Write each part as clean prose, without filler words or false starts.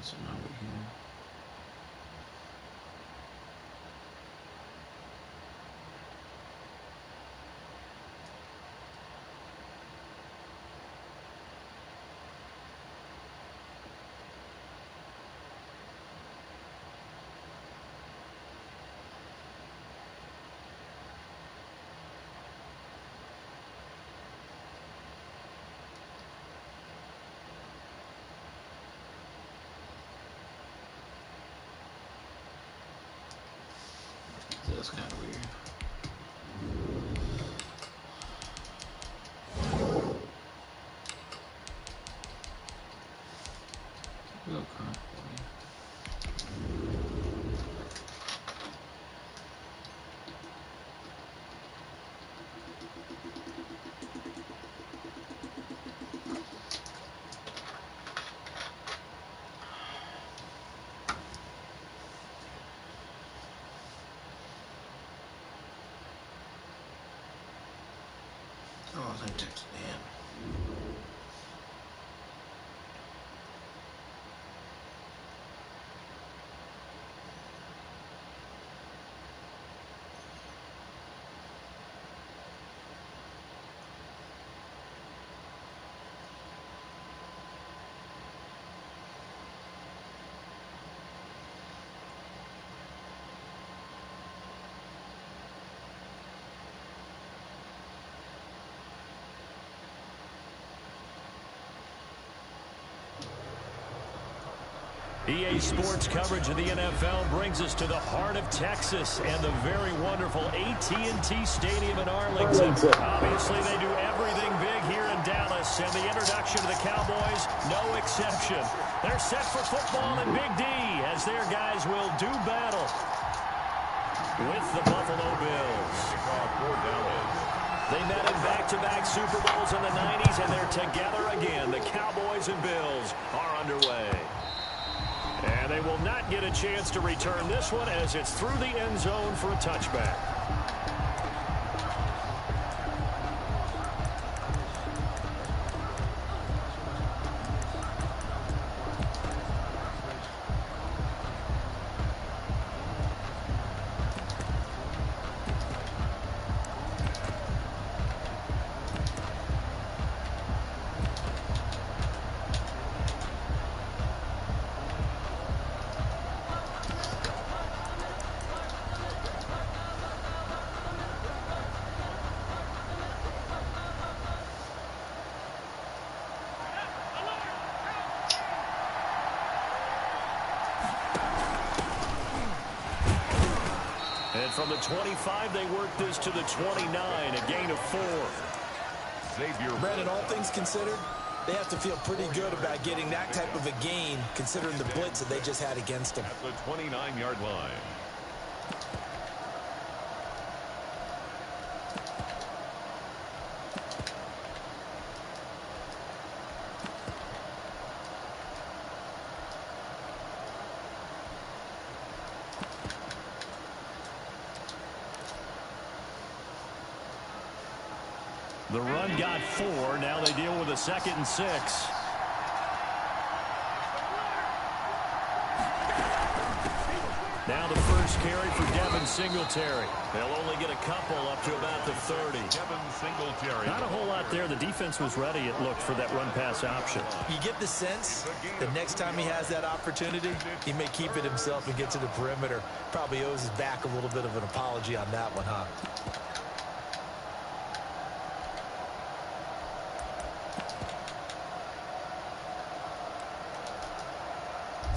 So now we're here. That's kind of weird. Real car for you. Oh, I was in Texas, man. EA Sports coverage of the NFL brings us to the heart of Texas and the very wonderful AT&T Stadium in Arlington. Obviously, they do everything big here in Dallas, and the introduction to the Cowboys, no exception. They're set for football in Big D as their guys will do battle with the Buffalo Bills. They met in back-to-back Super Bowls in the 90s, and they're together again. The Cowboys and Bills are underway. And they will not get a chance to return this one as it's through the end zone for a touchback. And from the 25, they work this to the 29, a gain of 4. Brandon, all things considered, they have to feel pretty good about getting that type of a gain, considering the blitz that they just had against them. At the 29-yard line. The run got 4. Now they deal with a 2nd and 6. Now the first carry for Devin Singletary. They'll only get a couple up to about the 30. Devin Singletary. Not a whole lot there. The defense was ready, it looked, for that run-pass option. You get the sense that next time he has that opportunity, he may keep it himself and get to the perimeter. Probably owes his back a little bit of an apology on that one, huh?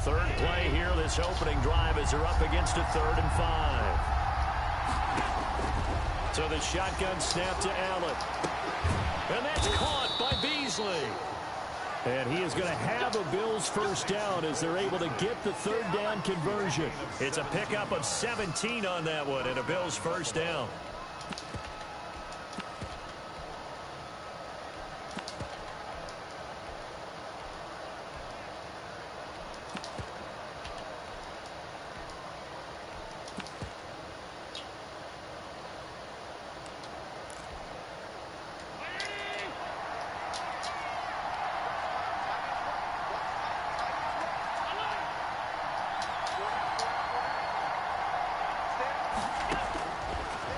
Third play here, this opening drive, as they're up against a 3rd and 5. So the shotgun snap to Allen. And that's caught by Beasley. And he is going to have a Bills first down as they're able to get the 3rd down conversion. It's a pickup of 17 on that one and a Bills first down.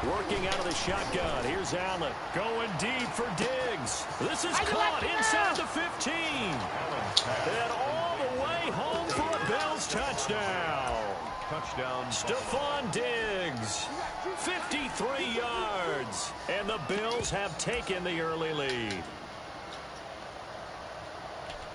Working out of the shotgun. Here's Allen. Going deep for Diggs. This is caught inside the 15. And all the way home for a Bills touchdown. Touchdown. Stephon Diggs. 53 yards. And the Bills have taken the early lead.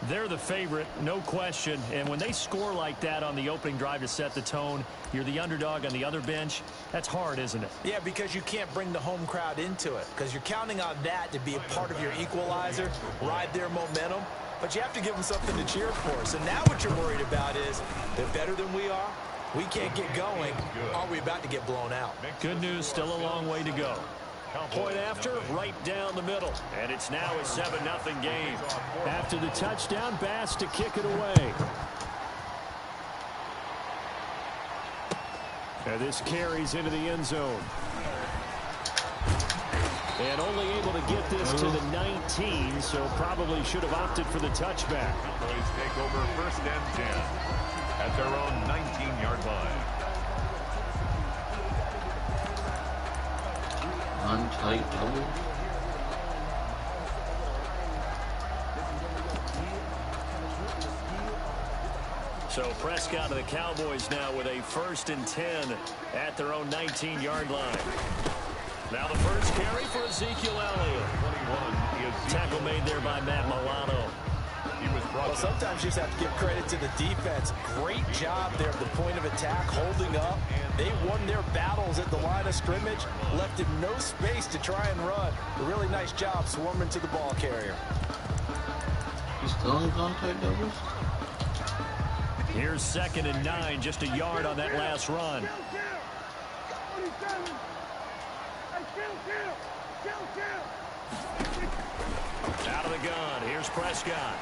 They're the favorite, no question. And when they score like that on the opening drive to set the tone, you're the underdog on the other bench. That's hard, isn't it? Yeah, because you can't bring the home crowd into it, because you're counting on that to be a part of your equalizer, ride their momentum. But you have to give them something to cheer for. So now what you're worried about is they're better than we are. We can't get going. Are we about to get blown out? Good news, still a long way to go. Point after, right down the middle. And it's now a 7-0 game. After the touchdown, Bass to kick it away. And this carries into the end zone. And only able to get this to the 19, so probably should have opted for the touchback. Cowboys take over 1st and 10 at their own 19-yard line. Tight double. So Prescott of the Cowboys now with a 1st and 10 at their own 19-yard line. Now the first carry for Ezekiel Elliott. 21. Tackle made there by Matt Milano. Well, sometimes you just have to give credit to the defense. Great job there at the point of attack, holding up. They won their battles at the line of scrimmage, left him no space to try and run. A really nice job swarming to the ball carrier. He's still in tight doubles? Here's 2nd and 9, just a yard on that last run. Out of the gun, here's Prescott.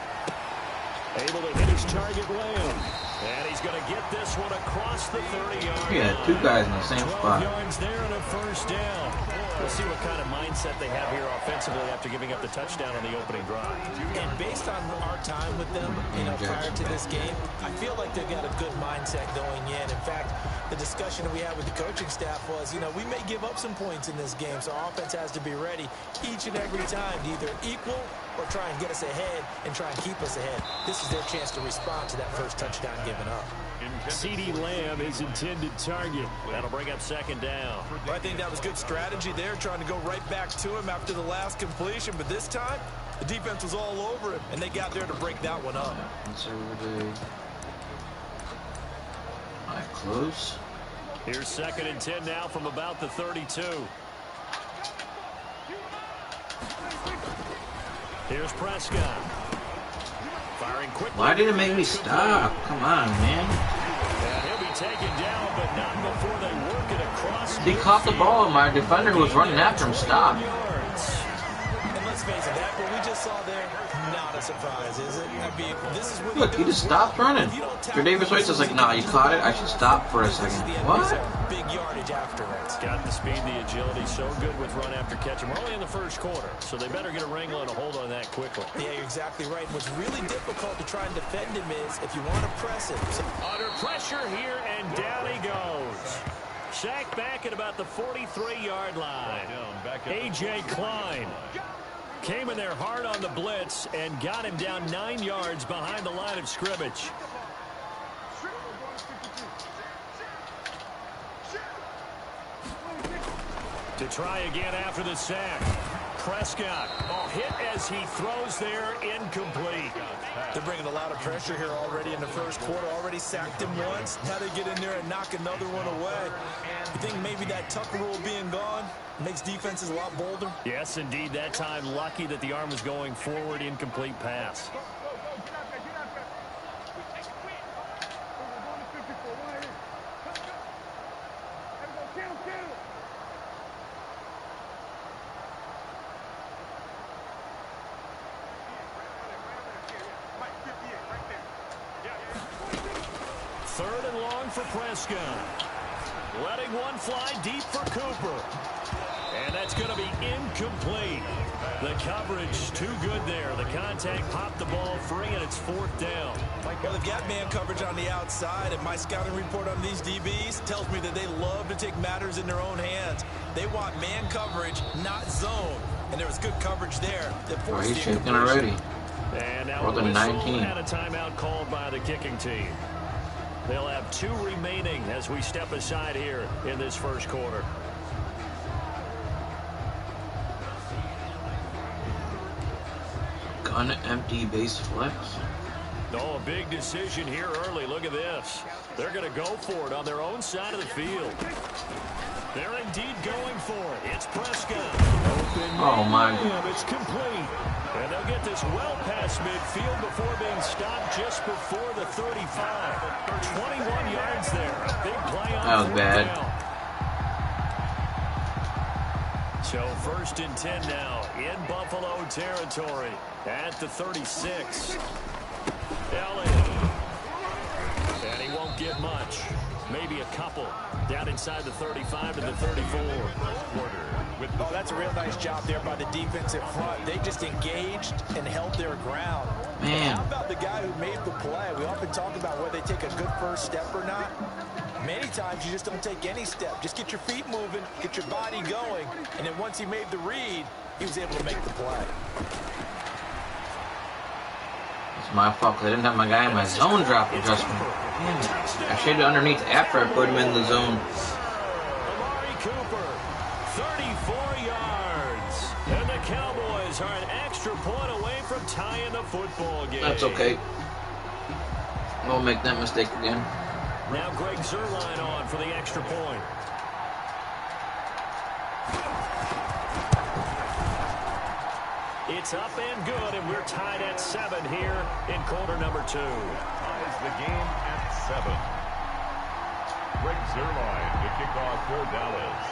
Able to hit his target, Lamb. And he's going to get this one across the 30-yard line. Yeah, 2 guys in the same 12 spot. yards there and a 1st down. We'll see what kind of mindset they have here offensively after giving up the touchdown on the opening drive. And based on our time with them, prior to this game, I feel like they've got a good mindset going in. In fact, the discussion that we had with the coaching staff was, we may give up some points in this game, so our offense has to be ready each and every time to either equal or try and get us ahead and try and keep us ahead. This is their chance to respond to that first touchdown given up. CeeDee Lamb is intended target. That'll bring up 2nd down. I think that was good strategy there, trying to go right back to him after the last completion. But this time, the defense was all over him, and they got there to break that one up. Conservative. Close. Here's 2nd and 10 now from about the 32. Here's Prescott. Firing quickly. Why did it make me stop? Come on, man. And he'll be taken down, but not before they work it across. He caught the ball, and my defender who was running after him stopped. And let's face it, that what we just saw there, not a surprise, is it? I mean, this is what Look, he just stopped running. Davis White was like, nah, you caught it. I should stop for a second. What? Big yardage afterwards. Got the speed, the agility, so good with run after catch. And we're only in the 1st quarter, so they better get a wrangle and a hold on that quickly. Yeah, you're exactly right. What's really difficult to try and defend him is if you want to press him. Under pressure here, and down he goes. Sacked back at about the 43-yard line. A.J. Klein came in there hard on the blitz and got him down 9 yards behind the line of scrimmage. To try again after the sack. Prescott, hit as he throws there, incomplete. They're bringing a lot of pressure here already in the 1st quarter. Already sacked him once. Now they get in there and knock another one away. You think maybe that Tucker rule being gone makes defenses a lot bolder? Yes, indeed. That time, lucky that the arm was going forward, incomplete pass. Third and long for Prescott. Letting one fly deep for Cooper. And that's going to be incomplete. The coverage too good there. The contact popped the ball free, and it's 4th down. Well, they've got man coverage on the outside, and my scouting report on these DBs tells me that they love to take matters in their own hands. They want man coverage, not zone. And there was good coverage there. Oh, he's shaking already. And now More than 19. had a timeout called by the kicking team. They'll have 2 remaining as we step aside here in this first quarter. Gun empty base flex. Oh, a big decision here early. Look at this. They're going to go for it on their own side of the field. They're indeed going for it. It's Prescott. Oh, my God. It's complete. And they'll get this well past midfield before being stopped just before the 35. 21 yards there. A big play on that was bad. down. So 1st and 10 now in Buffalo territory at the 36. Elliott. And he won't get much. Maybe a couple. Down inside the 35 to the 34. Oh, that's a real nice job there by the defensive front. They just engaged and held their ground. Man. How about the guy who made the play? We often talk about whether they take a good first step or not. Many times you just don't take any step. Just get your feet moving, get your body going, and then once he made the read, he was able to make the play. It's my fault because I didn't have my guy in my zone drop adjustment. Damn it. I shaded underneath after I put him in the zone. Amari Cooper, 34 yards. And the Cowboys are an extra point away from tying the football game. That's okay. Won't make that mistake again. Now Greg Zuerlein on for the extra point. It's up and good, and we're tied at 7 here in quarter number 2. Ties the game at 7. Greg Zuerlein to kick off for Dallas.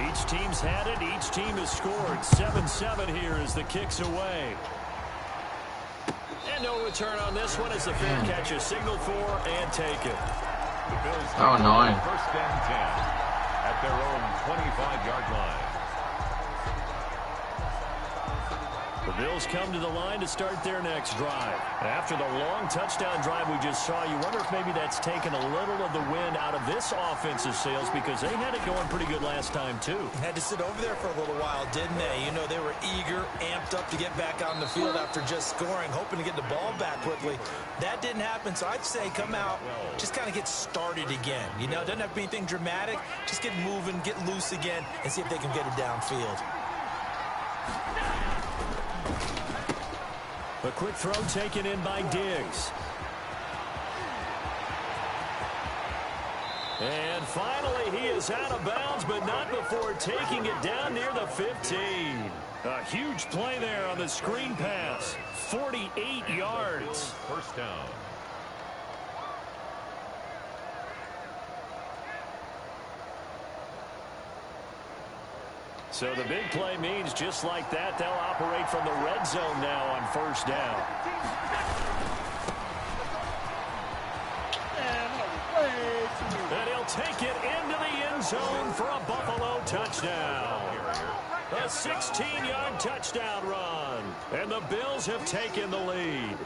Each team's had it. Each team has scored. 7-7 here as the kick's away. And no return on this one as the fair catch is signaled for and taken. The Bills How annoying. 1st and 10 at their own 25-yard line. The Bills come to the line to start their next drive. After the long touchdown drive we just saw, you wonder if maybe that's taken a little of the wind out of this offensive sails because they had it going pretty good last time too. Had to sit over there for a little while, didn't they? You know, they were eager, amped up to get back on the field after just scoring, hoping to get the ball back quickly. That didn't happen, so I'd say come out, just kind of get started again. You know, it doesn't have to be anything dramatic. Just get moving, get loose again, and see if they can get it downfield. A quick throw taken in by Diggs. And finally, he is out of bounds, but not before taking it down near the 15. A huge play there on the screen pass. 48 yards. 1st down. So the big play means just like that, they'll operate from the red zone now on 1st down. And he'll take it into the end zone for a Buffalo touchdown. A 16-yard touchdown run. And the Bills have taken the lead.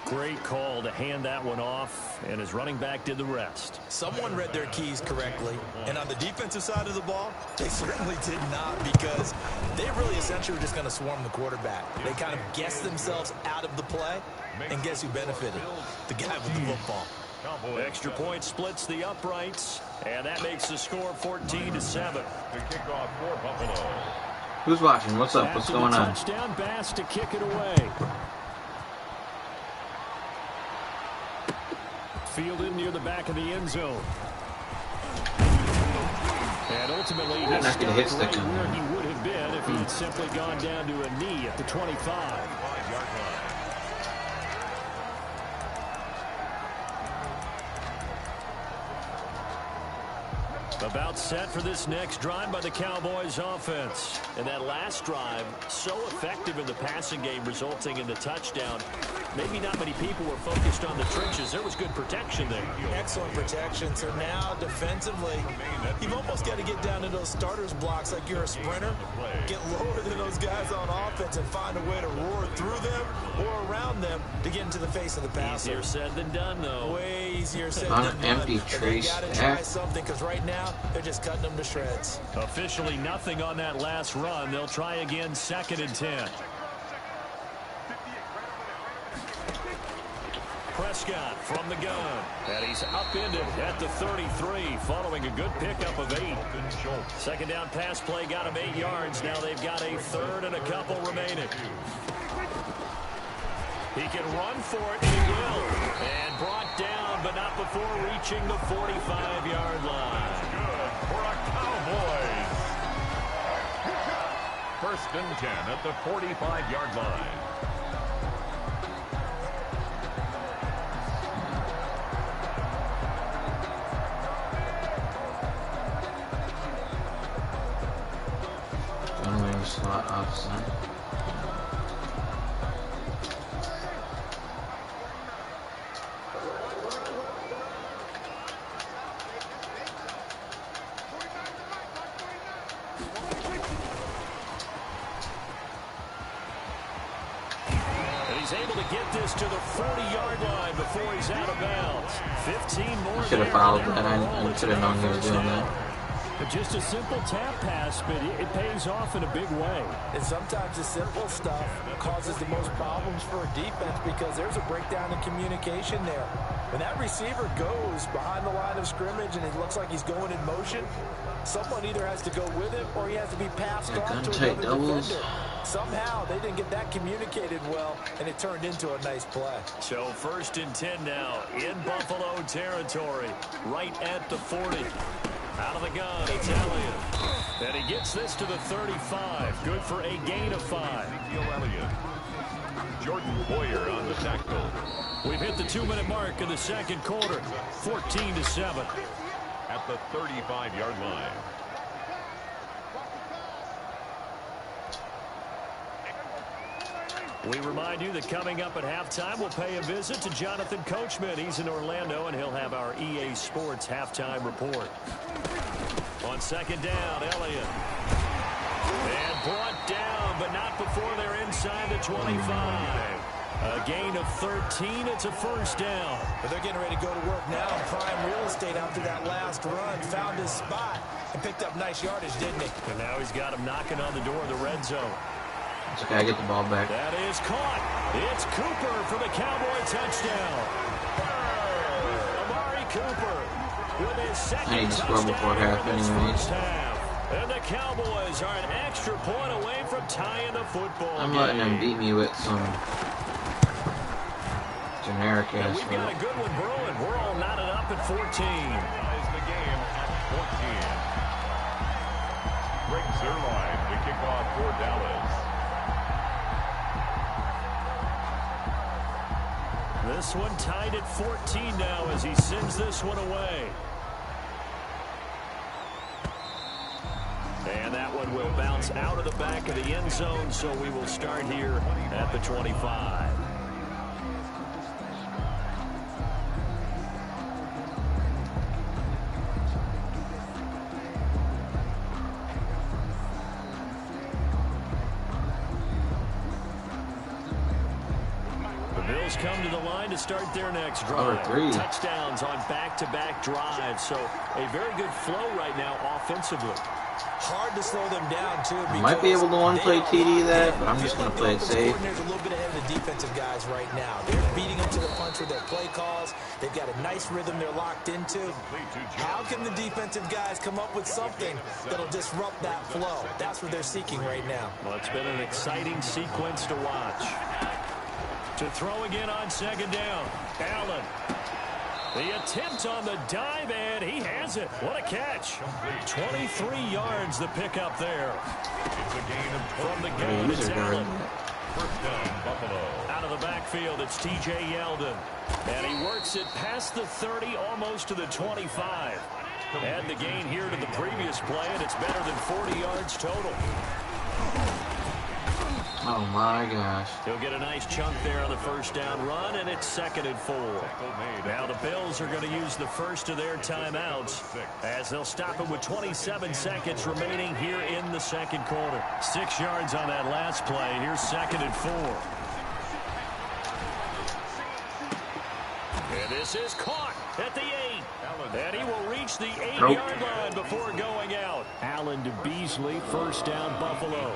Great call to hand that one off, and his running back did the rest. Someone read their keys correctly, and on the defensive side of the ball, they certainly did not because they really essentially were just going to swarm the quarterback. They kind of guessed themselves out of the play, and guess who benefited? The guy with the football. Extra point splits the uprights, and that makes the score 14-7. To kick off for Buffalo. Who's watching? What's up? What's going on? Touchdown Bass to kick it away. Fielded near the back of the end zone. And ultimately, he Not gonna hit started stick right him. where he would have been if he had simply gone down to a knee at the 25. 5-yard line. About set for this next drive by the Cowboys offense. And that last drive, so effective in the passing game, resulting in the touchdown. maybe not many people were focused on the trenches. There was good protection there. Excellent protection. So now defensively, you've almost got to get down to those starters blocks like you're a sprinter. Get lower than those guys on offense and find a way to roar through them or around them to get into the face of the passer. Easier said than done, though. Way easier said than done. Empty trace. Got to try something because right now they're just cutting them to shreds. Officially nothing on that last run. They'll try again 2nd and 10. Prescott from the gun. And he's upended at the 33 following a good pickup of 8. Second down pass play got him 8 yards. Now they've got a 3rd and a couple remaining. He can run for it, and he will. And brought down, but not before reaching the 45-yard line. Good for a Cowboys. 1st and 10 at the 45-yard line. Slot offside. And he's able to get this to the 40-yard line before he's out of bounds. 15 more. Should have followed that. I should have known he was doing that. Just a simple tap pass, but it pays off in a big way. And sometimes the simple stuff causes the most problems for a defense because there's a breakdown in communication there. When that receiver goes behind the line of scrimmage and it looks like he's going in motion, someone either has to go with him or he has to be passed on to another defender. Somehow they didn't get that communicated well, and it turned into a nice play. So 1st and 10 now in Buffalo territory, right at the 40. Out of the gun, it's Elliott. And he gets this to the 35. Good for a gain of 5. Jordan Boyer on the tackle. We've hit the 2-minute mark in the 2nd quarter. 14-7. At the 35-yard line. We remind you that coming up at halftime, we'll pay a visit to Jonathan Coachman. He's in Orlando, and he'll have our EA Sports halftime report. On 2nd down, Elliott. And brought down, but not before they're inside the 25. A gain of 13. It's a 1st down. But they're getting ready to go to work now in prime real estate after that last run. Found his spot and picked up nice yardage, didn't he? And now he's got him knocking on the door of the red zone. It's okay, I get the ball back. That is caught. It's Cooper for the Cowboy touchdown. Amari Cooper with his 2nd I need to score before half anyways. And the Cowboys are an extra point away from tying the football I'm letting them beat me with some generic ass. We've got a good one brewing. We're all knotted up at 14. Ties the game at 14. Greg Zerline to kick off for Dallas. This one tied at 14 now as he sends this one away. And that one will bounce out of the back of the end zone, so we will start here at the 25. Come to the line to start their next drive. Touchdowns on back-to-back drives, so a very good flow right now offensively. Hard to slow them down, too. I might be able to one-play TD that, but I'm just going to play it safe. There's a little bit ahead of the defensive guys right now. They're beating them to the punch with their play calls. They've got a nice rhythm they're locked into. How can the defensive guys come up with something that'll disrupt that flow? That's what they're seeking right now. Well, it's been an exciting sequence to watch. To throw again on 2nd down. Allen. The attempt on the dive, and he has it. What a catch. 23 yards the pickup there. It's a gain of from the gun. It's Allen. 1st down, Buffalo. Out of the backfield, it's T.J. Yeldon. And he works it past the 30, almost to the 25. Add the gain here to the previous play, and it's better than 40 yards total. Oh my gosh. He'll get a nice chunk there on the first down run, and it's 2nd and 4. Now the Bills are going to use the first of their timeouts as they'll stop it with 27 seconds remaining here in the second quarter. 6 yards on that last play. Here's 2nd and 4. And this is caught at the 8. And he will reach the 8-yard line before going out. Allen to Beasley, first down, Buffalo.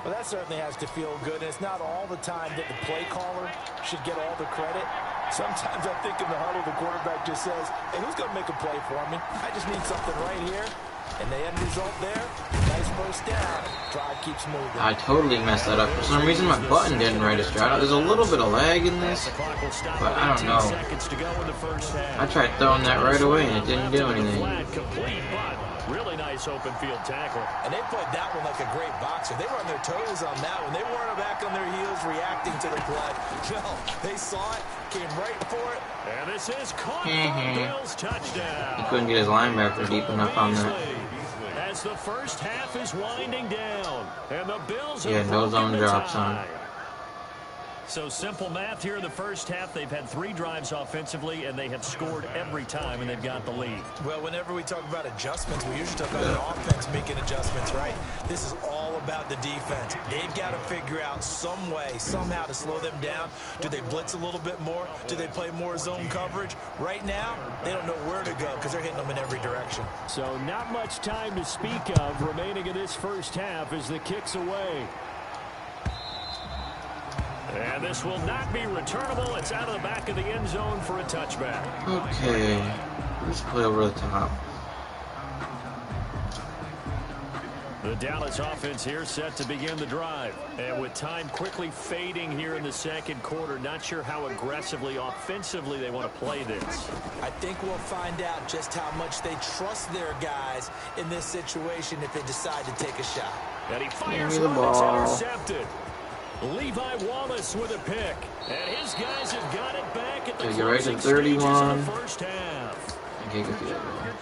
Well, that certainly has to feel good. And it's not all the time that the play caller should get all the credit. Sometimes I think in the huddle, the quarterback just says, hey, who's going to make a play for me? I just need something right here. And the end result there, nice first down. Drive keeps moving. I totally messed that up. For some reason, my button didn't register. There's a little bit of lag in this, but I don't know. I tried throwing that right away, and it didn't do anything. Really nice open field tackle. And they played that one like a great boxer. They were on their toes on that one. They weren't back on their heels reacting to the play. No, they saw it, came right for it. And this is caught for Bills touchdown. He couldn't get his linebacker deep enough on that. As the first half is winding down, and the Bills yeah, no zone drops on. So simple math here in the first half. They've had 3 drives offensively, and they have scored every time, and they've got the lead. Well, whenever we talk about adjustments, we usually talk about an offense making adjustments, right? This is all about the defense. They've got to figure out some way, somehow to slow them down. Do they blitz a little bit more? Do they play more zone coverage? Right now, they don't know where to go because they're hitting them in every direction. So not much time to speak of remaining in this first half as the kick's away. And this will not be returnable. It's out of the back of the end zone for a touchback. Okay, let's play over the top. The Dallas offense here set to begin the drive. And with time quickly fading here in the second quarter, not sure how aggressively, offensively they want to play this. I think we'll find out just how much they trust their guys in this situation if they decide to take a shot. And he fires one that's intercepted. Levi Wallace with a pick. And his guys have got it back at the closing stages of the first half. Okay, get the other one.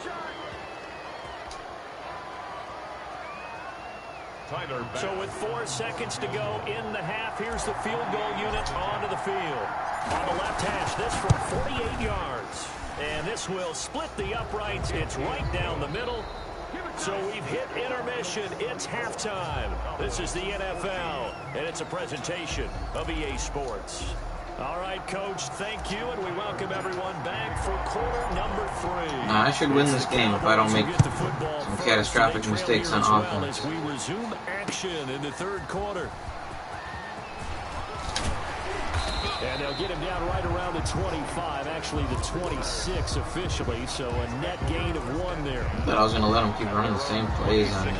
So with 4 seconds to go in the half, here's the field goal unit onto the field. On the left hash, this from 48 yards. And this will split the uprights. It's right down the middle. So we've hit intermission. It's halftime. This is the NFL, and it's a presentation of EA Sports. All right, Coach, thank you, and we welcome everyone back for quarter number 3. I should win this game if I don't make some catastrophic mistakes on offense. As we resume action in the third quarter. And they'll get him down right around the 25, actually the 26 officially, so a net gain of 1 there. I thought I was going to let him keep running the same plays on me.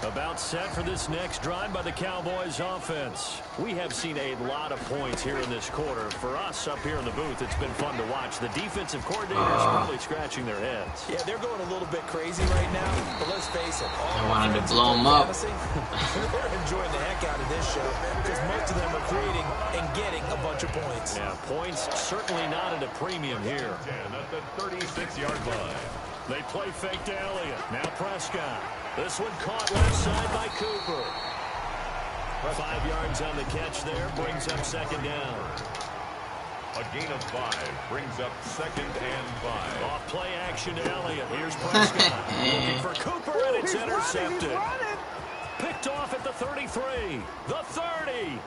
About set for this next drive by the Cowboys offense. We have seen a lot of points here in this quarter. For us up here in the booth, it's been fun to watch. The defensive coordinators probably scratching their heads. Yeah, they're going a little bit crazy right now, but let's face it. I wanted to blow them up. They're enjoying the heck out of this show because most of them are creating and getting a bunch of points. Yeah, points certainly not at a premium here. And at the 36-yard line. They play fake to Elliott. Now Prescott. This one caught left side by Cooper. 5 yards on the catch there. Brings up second down. A gain of 5 brings up 2nd and 5. Off play action to Elliott. Here's Prescott. Looking for Cooper, and it's intercepted. Picked off at the 33. The 30.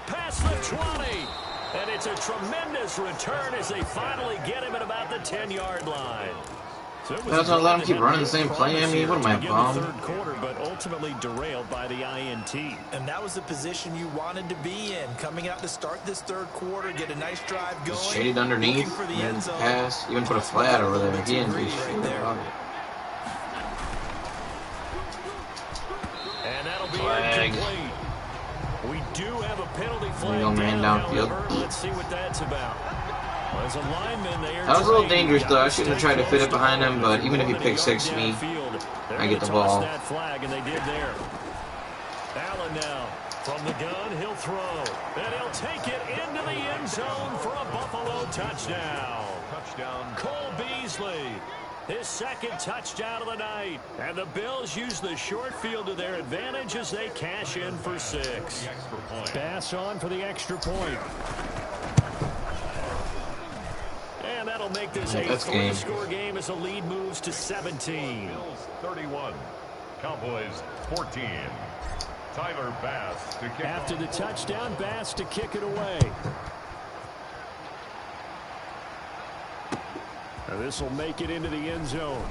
Past the 20. And it's a tremendous return as they finally get him at about the 10-yard line. That's not let him keep running the same play. I mean, what am I, bomb? Third quarter, but ultimately derailed by the INT. And that was the position you wanted to be in. Coming out to start this third quarter, get a nice drive going. Shaded underneath, for the and end zone. pass. Even put a flat over there. He didn't do shit about it. And that'll be Flag. incomplete. We do have a penalty flag. There you go, man, downfield. However, let's see what that's about. As a lineman, they are That was a little dangerous, though. I shouldn't have tried to fit it behind him, but even if he pick six me, I get the ball. That flag, and they did there. Allen now from the gun, he'll throw, and he'll take it into the end zone for a Buffalo touchdown. Touchdown. Cole Beasley. His second touchdown of the night. And the Bills use the short field to their advantage as they cash in for 6. Pass on for the extra point. And that'll make this a 3-score game as the lead moves to 17. Bills 31, Cowboys 14. Tyler Bass to kick. After the touchdown, Bass to kick it away. This will make it into the end zone.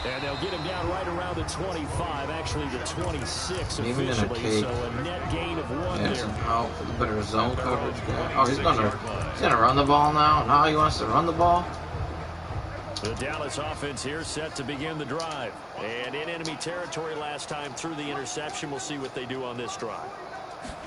And they'll get him down right around the 25, actually the 26 officially, so a net gain of 1 there. Some help for the better zone coverage. Oh, he's gonna run the ball now. Now he wants to run the ball. The Dallas offense here set to begin the drive. And in enemy territory last time through the interception. We'll see what they do on this drive.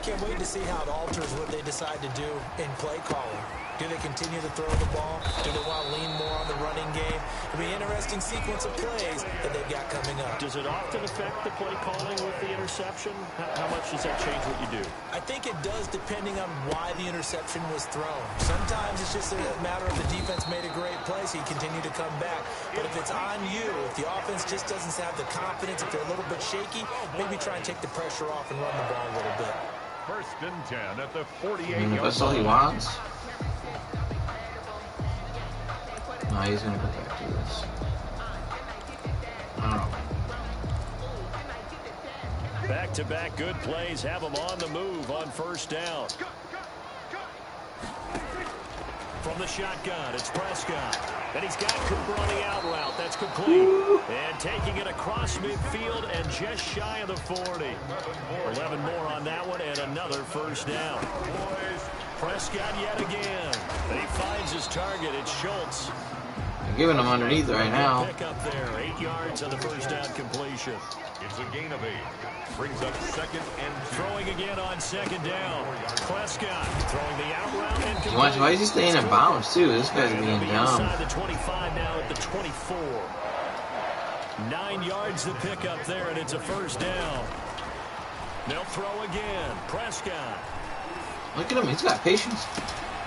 Can't wait to see how it alters what they decide to do in play calling. Do they continue to throw the ball? Do they want to lean more on the running game? It'll be an interesting sequence of plays that they've got coming up. Does it often affect the play calling with the interception? How much does that change what you do? I think it does depending on why the interception was thrown. Sometimes it's just a matter of the defense made a great play, so you continue to come back. But if it's on you, if the offense just doesn't have the confidence, if they're a little bit shaky, maybe try and take the pressure off and run the ball a little bit. 1st and 10 at the 48-yard line. That's all he wants. No, he's gonna go back to this. Back-to-back good plays have him on the move on 1st down. From the shotgun, it's Prescott. And he's got Cooper on the out route. That's complete. And taking it across midfield and just shy of the 40. 11 more on that one and another 1st down. Prescott yet again. And he finds his target. It's Schultz. They're giving him underneath right now. Pick up there. 8 yards on the 1st down completion. It's a gain of 8. Brings up 2nd and 2. Throwing again on 2nd down. Prescott throwing the out route and complete. Why is he staying in bounds too? This guy's being dumb. Inside the 25 now at the 24. 9 yards to pick up there, and it's a 1st down. They'll throw again. Prescott. Look at him. He's got patience.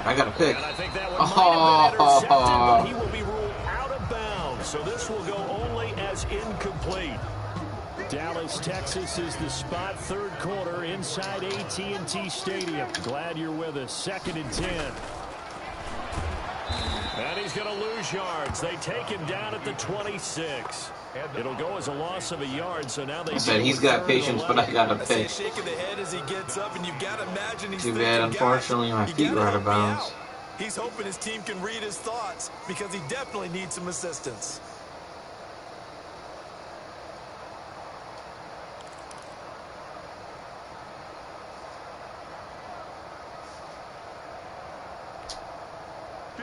I got a pick. And I think that one might have been intercepted, but he will be ruled out of bounds. So this will go only as incomplete. Dallas, Texas is the spot. 3rd quarter inside AT&T Stadium. Glad you're with us. 2nd and 10. And he's going to lose yards. They take him down at the 26. It'll go as a loss of a yard, so now they said he's got patience, but I got a pick. Shaking the head as he gets up, and you've got to imagine he's too bad, unfortunately, my feet were out of bounds. He's hoping his team can read his thoughts because he definitely needs some assistance.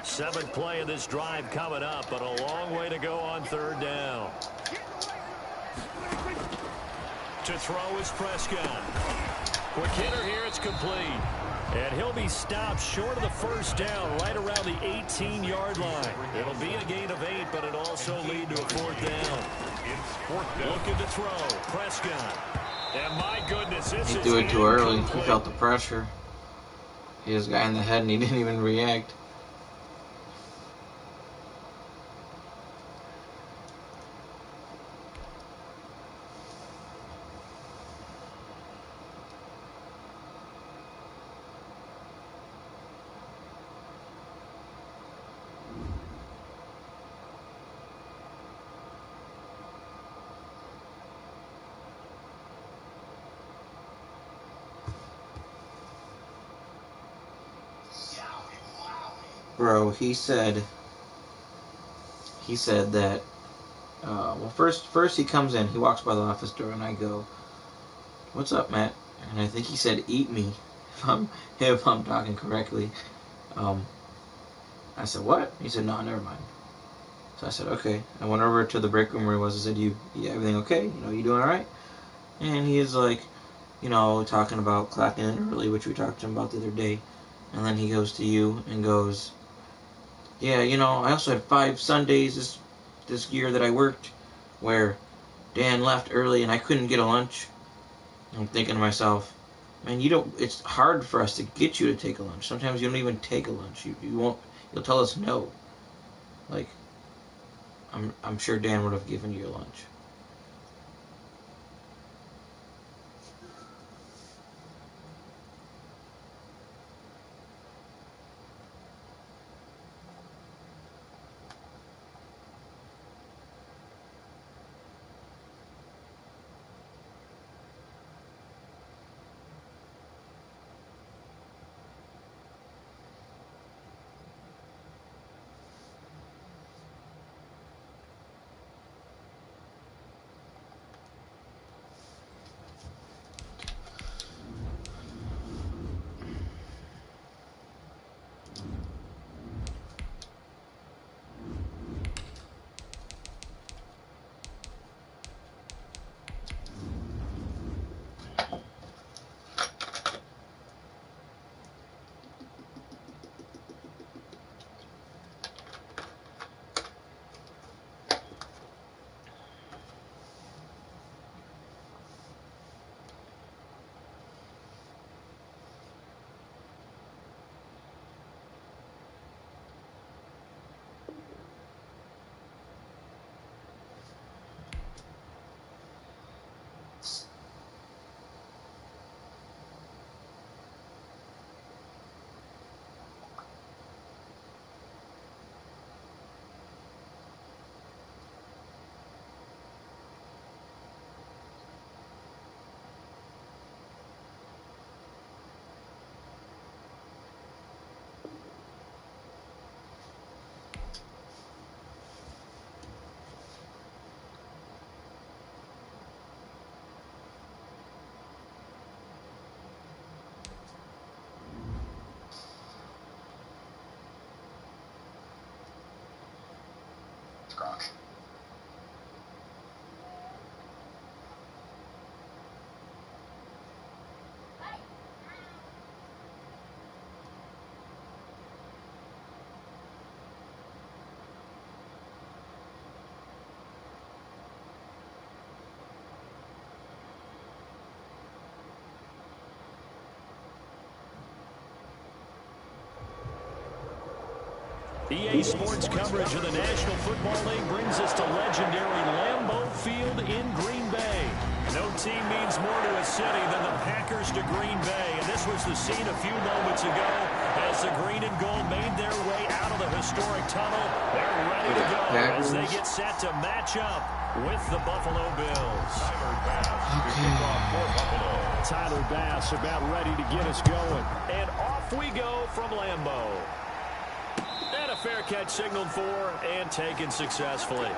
Seventh play of this drive coming up, but a long way to go on 3rd down. To throw is Prescott. Quick hitter here, it's complete. And he'll be stopped short of the 1st down, right around the 18-yard line. It'll be a gain of 8, but it'll also lead to a 4th down. It's 4th down. Looking to throw, Prescott. And my goodness, this He is threw it too early. He incomplete. felt the pressure. He hit his guy in the head, and he didn't even react. Bro, he said that, well, first he comes in, he walks by the office door, and I go, "What's up, Matt?" And I think he said, "Eat me," if I'm talking correctly. I said, "What?" He said, "No, never mind." So I said, "Okay." I went over to the break room where he was. I said, "Yeah, everything okay? You doing all right?" And he is like, talking about clocking in early, which we talked to him about the other day. And then he goes to you and goes, "Yeah, I also had 5 Sundays this year that I worked where Dan left early and I couldn't get a lunch." I'm thinking to myself, man, it's hard for us to get you to take a lunch. Sometimes you don't even take a lunch. You'll tell us no. Like, I'm sure Dan would have given you your lunch. EA Sports coverage of the National Football League brings us to legendary Lambeau Field in Green Bay. No team means more to a city than the Packers to Green Bay. And this was the scene a few moments ago as the green and gold made their way out of the historic tunnel. They're ready to go as they get set to match up with the Buffalo Bills. Tyler Bass about ready to get us going. And off we go from Lambeau. And a fair catch signaled for and taken successfully.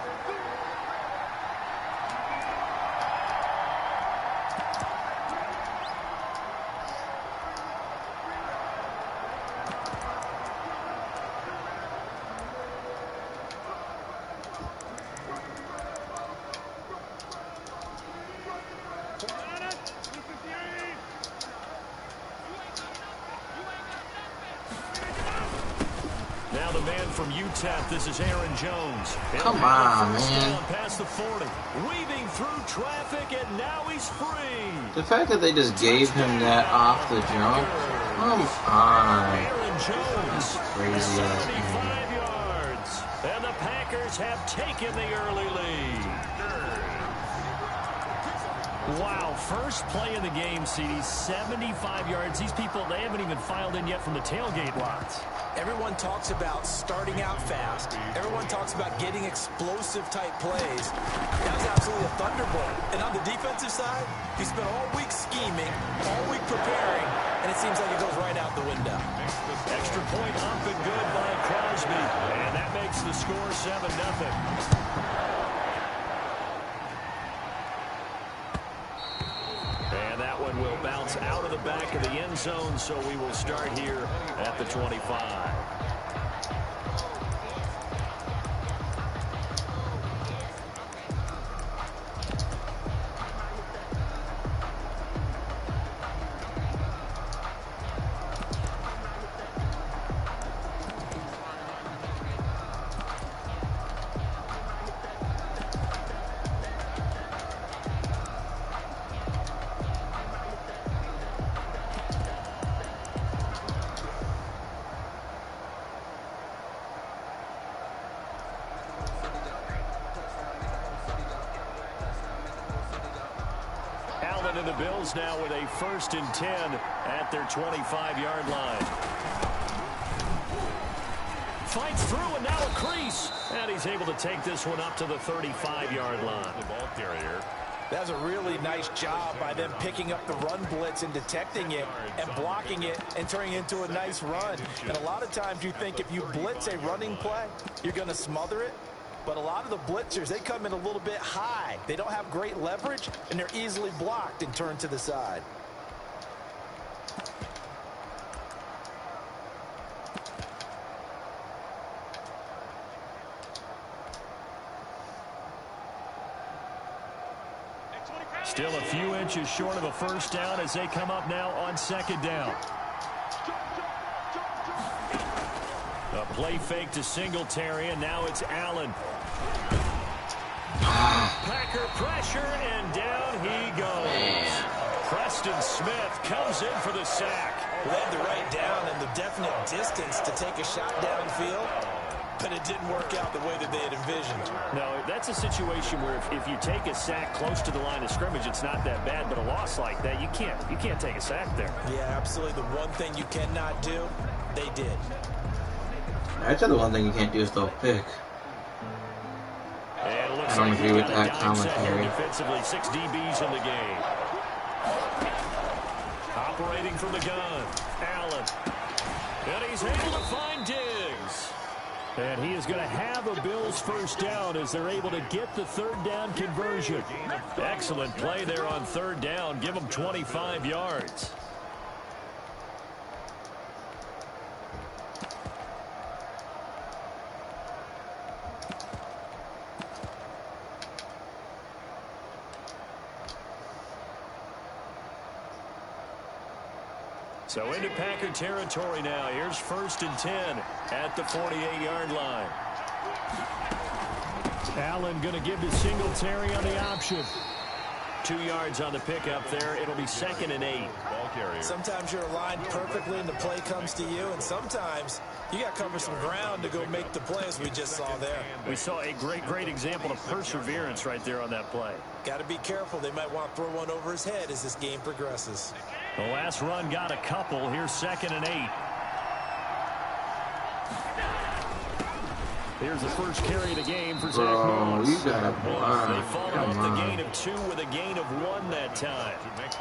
Now the man from UTEP, this is Aaron Jones. Come on, man. Past the 40, weaving through traffic, and now he's free. The fact that they just gave him that off the jump, come on. Aaron Jones, Crazy. 75 yards, and the Packers have taken the early lead. Wow, first play of the game, CD, 75 yards. These people, they haven't even filed in yet from the tailgate lots. Everyone talks about starting out fast. Everyone talks about getting explosive-type plays. That was absolutely a thunderbolt. And on the defensive side, he spent all week scheming, all week preparing, and it seems like it goes right out the window. Extra point up and good by Crosby. And that makes the score 7-0. Will bounce out of the back of the end zone, so we will start here at the 25. And the Bills now with a 1st and 10 at their 25-yard line. Fights through and now a crease. And he's able to take this one up to the 35-yard line. The ball carrier. That's a really nice job by them picking up the run blitz and detecting it and blocking it and turning it into a nice run. And a lot of times you think if you blitz a running play, you're going to smother it. But a lot of the blitzers, they come in a little bit high. They don't have great leverage, and they're easily blocked and turned to the side. Still a few inches short of a 1st down as they come up now on 2nd down. A play fake to Singletary, and now it's Allen. Packer pressure, and down he goes. Preston Smith comes in for the sack. Led the right down and the definite distance to take a shot downfield, but it didn't work out the way that they had envisioned. No, that's a situation where if you take a sack close to the line of scrimmage, it's not that bad, but a loss like that, you can't take a sack there. Yeah, absolutely. The one thing you cannot do, they did. I'd say the one thing you can't do is throw a pick. And it looks I don't like agree with got a that dime set here commentary. defensively, 6 DBs in the game. Operating from the gun, Allen. And he's able to find Diggs. And he is going to have a Bills 1st down as they're able to get the 3rd down conversion. Excellent play there on 3rd down. Give them 25 yards. So into Packer territory now. Here's 1st and 10 at the 48-yard line. Allen going to give to Singletary on the option. 2 yards on the pickup there. It'll be 2nd and 8. Ball carrier. Sometimes you're aligned perfectly and the play comes to you, and sometimes you got to cover some ground to go make the play, as we just saw there. We saw a great example of perseverance right there on that play. Got to be careful. They might want to throw one over his head as this game progresses. The last run got a couple. Here's 2nd and 8. Here's the first carry of the game for Zach Moss. You gotta They fought off the gain of 2 with a gain of 1 that time.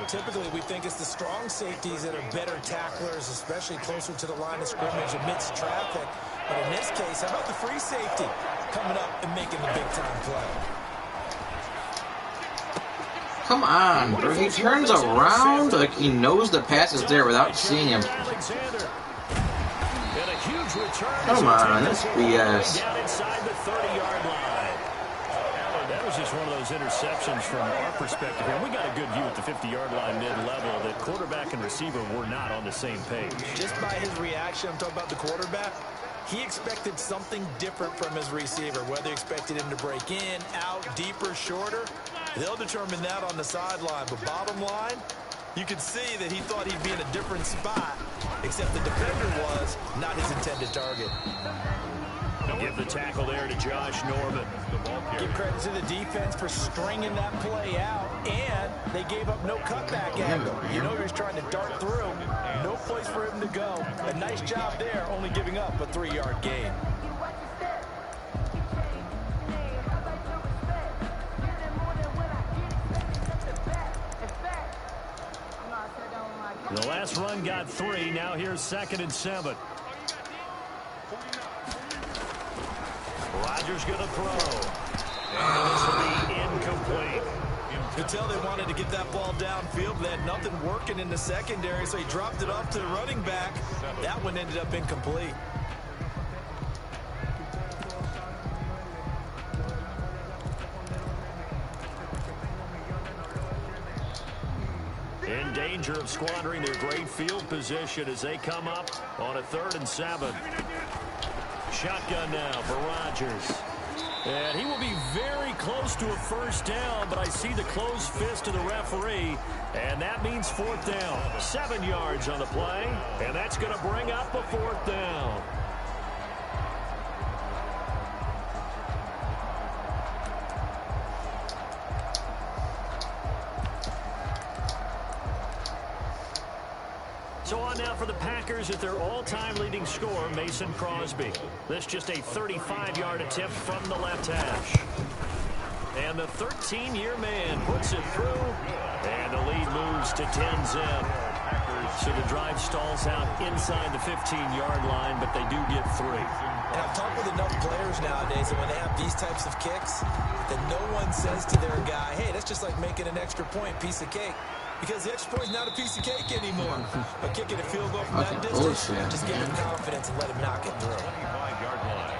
Typically, we think it's the strong safeties that are better tacklers, especially closer to the line of scrimmage amidst traffic. But in this case, how about the free safety coming up and making the big-time play? Come on, bro. He turns around like he knows the pass is there without seeing him. Come on, that's BS. Down inside the 30-yard line. That was just one of those interceptions from our perspective here. We got a good view at the 50-yard line mid-level that quarterback and receiver were not on the same page. Just by his reaction, I'm talking about the quarterback, he expected something different from his receiver, whether he expected him to break in, out, deeper, shorter. They'll determine that on the sideline. But bottom line, you could see that he thought he'd be in a different spot, except the defender was not his intended target. Give the tackle there to Josh Norman. Give credit to the defense for stringing that play out, and they gave up no cutback angle. You know he was trying to dart through. No place for him to go. A nice job there, only giving up a 3-yard gain. The last run got 3. Now here's 2nd and 7. Rodgers going to throw. And this will be incomplete. You could tell they wanted to get that ball downfield, but they had nothing working in the secondary, so he dropped it off to the running back. That one ended up incomplete. In danger of squandering their great field position as they come up on a 3rd and 7. Shotgun now for Rodgers. And he will be very close to a 1st down, but I see the closed fist of the referee, and that means 4th down. 7 yards on the play, and that's going to bring up a 4th down. So on now for the Packers at their all-time leading scorer, Mason Crosby. This just a 35-yard attempt from the left hash. And the 13-year man puts it through, and the lead moves to 10-zip. So the drive stalls out inside the 15-yard line, but they do get 3. And I've talked with enough players nowadays that when they have these types of kicks, that no one says to their guy, hey, that's just like making an extra point, piece of cake. Because the extra point is not a piece of cake anymore. But kicking a field goal from that distance, just give him confidence and let him knock it through. 25-yard line.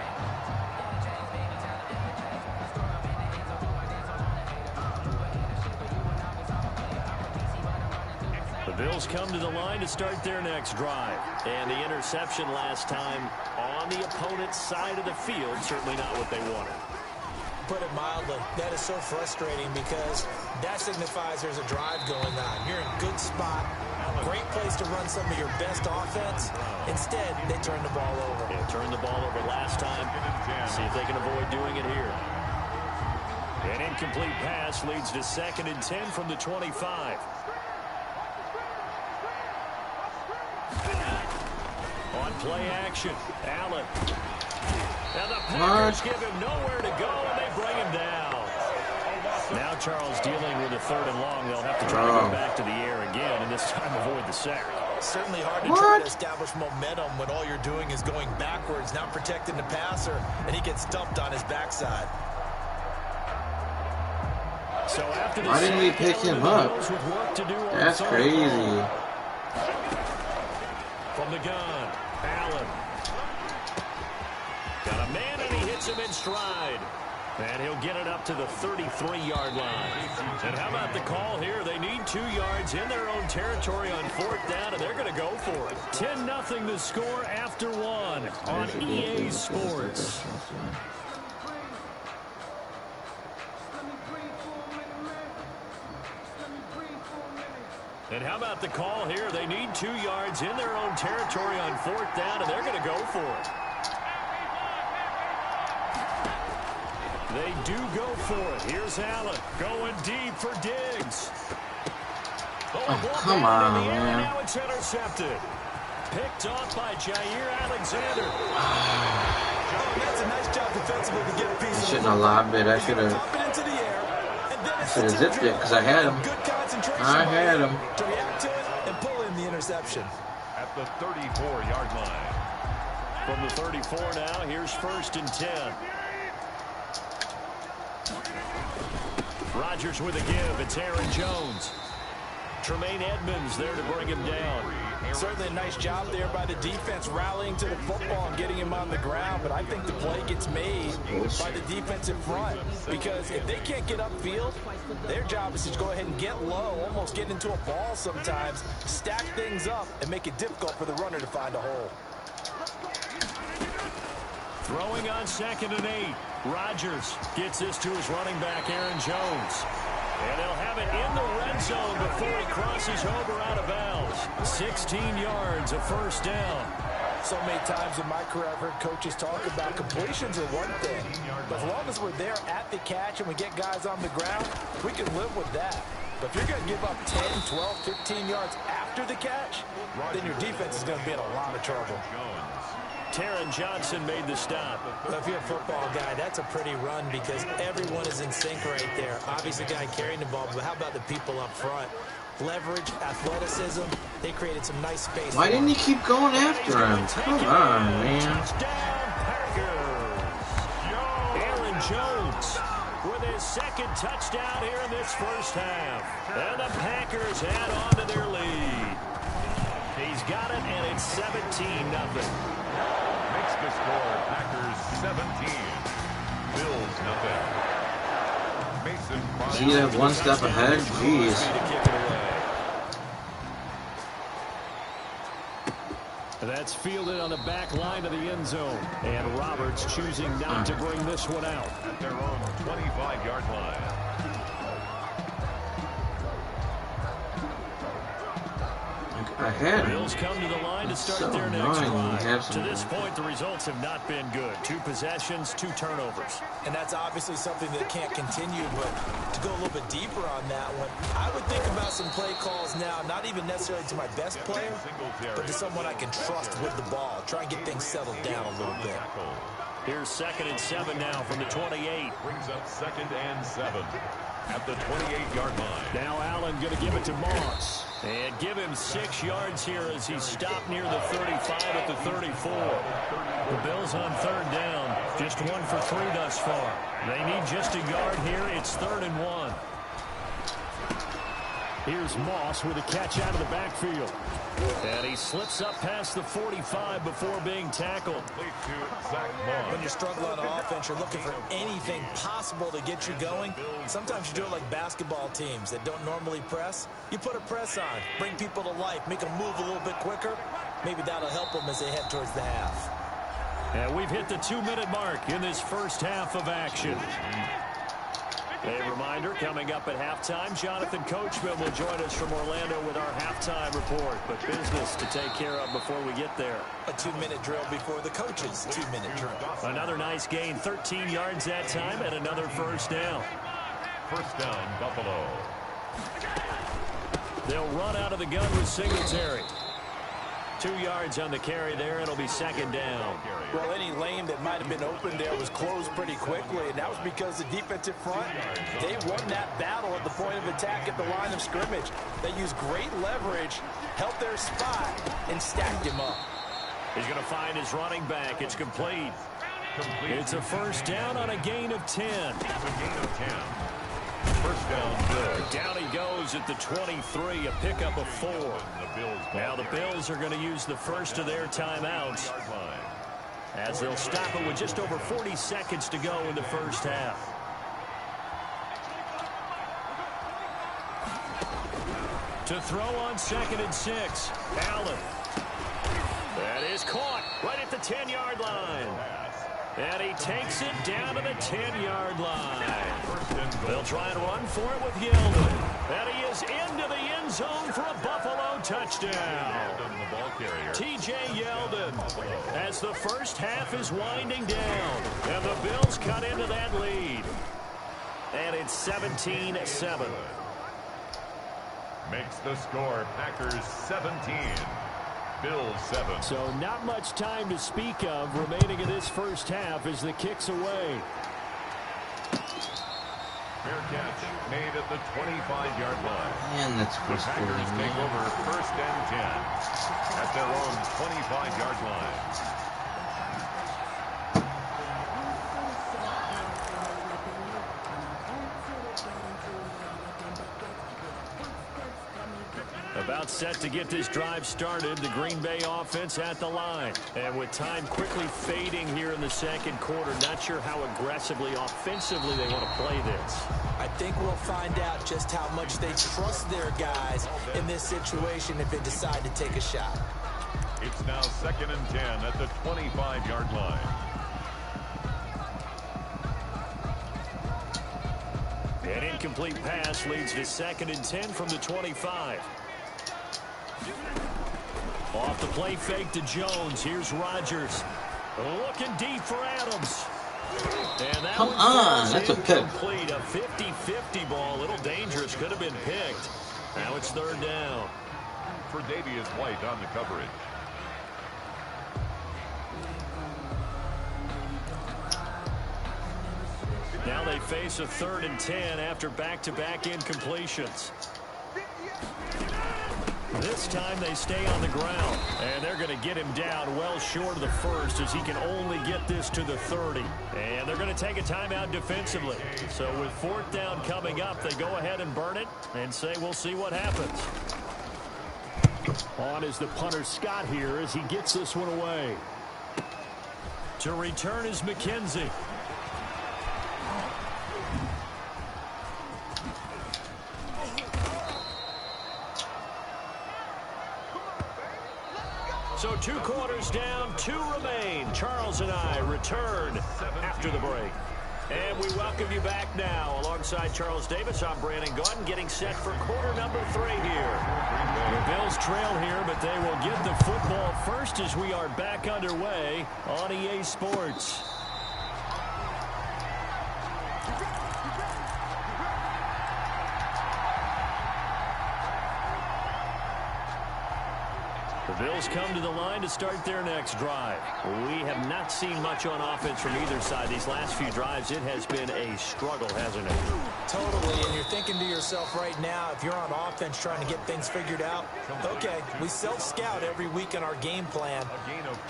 The Bills come to the line to start their next drive. And the interception last time on the opponent's side of the field, certainly not what they wanted. Put it mildly, that is so frustrating because that signifies there's a drive going on. You're in a good spot, great place to run some of your best offense. Instead, they turn the ball over. They turned the ball over last time. See if they can avoid doing it here. An incomplete pass leads to 2nd and 10 from the 25. On play action, Allen. And the Packers give him nowhere to go, and they bring him down. Now Charles dealing with a 3rd and long. They'll have to try to go back to the air again, and this time avoid the sack. Certainly hard to try to establish momentum when all you're doing is going backwards, not protecting the passer, and he gets dumped on his backside. So after Why didn't we pick him up? That's crazy. From the gun, Allen. Got a man, and he hits him in stride. And he'll get it up to the 33-yard line. And how about the call here? They need 2 yards in their own territory on 4th down, and they're going to go for it. 10-0 the score after 1 on EA Sports. And how about the call here? They need 2 yards in their own territory on 4th down, and they're going to go for it. They do go for it. Here's Allen going deep for Diggs. Oh, come on, man. Now it's intercepted. Picked off by Jair Alexander. That's a nice job defensively to get a piece of I shouldn't have lobbed it. I should have zipped it because I had him. I had him. To react to it and pull in the interception. At the 34-yard line. From the 34 now, here's 1st and 10. Rodgers with a give. It's Aaron Jones. Tremaine Edmonds there to bring him down. Certainly a nice job there by the defense rallying to the football and getting him on the ground, but I think the play gets made by the defensive front because if they can't get upfield, their job is to go ahead and get low, almost get into a ball sometimes, stack things up, and make it difficult for the runner to find a hole. Throwing on 2nd and 8. Rodgers gets this to his running back, Aaron Jones. And they'll have it in the red zone before he crosses over out of bounds. 16 yards, a 1st down. So many times in my career I've heard coaches talk about completions are one thing. But as long as we're there at the catch and we get guys on the ground, we can live with that. But if you're going to give up 10, 12, 15 yards after the catch, then your defense is going to be in a lot of trouble. Taron Johnson made the stop. Well, if you're a football guy, that's a pretty run because everyone is in sync right there. Obviously, the guy carrying the ball, but how about the people up front? Leverage, athleticism, they created some nice space. Why didn't he keep going after him? Come on, man. Touchdown, Packers. Aaron Jones with his 2nd touchdown here in this 1st half. And the Packers add on to their lead. He's got it, and it's 17-0. Makes the score Packers 17. Bills nothing. Mason Crosby. See that one step ahead? Jeez. That's fielded on the back line of the end zone. And Roberts choosing not to bring this one out. At their own 25-yard line. ahead. Bills come to the line to start So their next annoying. drive. To this point, the results have not been good. 2 possessions, 2 turnovers. And that's obviously something that can't continue, but to go a little bit deeper on that one, I would think about some play calls now, not even necessarily to my best player, but to someone I can trust with the ball. Try and get things settled down a little bit. Here's 2nd and 7 now from the 28. Brings up 2nd and 7 at the 28-yard line. Now Allen going to give it to Moss. And give him 6 yards here as he stopped near the 35 at the 34. The Bills on 3rd down. Just 1 for 3 thus far. They need just a yard here. It's 3rd and 1. Here's Moss with a catch out of the backfield. And he slips up past the 45 before being tackled. When you're struggling on offense, you're looking for anything possible to get you going. Sometimes you do it like basketball teams that don't normally press. You put a press on, bring people to life, make them move a little bit quicker. Maybe that'll help them as they head towards the half. And we've hit the 2-minute mark in this first half of action. A reminder, coming up at halftime, Jonathan Coachman will join us from Orlando with our halftime report. But business to take care of before we get there. A 2-minute drill before the coach's 2-minute drill. Another nice gain, 13 yards that time, and another first down. First down, Buffalo. They'll run out of the gun with Singletary. 2 yards on the carry there. It'll be 2nd down. Well, any lane that might have been open there was closed pretty quickly, and that was because the defensive front, they won that battle at the point of attack at the line of scrimmage. They used great leverage, held their spot, and stacked him up. He's going to find his running back. It's complete. It's a first down on a gain of 10. It's a gain of 10. First down, Bills. Down he goes at the 23, a pickup of 4. Now the Bills are going to use the first of their timeouts as they'll stop it with just over 40 seconds to go in the first half. To throw on 2nd and 6, Allen. That is caught right at the 10-yard line. And he takes it down to the 10-yard line. They'll try and run for it with Yeldon. And he is into the end zone for a Buffalo touchdown. T.J. Yeldon as the first half is winding down. And the Bills cut into that lead. And it's 17-7. Makes the score Packers 17. Bills 7. So not much time to speak of remaining in this first half as the kick's away. Fair catch made at the 25-yard line. And that's The Packers take over 1st and 10 at their own 25-yard line. About set to get this drive started, the Green Bay offense at the line. And with time quickly fading here in the second quarter, not sure how aggressively, offensively they want to play this. I think we'll find out just how much they trust their guys in this situation if they decide to take a shot. It's now 2nd and 10 at the 25-yard line. An incomplete pass leads to 2nd and 10 from the 25. Off the play fake to Jones. Here's Rodgers. Looking deep for Adams. And that Come on, that's a pick. Complete. A 50-50 ball. A little dangerous. Could have been picked. Now it's 3rd down. For Davius White on the coverage. Now they face a 3rd and 10 after back-to-back incompletions. This time they stay on the ground, and they're going to get him down well short of the first as he can only get this to the 30. And they're going to take a timeout defensively. So with 4th down coming up, they go ahead and burn it and say we'll see what happens. On is the punter Scott here as he gets this one away. To return is McKenzie. So 2 quarters down, 2 remain. Charles and I return after the break. And we welcome you back now. Alongside Charles Davis, I'm Brandon Gaudin, getting set for quarter number 3 here. The Bills trail here, but they will get the football first as we are back underway on EA Sports. The Bills come to the line to start their next drive. We have not seen much on offense from either side. These last few drives, it has been a struggle, hasn't it? Totally, and you're thinking to yourself right now, if you're on offense trying to get things figured out, okay, we self-scout every week in our game plan.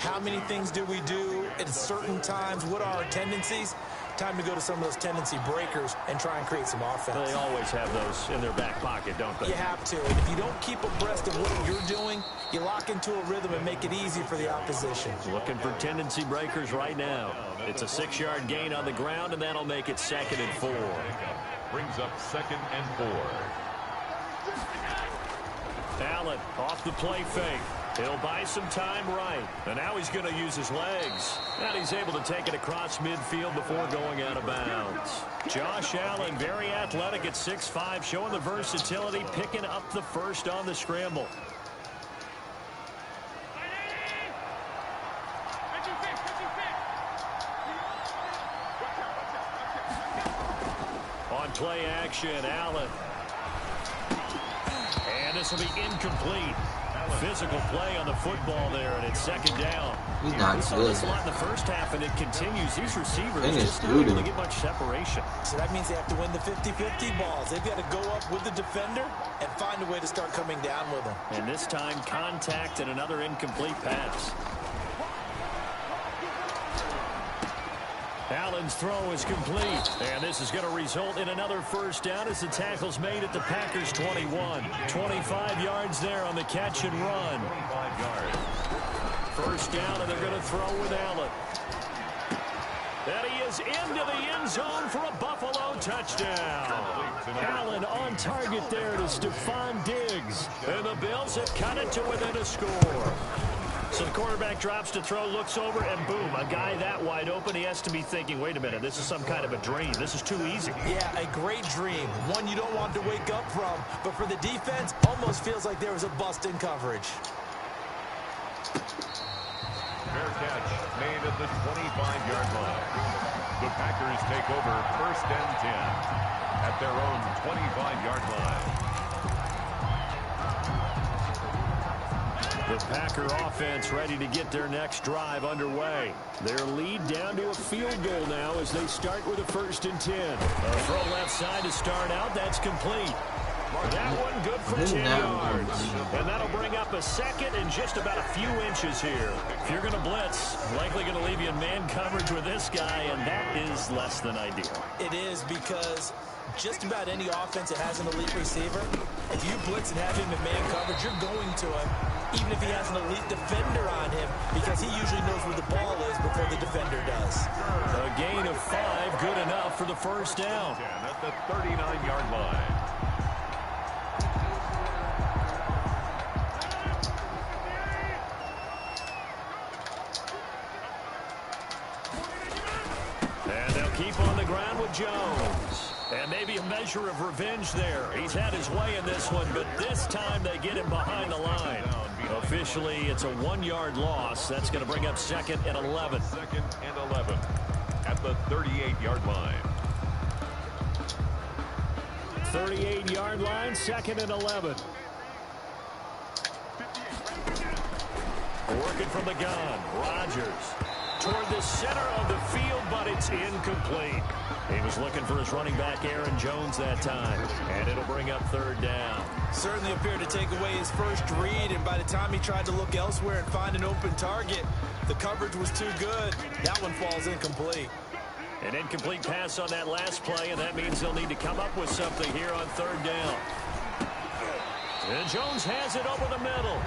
How many things do we do at certain times? What are our tendencies? Time to go to some of those tendency breakers and try and create some offense. They always have those in their back pocket, don't they? You have to. And if you don't keep abreast of what you're doing, you lock into a rhythm and make it easy for the opposition. Looking for tendency breakers right now. It's a 6-yard gain on the ground, and that'll make it 2nd and 4. Brings up 2nd and 4. Allen off the play fake. He'll buy some time right. And now he's going to use his legs. And he's able to take it across midfield before going out of bounds. Josh Allen, very athletic at 6'5", showing the versatility, picking up the first on the scramble. On play action, Allen. And this will be incomplete. Physical play on the football there, and it's 2nd down. He's not we saw good. this a lot in the first half, and it continues. These receivers They just not able to get much separation. So that means they have to win the 50-50 balls. They've got to go up with the defender and find a way to start coming down with them. And this time, contact and another incomplete pass. Allen's throw is complete, and this is going to result in another first down as the tackle's made at the Packers' 21. 25 yards there on the catch and run. 25 yards. First down, and they're going to throw with Allen. And he is into the end zone for a Buffalo touchdown. Allen on target there to Stephon Diggs. And the Bills have cut it to within a score. So the quarterback drops to throw, looks over, and boom, a guy that wide open, he has to be thinking, wait a minute, this is some kind of a dream. This is too easy. Yeah, a great dream. One you don't want to wake up from. But for the defense, almost feels like there was a bust in coverage. Fair catch made at the 25-yard line. The Packers take over 1st and 10 at their own 25-yard line. The Packer offense ready to get their next drive underway. Their lead down to a field goal now as they start with a 1st and 10. A throw left side to start out. That's complete. That one good for 10 yards. And that'll bring up a 2nd and just about a few inches here. If you're going to blitz, likely going to leave you in man coverage with this guy, and that is less than ideal. It is, because just about any offense that has an elite receiver, if you blitz and have him in man coverage, you're going to him, even if he has an elite defender on him, because he usually knows where the ball is before the defender does. A gain of 5, good enough for the first down. At the 39-yard line. And they'll keep on the ground with Jones. And maybe a measure of revenge there. He's had his way in this one, but this time they get him behind the line. Officially, it's a 1-yard loss. That's going to bring up 2nd and 11. 2nd and 11 at the 38-yard line. 38-yard line, 2nd and 11. Working from the gun, Rodgers toward the center of the field, but it's incomplete. He was looking for his running back, Aaron Jones, that time. And it'll bring up 3rd down. Certainly appeared to take away his first read, and by the time he tried to look elsewhere and find an open target, the coverage was too good. That one falls incomplete. An incomplete pass on that last play, and that means they'll need to come up with something here on 3rd down. And Jones has it over the middle.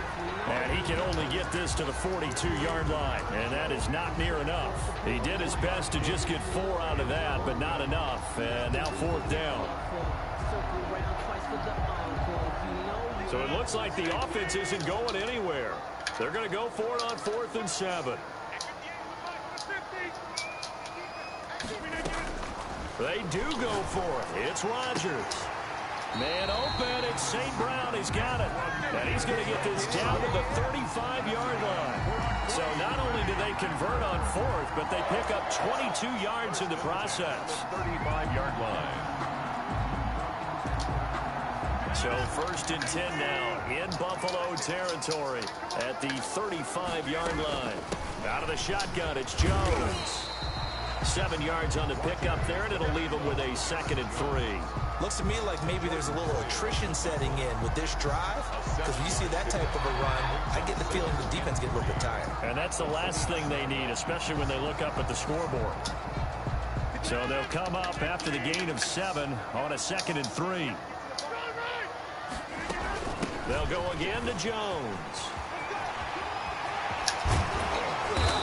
And he can only get this to the 42-yard line. And that is not near enough. He did his best to just get 4 out of that, but not enough. And now 4th down. So it looks like the offense isn't going anywhere. They're going to go for it on 4th and 7. They do go for it. It's Rodgers. Man open. It's St. Brown. He's got it. And he's going to get this down to the 35-yard line. So not only do they convert on fourth, but they pick up 22 yards in the process. 35-yard line. So first and 10 now in Buffalo territory at the 35-yard line. Out of the shotgun, it's Jones. 7 yards on the pickup there, and it'll leave him with a 2nd and 3. Looks to me like maybe there's a little attrition setting in with this drive, because when you see that type of a run, I get the feeling the defense get a little bit tired. And that's the last thing they need, especially when they look up at the scoreboard. So they'll come up after the gain of 7 on a 2nd and 3. They'll go again to Jones.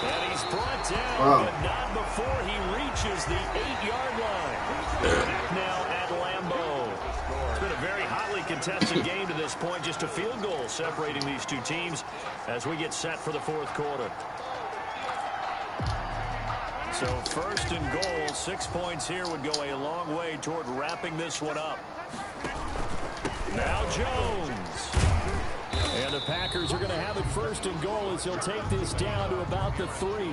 And he's brought down, but not before he reaches the 8-yard line. Now at Lambeau. It's been a very hotly contested game to this point. Just a field goal separating these two teams as we get set for the fourth quarter. So first and goal, 6 points here would go a long way toward wrapping this one up. Now Jones. And the Packers are going to have it first and goal as he'll take this down to about the 3.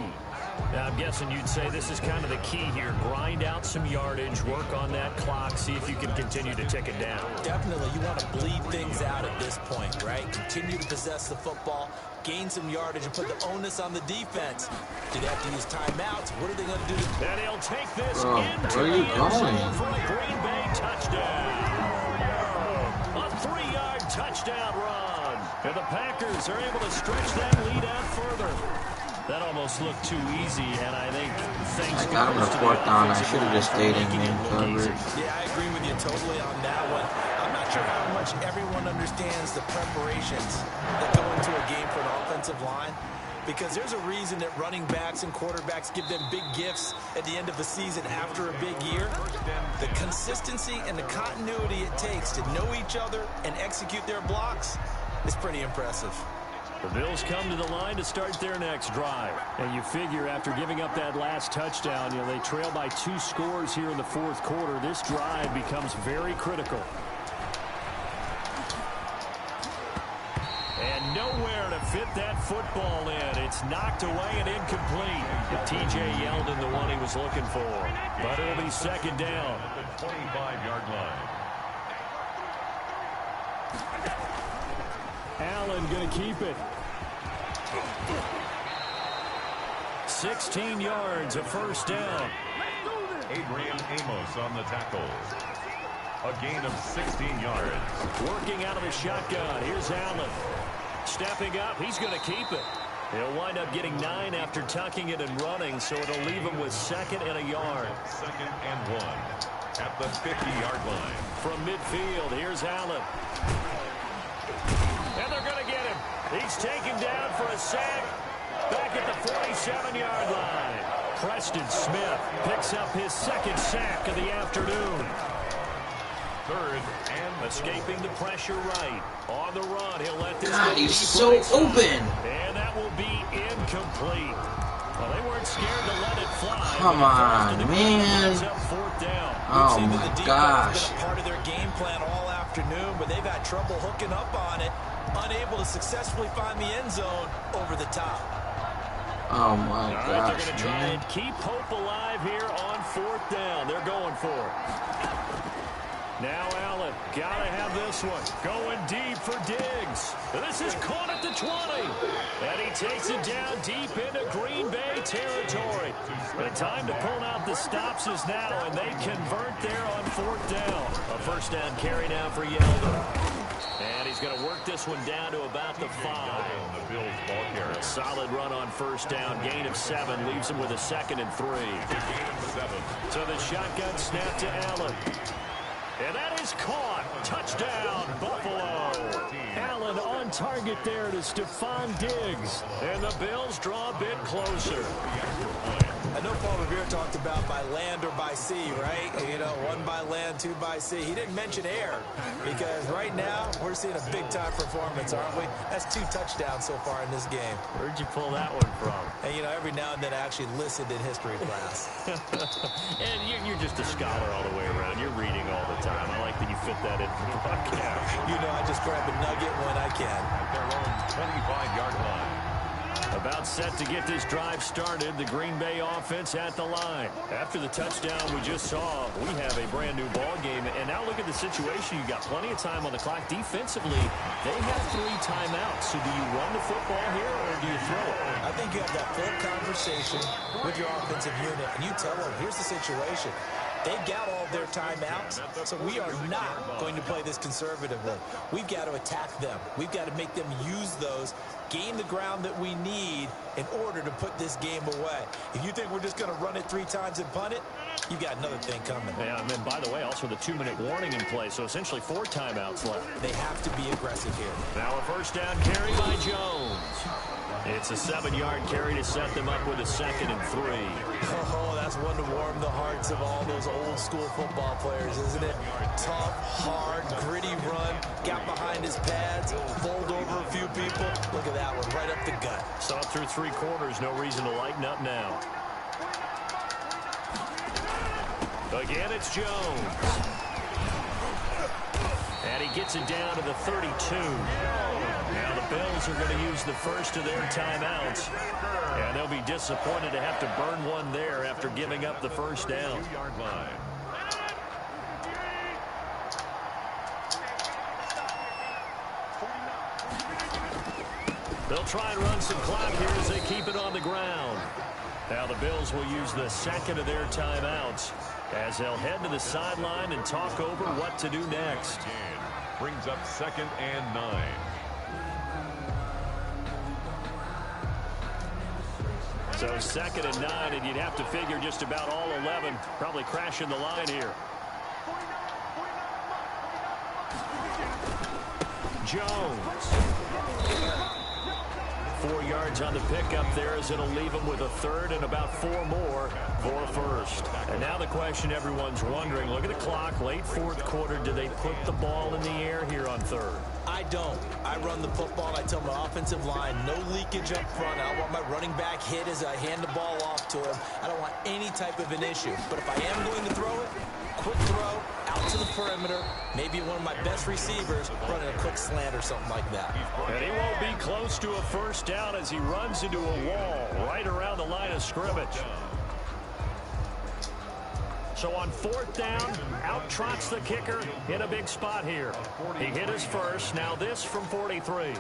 Now, I'm guessing you'd say this is kind of the key here. Grind out some yardage, work on that clock, see if you can continue to tick it down. Definitely. You want to bleed things out at this point, right? Continue to possess the football, gain some yardage, and put the onus on the defense. Do they have to use timeouts? What are they going to do? And he'll take this Bro, into where are you the end zone going? for a Green Bay touchdown. A 3-yard touchdown run. And the Packers are able to stretch that lead out further. That almost looked too easy, and I think thanks I got him to fourth down. I should have just stayed in man coverage. Yeah, I agree with you totally on that one. I'm not sure how much everyone understands the preparations that go into a game for an offensive line, because there's a reason that running backs and quarterbacks give them big gifts at the end of the season after a big year. The consistency and the continuity it takes to know each other and execute their blocks is pretty impressive. The Bills come to the line to start their next drive. And you figure after giving up that last touchdown, they trail by 2 scores here in the fourth quarter. This drive becomes very critical. And nowhere to fit that football in. It's knocked away and incomplete. TJ Yeldon, the one he was looking for. But it'll be 2nd down. At the 25-yard line. Allen going to keep it. 16 yards, a first down. Adrian Amos on the tackle. A gain of 16 yards. Working out of the shotgun. Here's Allen. Stepping up. He's going to keep it. He'll wind up getting 9 after tucking it and running, so it'll leave him with 2nd and a yard. 2nd and 1 at the 50-yard line. From midfield, here's Allen. And they're going to get him. He's taken down for a sack. Back at the 47-yard line. Preston Smith picks up his 2nd sack of the afternoon. 3rd and escaping the pressure right. On the run, he'll let this God, go he's deep so right side. open. And that will be incomplete. Well, they weren't scared to let it fly. Come on, man. Up 4th down. Oh We've seen that my the defense gosh. has been a part of their game plan all afternoon, but they've had trouble hooking up on it, unable to successfully find the end zone over the top. Oh my All right, they're gosh, going to try man. and keep hope alive here on 4th down. They're going for it. Now Allen, got to have this one. Going deep for Diggs. This is caught at the 20. And he takes it down deep into Green Bay territory. The time to pull out the stops is now, and they convert there on 4th down. A first down carry now for Yeldon. And he's going to work this one down to about the 5. the Bills ball carrier. A solid run on first down. Gain of 7 leaves him with a 2nd and 3. Gain of 7. So the shotgun snap to Allen. And that is caught. Touchdown, Buffalo. Allen on target there to Stephon Diggs. And the Bills draw a bit closer. I know Paul Revere talked about by land or by sea, right? You know, 1 by land, 2 by sea. He didn't mention air because right now we're seeing a big-time performance, aren't we? That's 2 touchdowns so far in this game. Where'd you pull that one from? And, you know, every now and then I actually listened in history class. And you're just a scholar all the way around. You're reading all the time. I like that you fit that in for the podcast. You know, I just grab a nugget when I can. At their own 25-yard line. About set to get this drive started, the Green Bay offense at the line. After the touchdown we just saw, we have a brand new ball game. And now look at the situation. You got plenty of time on the clock. Defensively, they have 3 timeouts. So do you run the football here or do you throw it? I think you have that full conversation with your offensive unit, and you tell them, here's the situation. They've got all their timeouts, so we are not going to play this conservatively. We've got to attack them. We've got to make them use those, gain the ground that we need in order to put this game away. If you think we're just going to run it 3 times and punt it, you've got another thing coming. Yeah, and then, by the way, also the 2-minute warning in play, so essentially 4 timeouts left. They have to be aggressive here. Now a first down carry by Jones. It's a 7-yard carry to set them up with a 2nd and 3. Oh, that's one to warm the hearts of all those old school football players, isn't it? Tough, hard, gritty run, got behind his pads, bowled over a few people. Look at that one, right up the gut. Saw it through 3 quarters, no reason to lighten up now. Again, it's Jones. And he gets it down to the 32. Now the Bills are going to use the first of their timeouts. And they'll be disappointed to have to burn one there after giving up the first down. 2-yard line. They'll try and run some clock here as they keep it on the ground. Now the Bills will use the 2nd of their timeouts as they'll head to the sideline and talk over what to do next. Brings up 2nd and 9. So 2nd and 9, and you'd have to figure just about all 11 probably crashing the line here. Jones. 4 yards on the pickup there as it'll leave him with a 3rd and about 4 more for a first. And now the question everyone's wondering, look at the clock, late 4th quarter, do they put the ball in the air here on 3rd? I don't. I run the football. I tell my offensive line, no leakage up front. I don't want my running back hit as I hand the ball off to him. I don't want any type of an issue. But if I am going to throw it, quick throw, out to the perimeter, maybe one of my best receivers running a quick slant or something like that. And he won't be close to a first down as he runs into a wall right around the line of scrimmage. So on 4th down, out trots the kicker in a big spot here. He hit his first, now this from 43.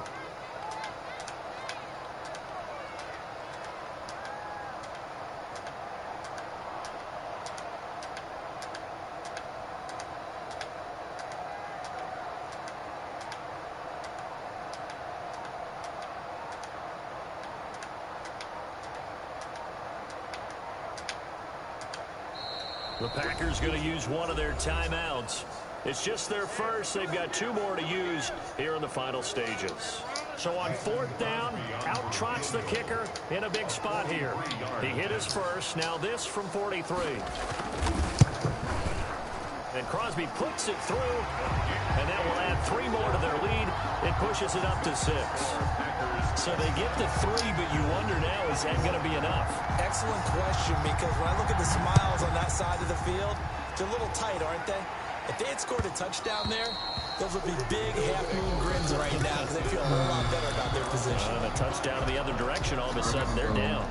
The Packers going to use one of their timeouts. It's just their first. They've got 2 more to use here in the final stages. So on 4th down, out trots the kicker in a big spot here. He hit his first. Now this from 43. And Crosby puts it through. And that will add 3 more to their lead. It pushes it up to 6. So they get to 3, but you wonder now, is that going to be enough? Excellent question, because when I look at the smiles on that side of the field, they're a little tight, aren't they? If they had scored a touchdown there, those would be big half-moon grins right now because they feel a whole lot better about their position. And a touchdown in the other direction, all of a sudden they're down.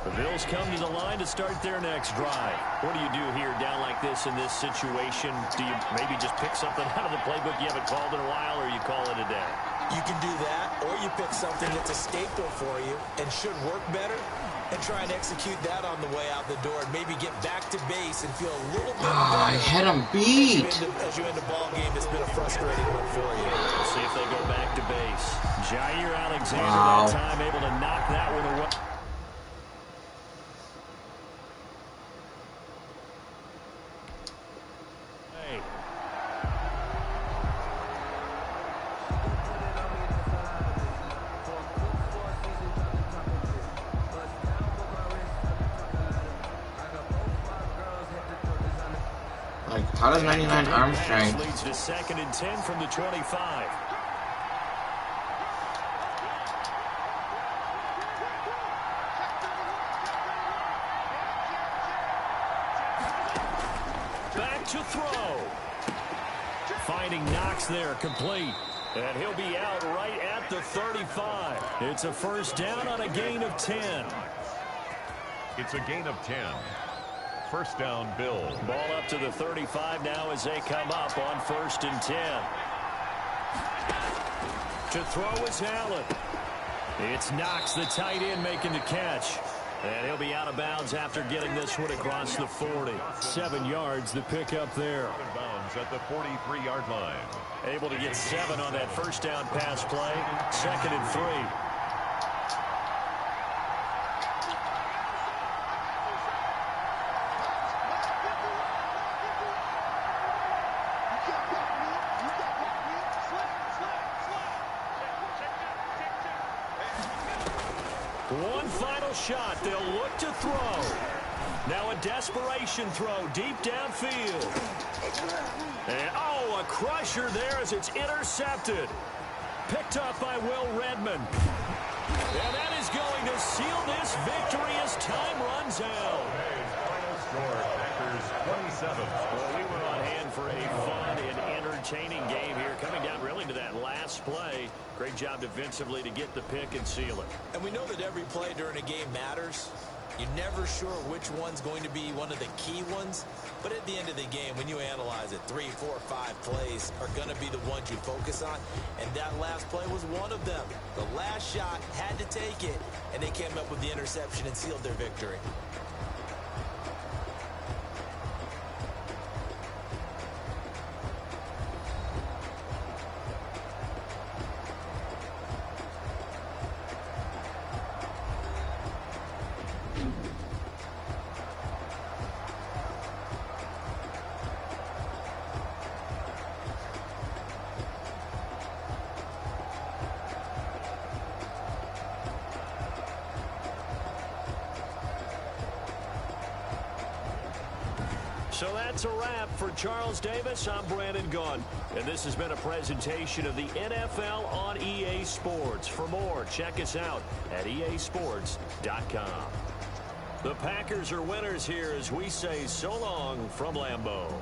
The Bills come to the line to start their next drive. What do you do here down like this in this situation? Do you maybe just pick something out of the playbook you haven't called in a while, or you call it a day? You can do that, or you pick something that's a staple for you and should work better and try and execute that on the way out the door and maybe get back to base and feel a little bit better. I had him beat. As you end the ball game, it's been a frustrating one for you. We'll see if they go back to base. Jair Alexander that time able to knock that one away. Like, how does 99 arm strength? Leads to 2nd and 10 from the 25. Back to throw. Finding Knox there, complete. And he'll be out right at the 35. It's a first down on a gain of 10. It's a gain of 10. First down, Bills. Ball up to the 35 now as they come up on 1st and 10. To throw is Allen. It's Knox, the tight end, making the catch. And he'll be out of bounds after getting this one across the 40. 7 yards, the pickup there. Out of bounds at the 43-yard line. Able to get 7 on that first down pass play. 2nd and 3. One final shot. They'll look to throw. Now a desperation throw deep downfield. And, oh, a crusher there as it's intercepted. Picked up by Will Redmond. And that is going to seal this victory as time runs out. Final score, Packers 27. Well, we were on hand for a fun and entertaining game here, coming down really to that last play. Great job defensively to get the pick and seal it. And we know that every play during a game matters. You're never sure which one's going to be one of the key ones. But at the end of the game, when you analyze it, 3, 4, 5 plays are going to be the ones you focus on. And that last play was one of them. The last shot had to take it, and they came up with the interception and sealed their victory. So that's a wrap for Charles Davis. I'm Brandon Gunn. And this has been a presentation of the NFL on EA Sports. For more, check us out at easports.com. The Packers are winners here as we say so long from Lambeau.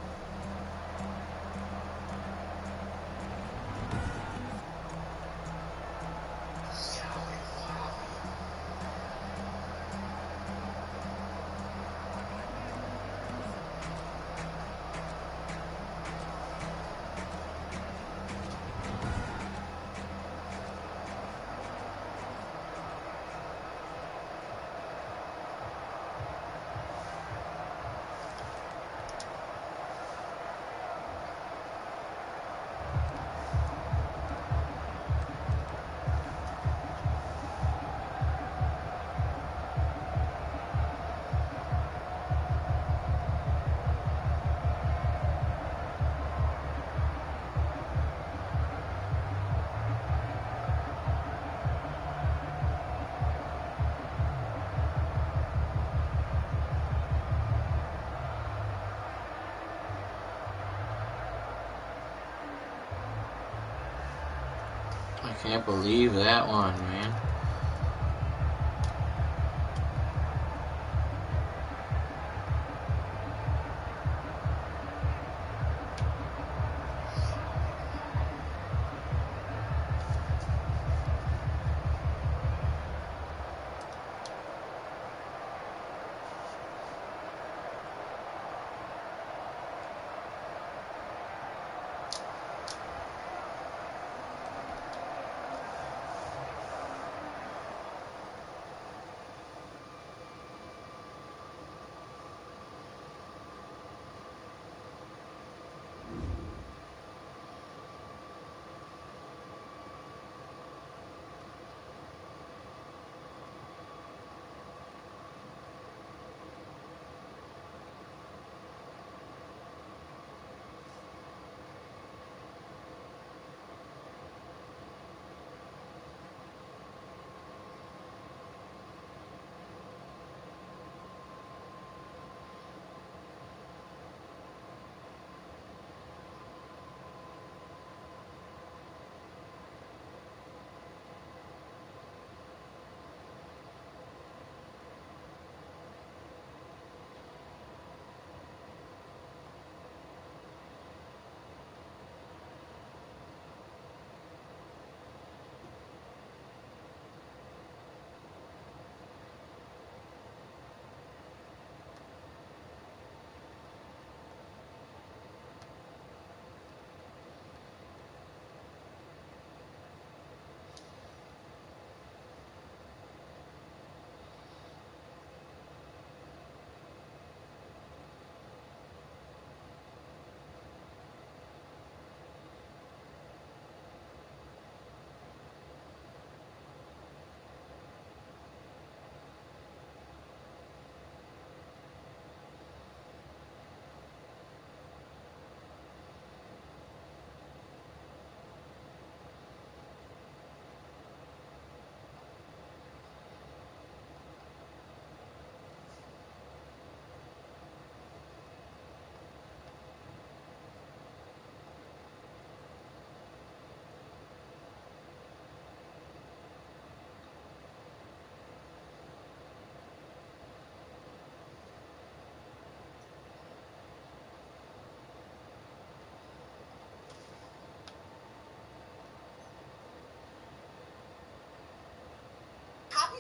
I can't believe that one, man.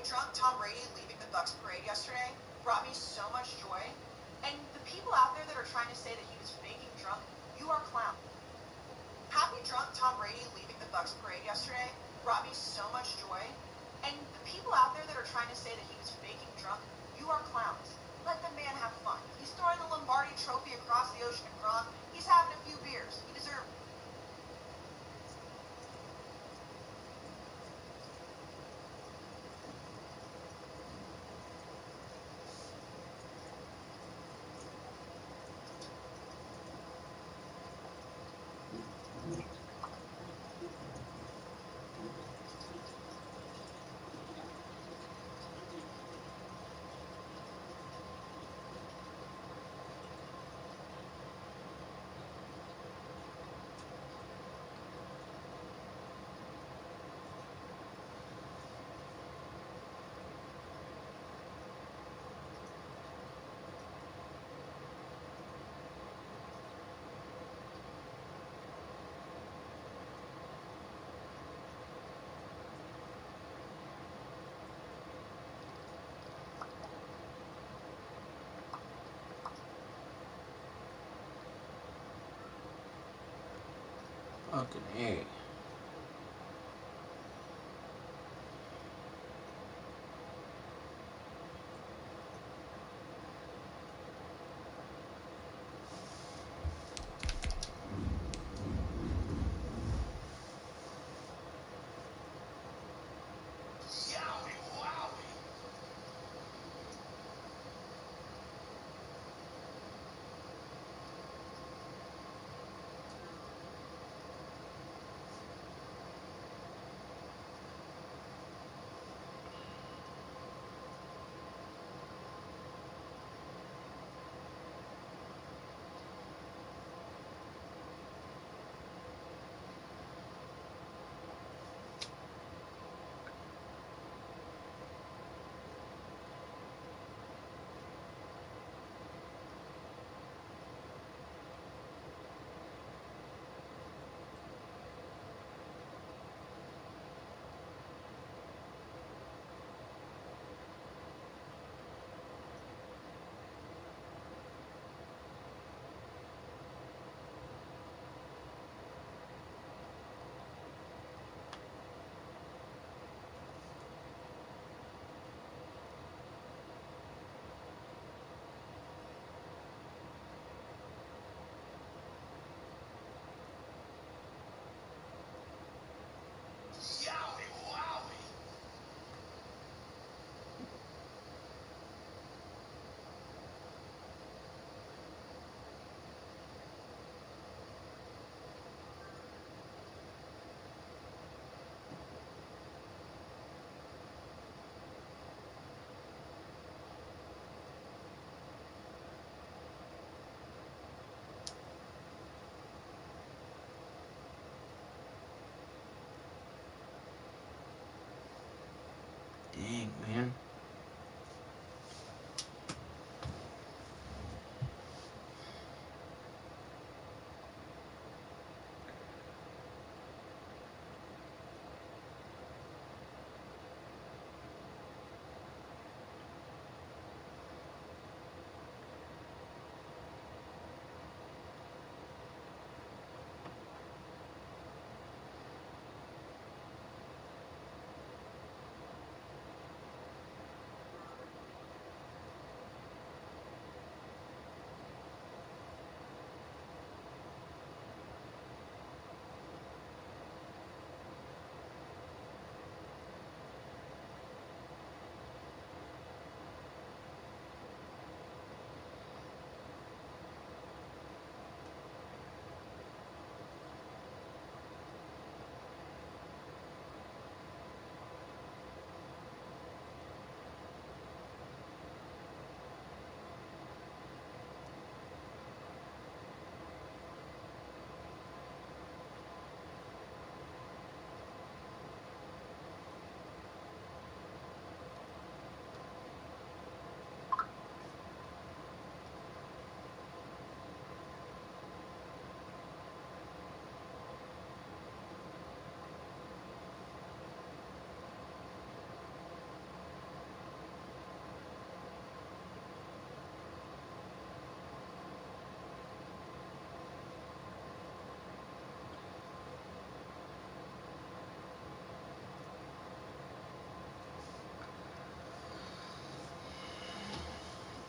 drunk Tom Brady leaving the Bucs parade yesterday brought me so much joy. And the people out there that are trying to say that he was faking drunk, you are clowns. Happy drunk Tom Brady leaving the Bucs parade yesterday brought me so much joy. And the people out there that are trying to say that he was faking drunk, you are clowns. Let the man have fun. He's throwing the Lombardi trophy across the ocean in Gronk. He's having a few beers. He deserves it. Fucking A.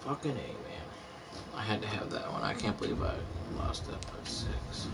Fucking A, man. I had to have that one. I can't believe I lost that by 6.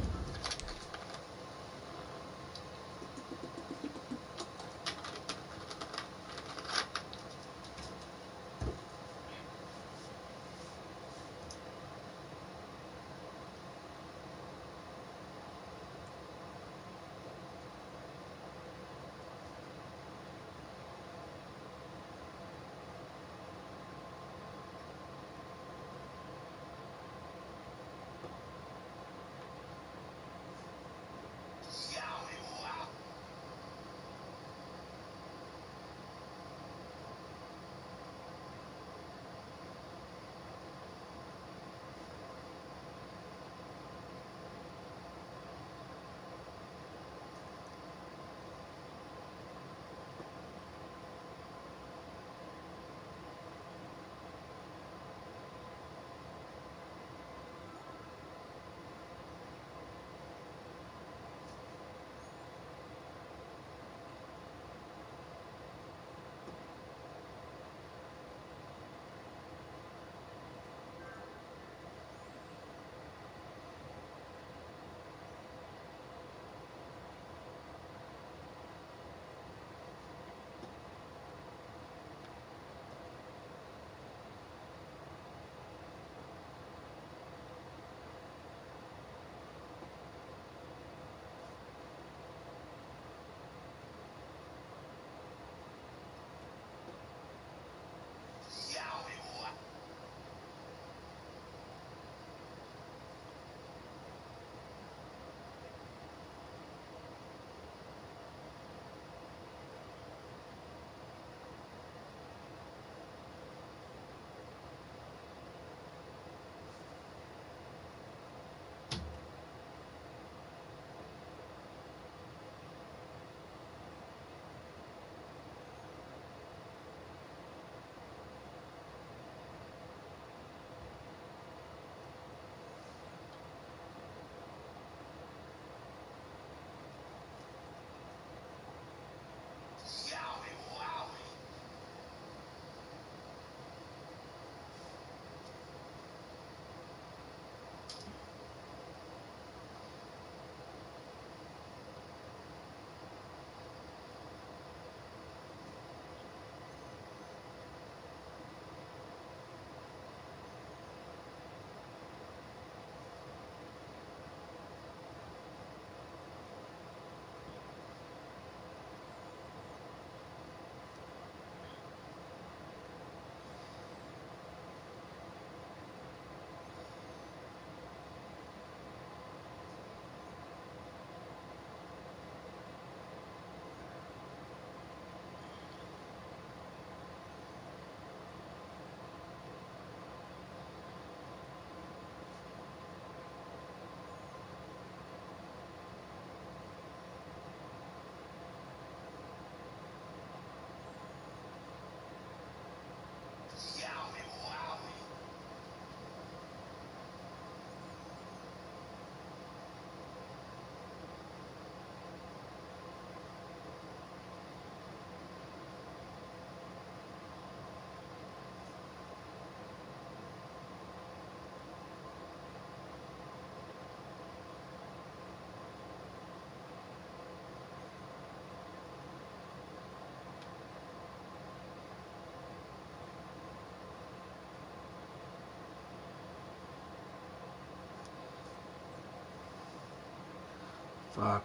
Fuck.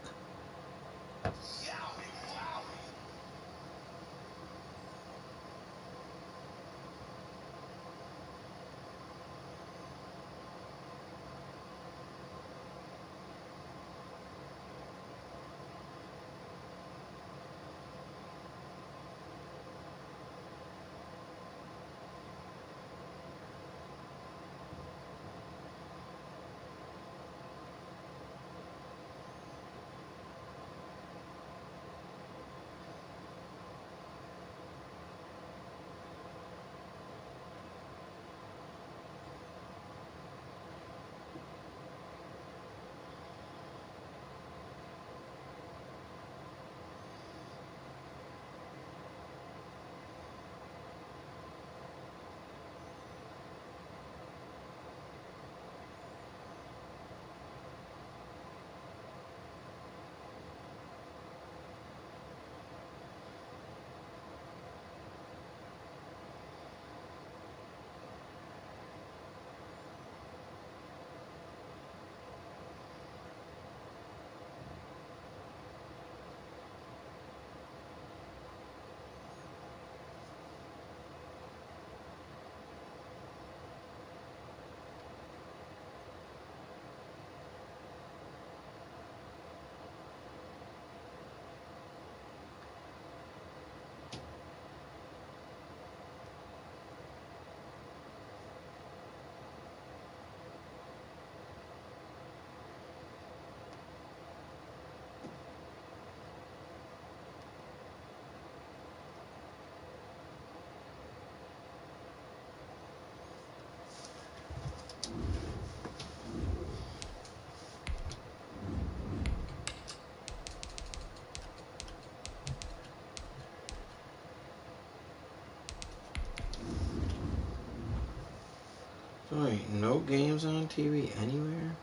So wait, no games on TV anywhere?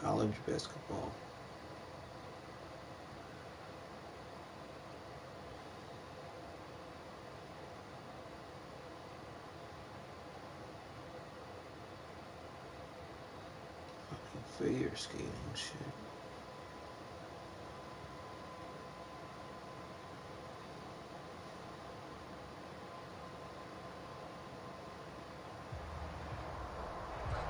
College basketball. Figure skating shit.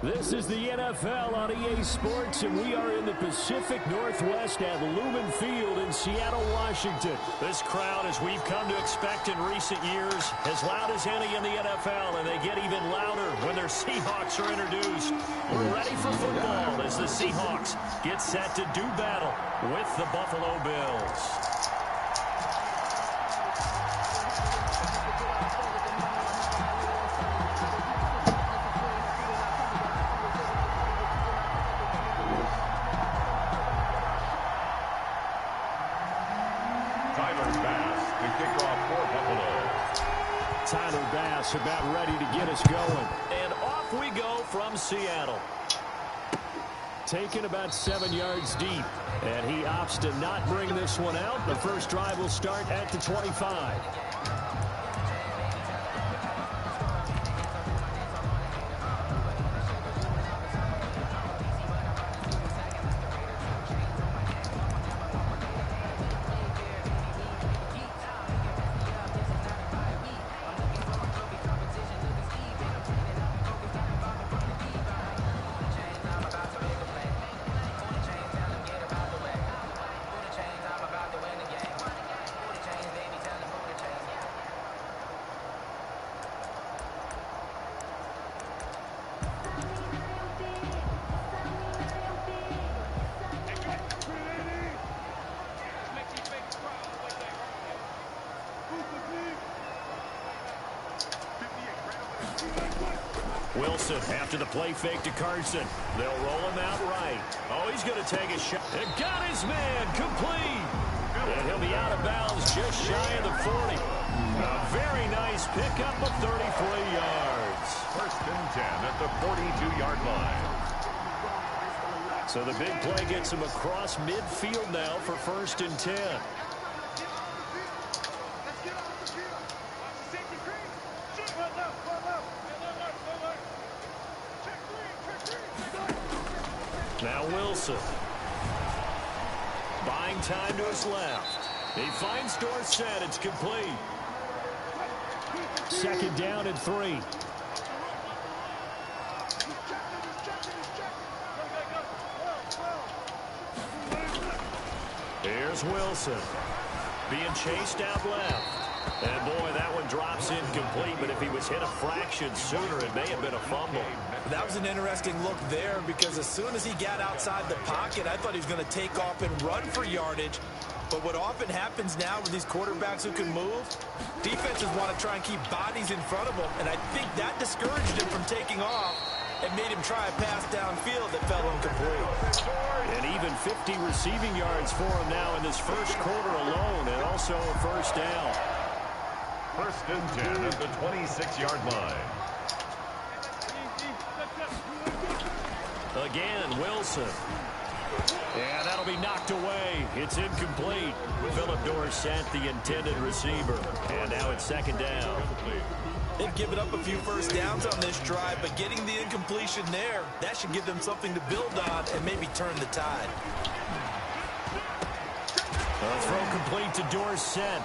This is the NFL on EA Sports, and we are in the Pacific Northwest at Lumen Field in Seattle, Washington. This crowd, as we've come to expect in recent years, as loud as any in the NFL, and they get even louder when their Seahawks are introduced. We're ready for football as the Seahawks get set to do battle with the Buffalo Bills. Tyler Bass about ready to get us going. And off we go from Seattle. Taken about 7 yards deep. And he opts to not bring this one out. The first drive will start at the 25. Wilson after the play fake to Carson. They'll roll him out right. Oh, he's going to take a shot. It got his man complete. And he'll be out of bounds just shy of the 40. A very nice pickup of 33 yards. First and 10 at the 42-yard line. So the big play gets him across midfield now for first and 10. Now Wilson. Buying time to his left. He finds Dorsett. It's complete. Second down and 3. Here's Wilson. Being chased out left. And boy, that one drops incomplete, but if he was hit a fraction sooner, it may have been a fumble. That was an interesting look there because as soon as he got outside the pocket, I thought he was going to take off and run for yardage. But what often happens now with these quarterbacks who can move, defenses want to try and keep bodies in front of them, and I think that discouraged him from taking off and made him try a pass downfield that fell incomplete. And even 50 receiving yards for him now in this first quarter alone, and also a first down. First and 10 at the 26-yard line. Again, Wilson. And that'll be knocked away. It's incomplete. Philip Dorsett, the intended receiver. And now it's second down. They've given up a few first downs on this drive, but getting the incompletion there, that should give them something to build on and maybe turn the tide. A throw complete to Dorsett.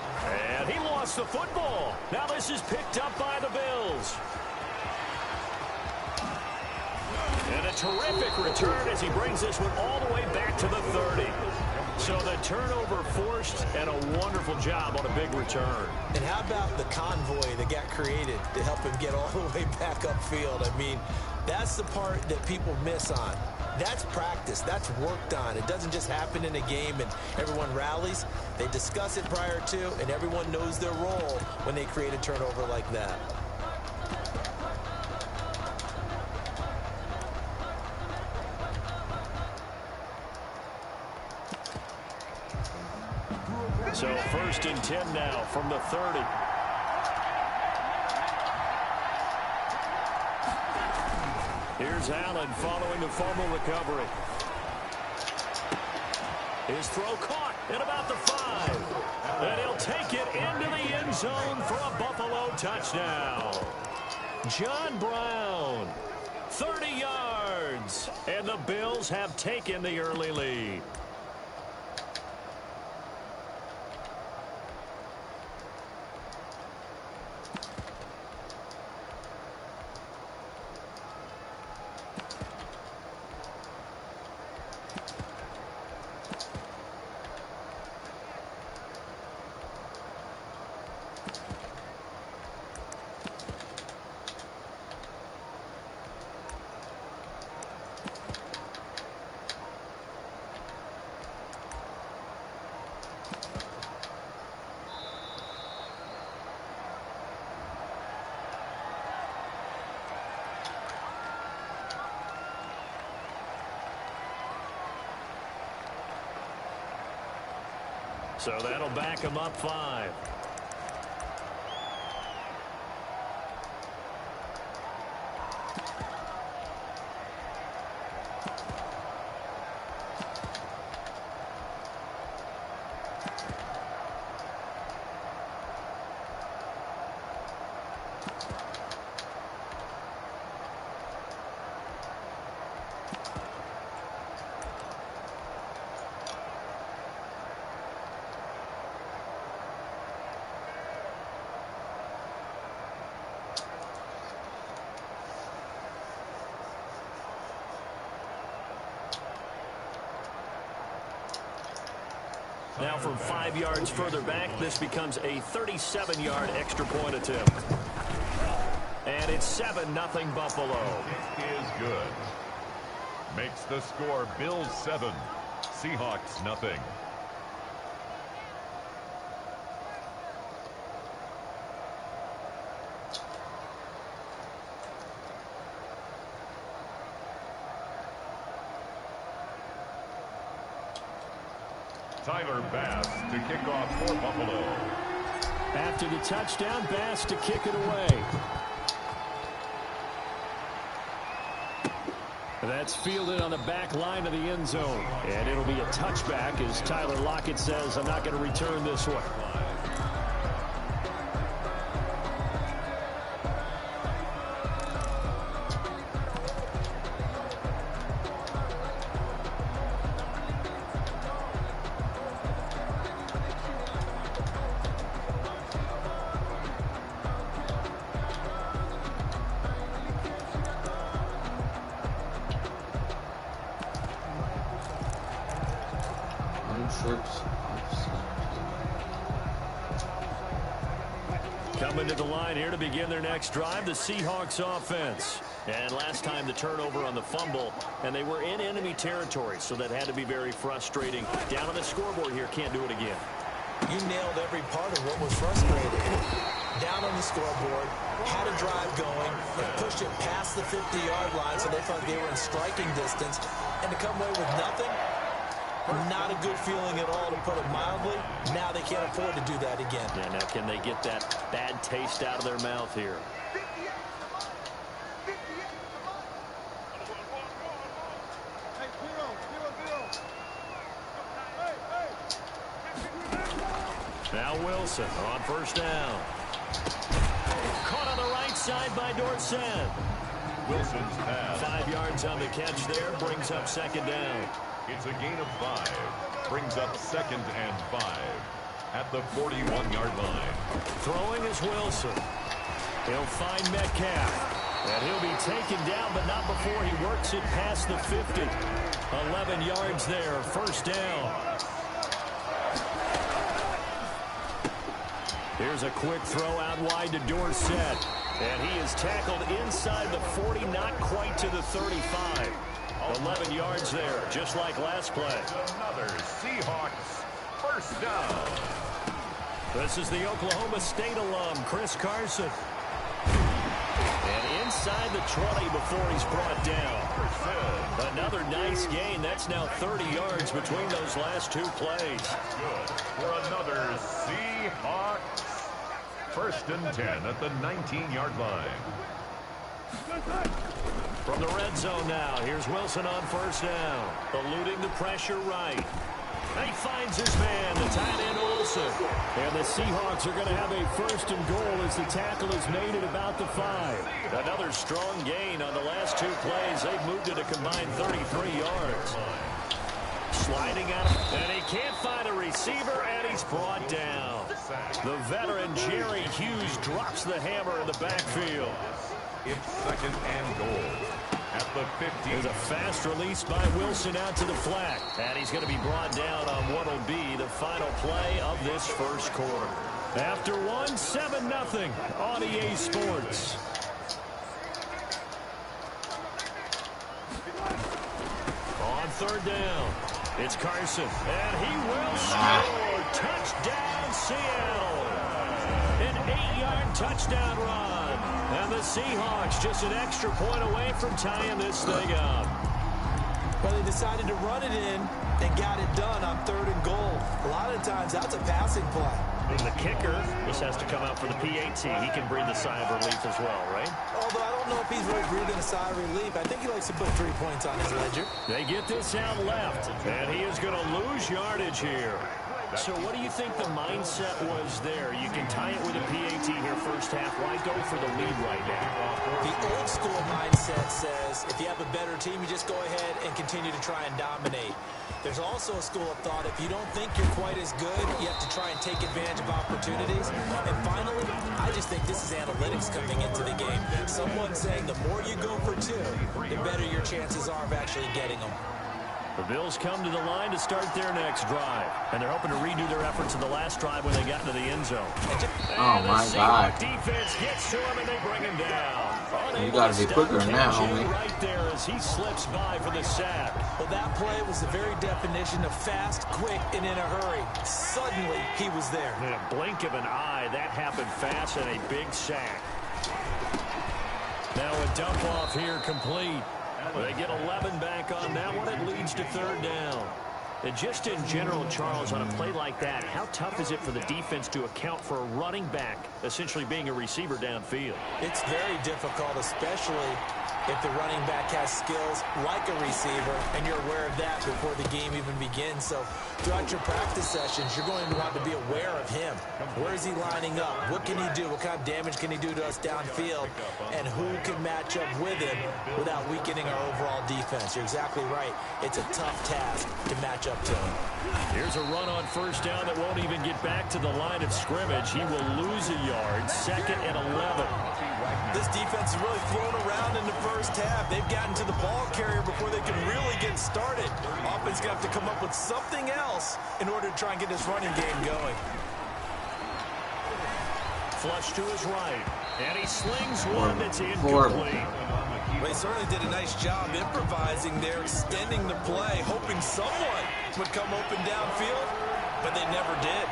And he lost the football. Now this is picked up by the Bills. And a terrific return as he brings this one all the way back to the 30. So the turnover forced and a wonderful job on a big return. And how about the convoy that got created to help him get all the way back upfield? I mean, that's the part that people miss on. That's practice. That's worked on. It doesn't just happen in a game and everyone rallies. They discuss it prior to, and everyone knows their role when they create a turnover like that. So 1st and 10 now from the 30. Here's Allen following the fumble recovery. His throw caught at about the 5. And he'll take it into the end zone for a Buffalo touchdown. John Brown, 30 yards. And the Bills have taken the early lead. So that'll back him up 5. Now from 5 yards further back, this becomes a 37-yard extra point attempt. And it's 7-0 Buffalo. It is good. Makes the score Bills 7, Seahawks nothing. Tyler Bass to kick off for Buffalo. After the touchdown, Bass to kick it away. That's fielded on the back line of the end zone. And it'll be a touchback as Tyler Lockett says, I'm not going to return this one. Coming to the line here to begin their next drive, the Seahawks offense. And last time the turnover on the fumble, and they were in enemy territory, so that had to be very frustrating. Down on the scoreboard here, can't do it again. You nailed every part of what was frustrating. Down on the scoreboard, had a drive going, and pushed it past the 50-yard line, so they felt they were in striking distance. And to come away with nothing, not a good feeling at all, to put it mildly. Now they can't afford to do that again. Yeah, now can they get that bad taste out of their mouth here? Now Wilson on first down. Caught on the right side by Dorsett. Wilson's pass. 5 yards on the catch there, brings up second down. It's a gain of 5. Brings up 2nd and 5 at the 41-yard line. Throwing is Wilson. He'll find Metcalf. And he'll be taken down, but not before he works it past the 50. 11 yards there, first down. Here's a quick throw out wide to Dorsett. And he is tackled inside the 40, not quite to the 35. 11 yards there, just like last play. Another Seahawks first down. This is the Oklahoma State alum, Chris Carson. And inside the 20 before he's brought down. Another nice gain. That's now 30 yards between those last two plays. Good for another Seahawks first and 10 at the 19-yard line. From the red zone now, here's Wilson on first down. Eluding the pressure right. And he finds his man, the tight end Olsen. And the Seahawks are going to have a first and goal as the tackle is made at about the 5. Another strong gain on the last two plays. They've moved it a combined 33 yards. Sliding out, and he can't find a receiver, and he's brought down. The veteran Jerry Hughes drops the hammer in the backfield. It's second and goal at the 15. There's a fast release by Wilson out to the flat, and he's going to be brought down on what will be the final play of this first quarter. After one, 7-0 on EA Sports. On third down, it's Carson, and he will score. Touchdown, Seattle. An 8-yard touchdown run. And the Seahawks just an extra point away from tying this thing up. Well, they decided to run it in and got it done on third and goal. A lot of times, that's a passing play. And the kicker just has to come out for the PAT. He can breathe a sigh of relief as well, right? Although I don't know if he's really breathing a sigh of relief. I think he likes to put 3 points on his ledger. They get this out left, and he is going to lose yardage here. So what do you think the mindset was there? You can tie it with a PAT here first half. Why go for the lead right now? The old school mindset says if you have a better team, you just go ahead and continue to try and dominate. There's also a school of thought, if you don't think you're quite as good, you have to try and take advantage of opportunities. And finally, I just think this is analytics coming into the game. Someone saying the more you go for 2, the better your chances are of actually getting them. The Bills come to the line to start their next drive. And they're hoping to redo their efforts of the last drive when they got into the end zone. Oh, my God. Defense gets to him, and they bring him down. You got to be quicker now, homie. Right there as he slips by for the sack. Well, that play was the very definition of fast, quick, and in a hurry. Suddenly, he was there. In a blink of an eye, that happened fast and a big sack. Now a dump off here complete. They get 11 back on that one. It leads to third down. And just in general, Charles, on a play like that, how tough is it for the defense to account for a running back essentially being a receiver downfield? It's very difficult, especially if the running back has skills like a receiver, and you're aware of that before the game even begins. So throughout your practice sessions, you're going to want to be aware of him. Where is he lining up? What can he do? What kind of damage can he do to us downfield? And who can match up with him without weakening our overall defense? You're exactly right. It's a tough task to match up to him. Here's a run on first down that won't even get back to the line of scrimmage. He will lose a yard. Second and 11. This defense is really thrown around in the first half. They've gotten to the ball carrier before they can really get started. Offense going to have to come up with something else in order to try and get this running game going. Flush to his right. And he slings one that's incomplete. They certainly did a nice job improvising there, extending the play, hoping someone would come open downfield, but they never did.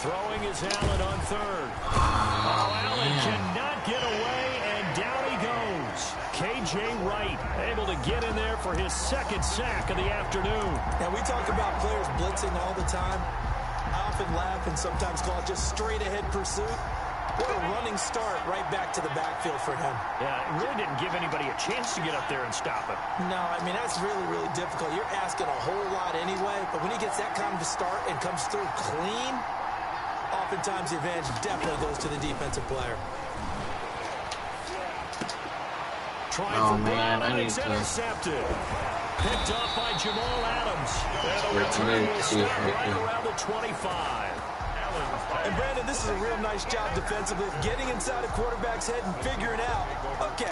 Throwing is Allen on third. Oh, Allen cannot get away, and down he goes. K.J. Wright able to get in there for his second sack of the afternoon. Now, we talk about players blitzing all the time. I often laugh and sometimes call it just straight-ahead pursuit. What a running start right back to the backfield for him. Yeah, it really didn't give anybody a chance to get up there and stop him. No, I mean, that's really, really difficult. You're asking a whole lot anyway, but when he gets that kind of a start and comes through clean, oftentimes the advantage definitely goes to the defensive player. Oh, man, I need to... Intercepted. Picked up by Jamal Adams. And a Wait, return will see it stop right right here. around the 25. And Brandon, this is a real nice job defensively of getting inside a quarterback's head and figuring out, okay,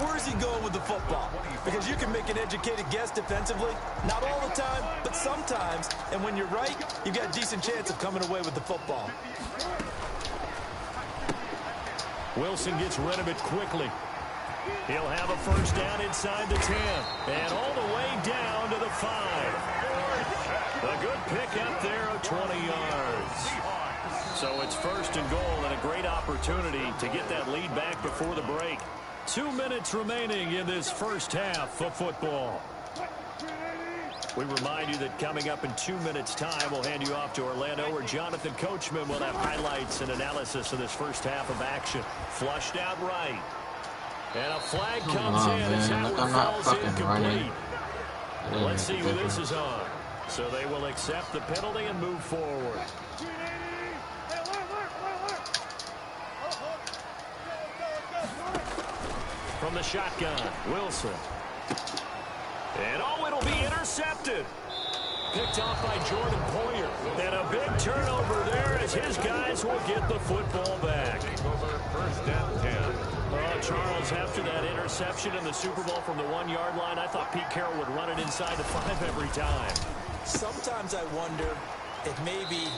where's he going with the football? Because you can make an educated guess defensively, not all the time, but sometimes. And when you're right, you've got a decent chance of coming away with the football. Wilson gets rid of it quickly. He'll have a first down inside the 10. And all the way down to the 5. A good pick up there of 20 yards. So it's first and goal and a great opportunity to get that lead back before the break. 2 minutes remaining in this first half of football. We remind you that coming up in 2 minutes' time, we'll hand you off to Orlando, where Jonathan Coachman will have highlights and analysis of this first half of action. Flushed out right. And a flag comes in as Howard falls incomplete. Let's see who this is on. So they will accept the penalty and move forward. From the shotgun, Wilson. And it'll be intercepted. Picked off by Jordan Poyer. And a big turnover there as his guys will get the football back. First and 10. Charles, after that interception in the Super Bowl from the 1-yard line, I thought Pete Carroll would run it inside the 5 every time. Sometimes I wonder if maybe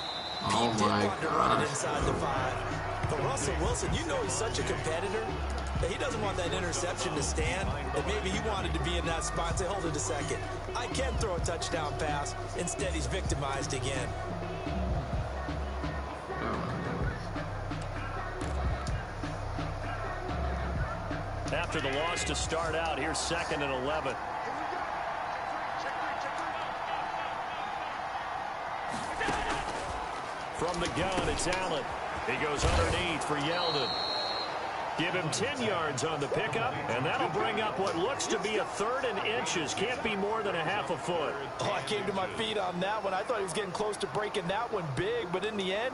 Pete did want to run it inside the 5. But Russell Wilson, you know he's such a competitor that he doesn't want that interception to stand. And maybe he wanted to be in that spot and say, hold it a second, I can throw a touchdown pass. Instead, he's victimized again. After the loss to start out, here's 2nd and 11. From the gun, it's Allen. He goes underneath for Yeldon. Give him 10 yards on the pickup, and that'll bring up what looks to be a 3rd and inches. Can't be more than a half a foot. Oh, I came to my feet on that one. I thought he was getting close to breaking that one big, but in the end,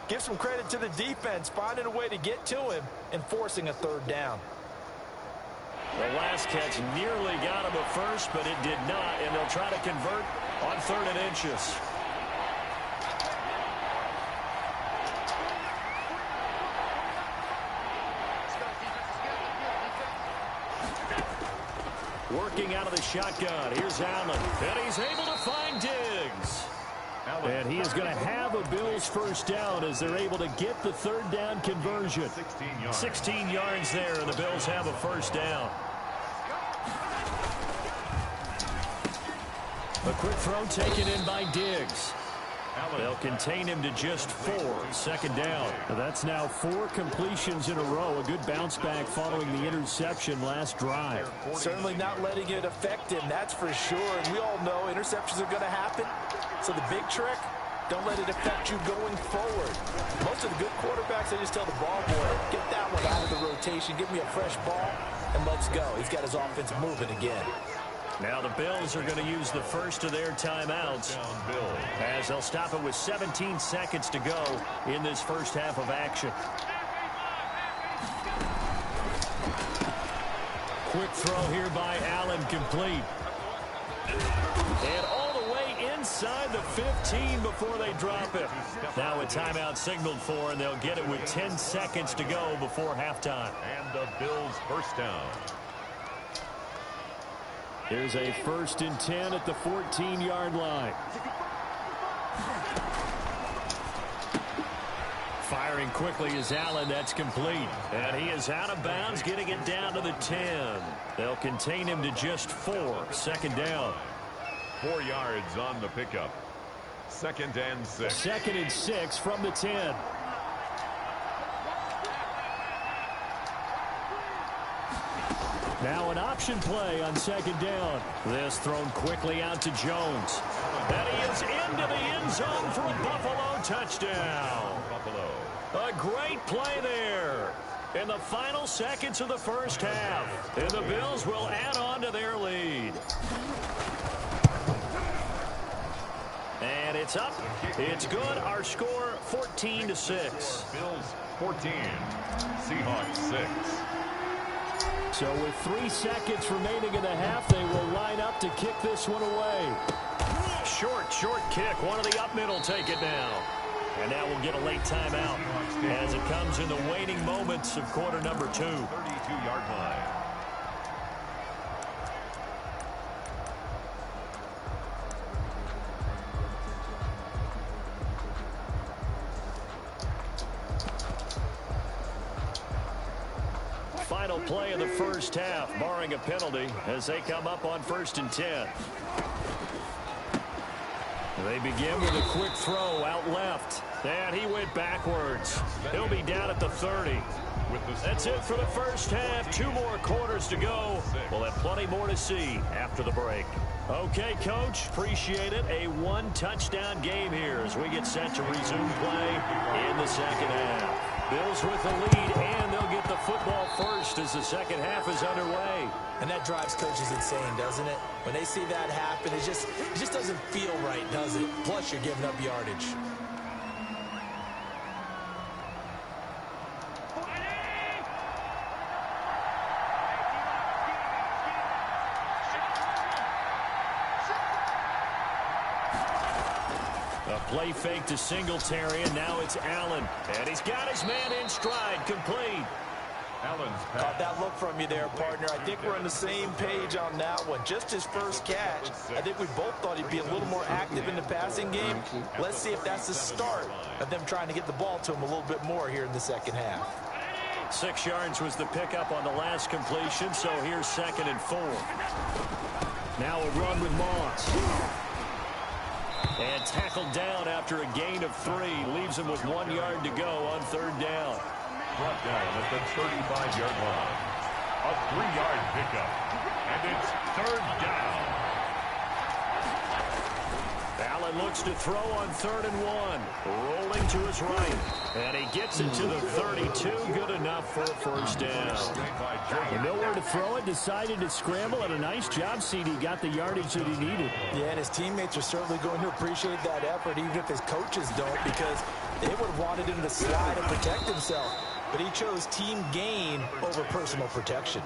give some credit to the defense, finding a way to get to him and forcing a 3rd down. The last catch nearly got him a first, but it did not, and they'll try to convert on 3rd and inches. Working out of the shotgun. Here's Allen. And he's able to find Diggs. And he is going to have a Bills first down as they're able to get the 3rd down conversion. 16 yards there, and the Bills have a first down. A quick throw taken in by Diggs. They'll contain him to just 4. 2nd down. That's now 4 completions in a row. A good bounce back following the interception last drive. Certainly not letting it affect him, that's for sure. And we all know interceptions are going to happen. So the big trick, don't let it affect you going forward. Most of the good quarterbacks, they just tell the ball boy, get that one out of the rotation, give me a fresh ball, and let's go. He's got his offense moving again. Now the Bills are going to use the first of their timeouts as they'll stop it with 17 seconds to go in this first half of action. Quick throw here by Allen, complete. And all the way inside the 15 before they drop it. Now a timeout signaled for, and they'll get it with 10 seconds to go before halftime. And the Bills first down. Here's a 1st and 10 at the 14-yard line. Firing quickly is Allen. That's complete. And he is out of bounds, getting it down to the 10. They'll contain him to just 4. 2nd down. 4 yards on the pickup. 2nd and 6. 2nd and 6 from the 10. Now an option play on 2nd down. This thrown quickly out to Jones. And he is into the end zone for a Buffalo touchdown. A great play there in the final seconds of the first half. And the Bills will add on to their lead. And it's up. It's good. Our score 14-6. Bills 14. Seahawks 6. So with 3 seconds remaining in the half, they will line up to kick this one away. Short kick. One of the up middle take it now. And now we'll get a late timeout as it comes in the waning moments of quarter number 2. 32-yard line. Final play of the first half, barring a penalty, as they come up on 1st and 10. They begin with a quick throw out left. And he went backwards. He'll be down at the 30. That's it for the first half. 2 more quarters to go. We'll have plenty more to see after the break. Okay, Coach, appreciate it. A 1-touchdown game here as we get set to resume play in the second half. Bills with the lead, and they'll get the football first as the second half is underway. And that drives coaches insane, doesn't it? When they see that happen, it just doesn't feel right, does it? Plus, you're giving up yardage. Play fake to Singletary, and now it's Allen. And he's got his man in stride, complete. Allen's Caught that look from you there, partner. I think we're on the same page on that one. Just his first catch. I think we both thought he'd be a little more active in the passing game. Let's see if that's the start of them trying to get the ball to him a little bit more here in the second half. 6 yards was the pickup on the last completion, so here's 2nd and 4. Now a run with Moss. And tackled down after a gain of 3. Leaves him with 1 yard to go on 3rd down. brought down at the 35-yard line. A 3-yard pickup. And it's 3rd down. Allen looks to throw on 3rd and 1. Rolling to his right. And he gets it to the 32. Good enough for a first down. Nowhere to throw it. Decided to scramble. And a nice job, CD. Got the yardage that he needed. Yeah, and his teammates are certainly going to appreciate that effort, even if his coaches don't, because they would have wanted him to slide and protect himself. But he chose team gain over personal protection.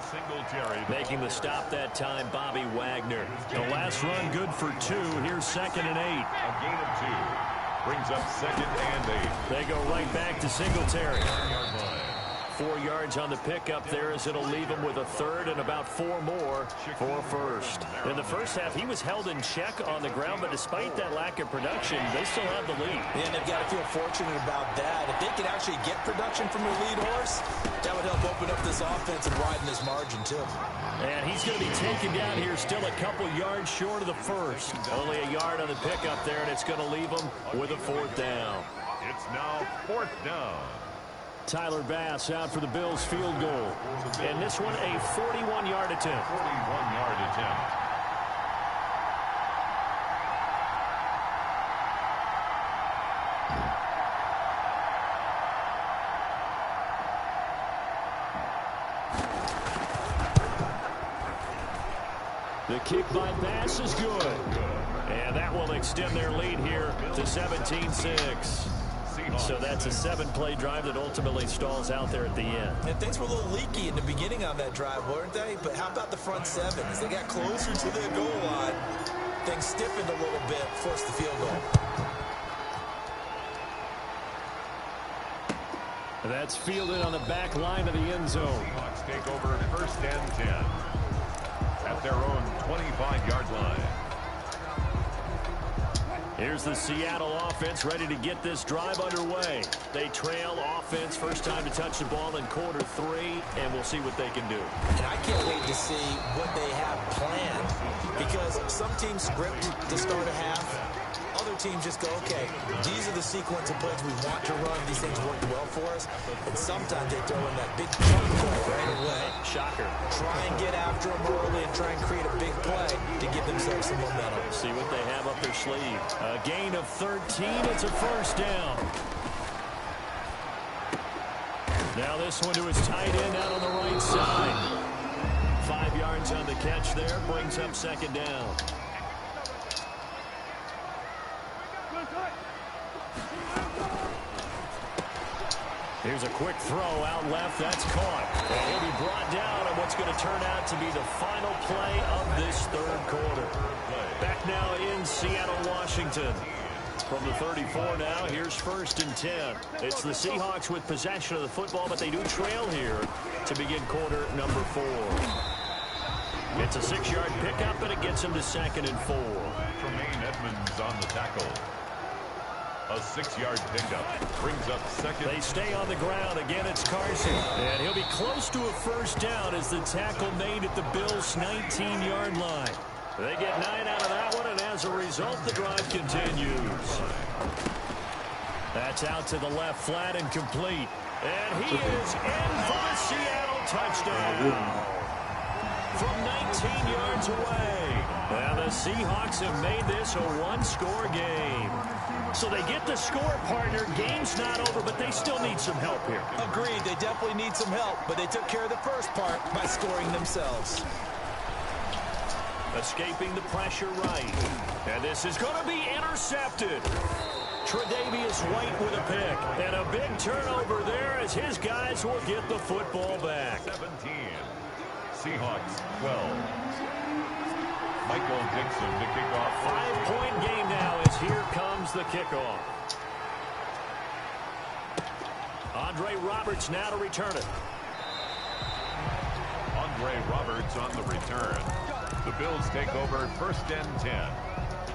Making the stop that time, Bobby Wagner. The last run good for 2. Here's 2nd and 8. A gain of 2. Brings up 2nd and 8. They go right back to Singletary. 4 yards on the pickup there as it'll leave him with a 3rd and about 4 more for a first. In the first half, he was held in check on the ground, but despite that lack of production, they still have the lead. Yeah, and they've got to feel fortunate about that. If they could actually get production from their lead horse, that would help open up this offense and widen this margin, too. And he's going to be taken down here, still a couple yards short of the first. Only a yard on the pickup there, and it's going to leave him with a 4th down. It's now 4th down. Tyler Bass out for the Bills field goal. And this one a 41-yard attempt. 41-yard attempt. The kick by Bass is good. And that will extend their lead here to 17-6. So that's a 7-play drive that ultimately stalls out there at the end. And things were a little leaky in the beginning on that drive, weren't they? But how about the front 7? As they got closer to the goal line, things stiffened a little bit, forced the field goal. That's fielded on the back line of the end zone. Seahawks take over 1st and 10 at their own 25-yard line. Here's the Seattle offense ready to get this drive underway. They trail offense, first time to touch the ball in quarter 3, and we'll see what they can do. And I can't wait to see what they have planned, because some teams script to start a half. Other teams just go, okay, these are the sequence of plays we want to run. These things work well for us. And sometimes they throw in that big chunk play right away. Shocker. Try and get after them early and try and create a big play to give themselves some momentum. See what they have up their sleeve. A gain of 13. It's a first down. Now this one to his tight end out on the right side. 5 yards on the catch there. Brings up 2nd down. Here's a quick throw out left. That's caught. And he'll be brought down on what's going to turn out to be the final play of this 3rd quarter. Back now in Seattle, Washington. From the 34 now, here's 1st and 10. It's the Seahawks with possession of the football, but they do trail here to begin quarter number 4. It's a 6-yard pickup, and it gets them to 2nd and 4. Tremaine Edmonds on the tackle. A 6-yard pickup brings up 2nd. They stay on the ground. Again, it's Carson. And he'll be close to a 1st down as the tackle made at the Bills' 19-yard line. They get 9 out of that one, and as a result, the drive continues. That's out to the left, flat and complete. And he is in for the Seattle touchdown. From 19 yards away. And the Seahawks have made this a one-score game. So they get the score, partner. Game's not over, but they still need some help here. Agreed. They definitely need some help, but they took care of the first part by scoring themselves. Escaping the pressure right. And this is going to be intercepted. Tre'Davious White with a pick. And a big turnover there as his guys will get the football back. 17. Seahawks 12. Michael Dixon to kick off. 5-point game now as here comes the kickoff. Andre Roberts now to return it. Andre Roberts on the return. The Bills take over 1st and 10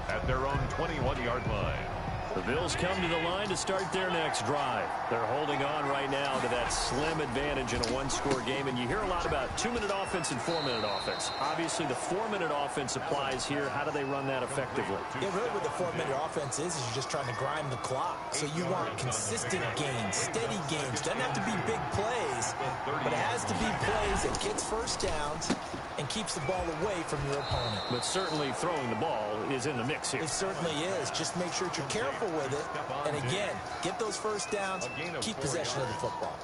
at their own 21-yard line. The Bills come to the line to start their next drive. They're holding on right now to that slim advantage in a one-score game, and you hear a lot about 2-minute offense and 4-minute offense. Obviously, the 4-minute offense applies here. How do they run that effectively? Yeah, really what the 4-minute offense is you're just trying to grind the clock. So you want consistent gains, steady gains. Doesn't have to be big plays, but it has to be plays that gets 1st downs and keeps the ball away from your opponent. But certainly throwing the ball is in the mix here. It certainly is. Just make sure that you're careful with it. And again, get those 1st downs, keep possession of the football.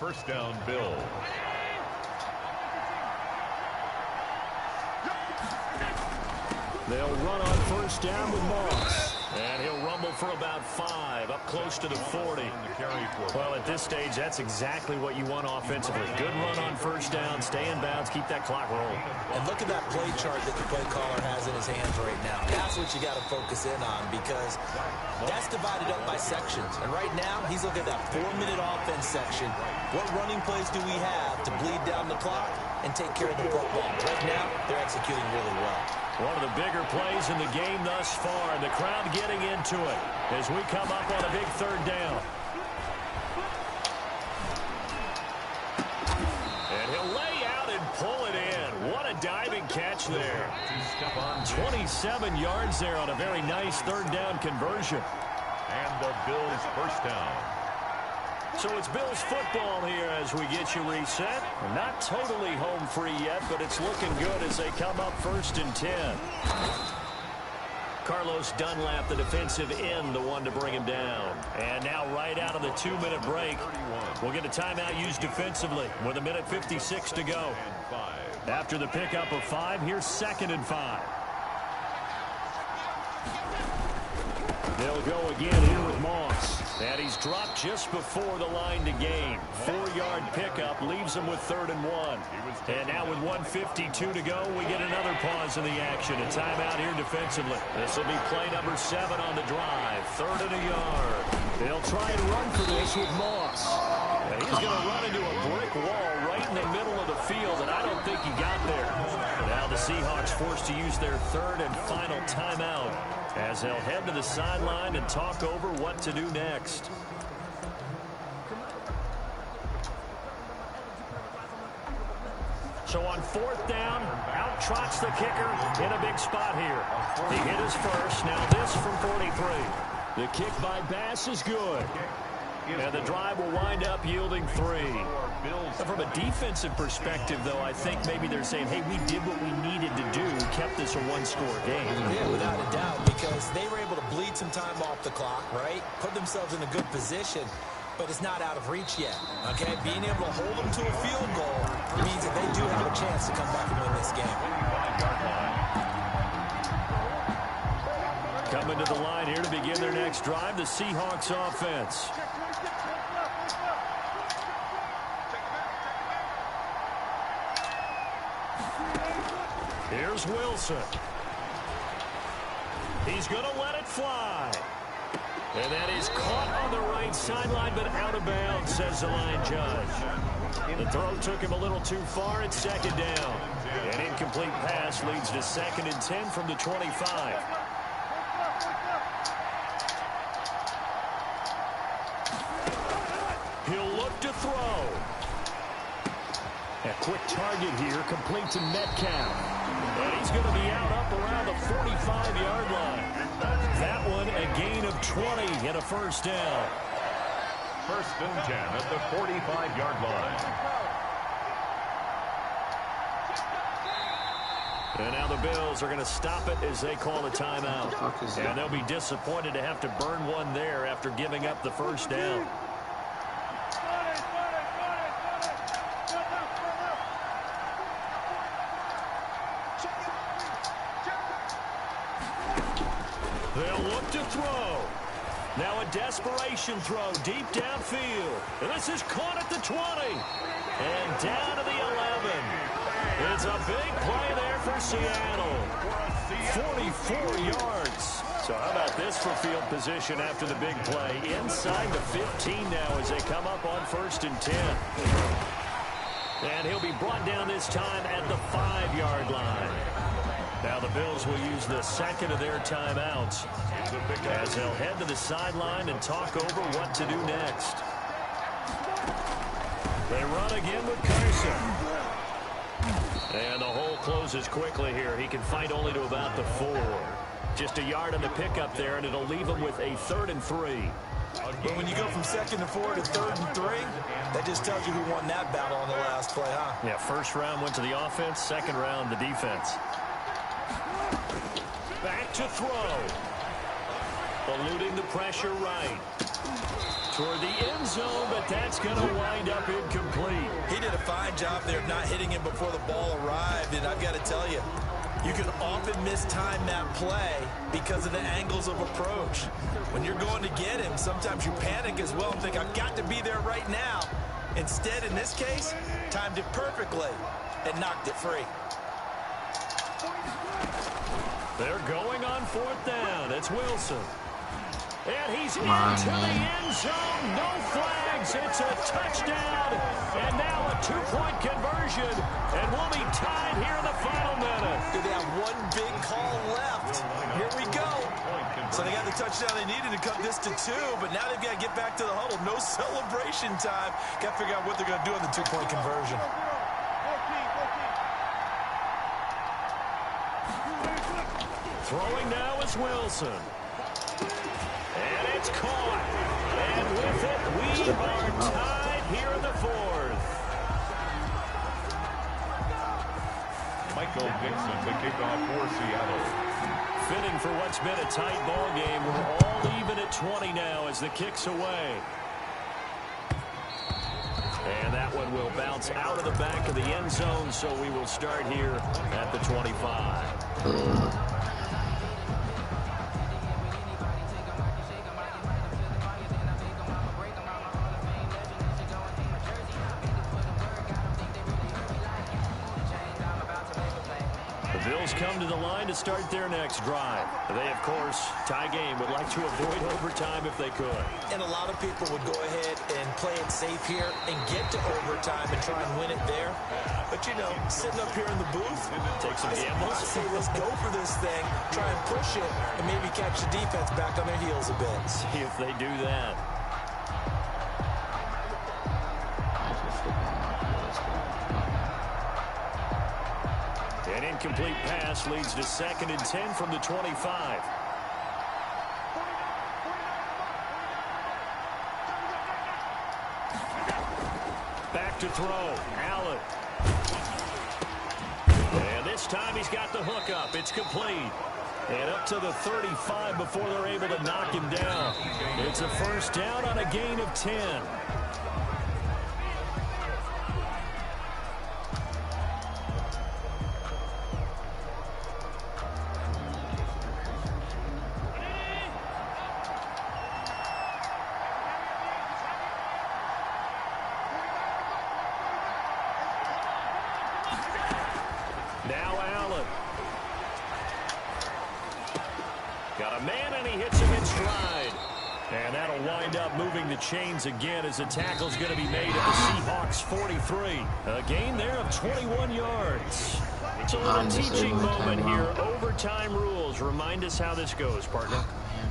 1st down, Bill. They'll run on 1st down with Moss. And he'll rumble for about 5, up close to the 40. Well, at this stage, that's exactly what you want offensively. Good run on 1st down, stay in bounds, keep that clock rolling. And look at that play chart that the play caller has in his hands right now. That's what you got to focus in on because that's divided up by sections. And right now, he's looking at that 4-minute offense section. What running plays do we have to bleed down the clock and take care of the football? Right now, they're executing really well. One of the bigger plays in the game thus far, and the crowd getting into it as we come up on a big 3rd down. And he'll lay out and pull it in. What a diving catch there. 27 yards there on a very nice 3rd down conversion. And the Bills' 1st down. So it's Bills football here as we get you reset. Not totally home free yet, but it's looking good as they come up 1st and 10. Carlos Dunlap, the defensive end, the one to bring him down. And now right out of the 2-minute break, we'll get a timeout used defensively with 1:56 to go. After the pickup of 5, here's 2nd and 5. They'll go again here with Moss. And he's dropped just before the line to gain. 4-yard pickup leaves him with 3rd and 1. And now with 1:52 to go, we get another pause in the action. A timeout here defensively. This will be play number 7 on the drive. 3rd and a yard. They'll try and run for this with Moss. And he's going to run into a brick wall right in the middle of the field, and I don't think he got there. Now the Seahawks forced to use their 3rd and final timeout as they'll head to the sideline and talk over what to do next. So on 4th down, out trots the kicker in a big spot here. He hit his first, now this from 43. The kick by Bass is good. And the drive will wind up yielding 3. From a defensive perspective, though, I think maybe they're saying, hey, we did what we needed to do, kept this a one-score game. Yeah, without a doubt, because they were able to bleed some time off the clock, right? Put themselves in a good position, but it's not out of reach yet, okay? Being able to hold them to a field goal means that they do have a chance to come back and win this game. Coming to the line here to begin their next drive, the Seahawks offense. Here's Wilson. He's going to let it fly. And that is caught on the right sideline, but out of bounds, says the line judge. The throw took him a little too far. It's second down. An incomplete pass leads to 2nd and 10 from the 25. He'll look to throw. A quick target here, complete to Metcalf. And he's going to be out up around the 45-yard line. That one a gain of 20 and a first down. 1st and 10 at the 45-yard line. And now the Bills are going to stop it as they call a timeout. And they'll be disappointed to have to burn one there after giving up the first down. They'll look to throw. Now a desperation throw deep downfield. And this is caught at the 20. And down to the 11. It's a big play there for Seattle. 44 yards. So how about this for field position after the big play? Inside the 15 now as they come up on 1st and 10. And he'll be brought down this time at the 5-yard line. Now the Bills will use the 2nd of their timeouts as they'll head to the sideline and talk over what to do next. They run again with Carson. And the hole closes quickly here. He can fight only to about the 4. Just a yard on the pickup there, and it'll leave him with a 3rd and 3. But when you go from 2nd and 4 to 3rd and 3, that just tells you who won that battle on the last play, huh? Yeah, 1st round went to the offense, 2nd round the defense. Back to throw. Eluding the pressure right. Toward the end zone, but that's going to wind up incomplete. He did a fine job there of not hitting him before the ball arrived, and I've got to tell you, you can often mistime that play because of the angles of approach. When you're going to get him, sometimes you panic as well and think, I've got to be there right now. Instead, in this case, timed it perfectly and knocked it free. They're going on 4th down. It's Wilson. And he's into the end zone. No flags. It's a touchdown. And now a 2-point conversion. And we'll be tied here in the final minute. They have one big call left. Here we go. So they got the touchdown they needed to cut this to 2, but now they've got to get back to the huddle. No celebration time. Got to figure out what they're going to do on the 2-point conversion. Throwing now is Wilson. And it's caught. And with it, we are tied here in the 4th. Michael Dixon, the kickoff for Seattle. Fitting for what's been a tight ball game. We're all even at 20 now as the kick's away. And that one will bounce out of the back of the end zone, so we will start here at the 25. Come to the line to start their next drive. They, of course, tie game, would like to avoid overtime if they could. And a lot of people would go ahead and play it safe here and get to overtime and try and win it there. But, you know, sitting up here in the booth, take some gambles. I say, let's go for this thing, try and push it, and maybe catch the defense back on their heels a bit. See if they do that. An incomplete pass leads to 2nd and 10 from the 25. Back to throw. Allen. And this time he's got the hook up. It's complete. And up to the 35 before they're able to knock him down. It's a first down on a gain of 10. Now Allen. Got a man, and he hits him in stride. And that'll wind up moving the chains again as the tackle's going to be made at the Seahawks 43. A gain there of 21 yards. It's a little teaching moment here. Overtime rules. Remind us how this goes, partner.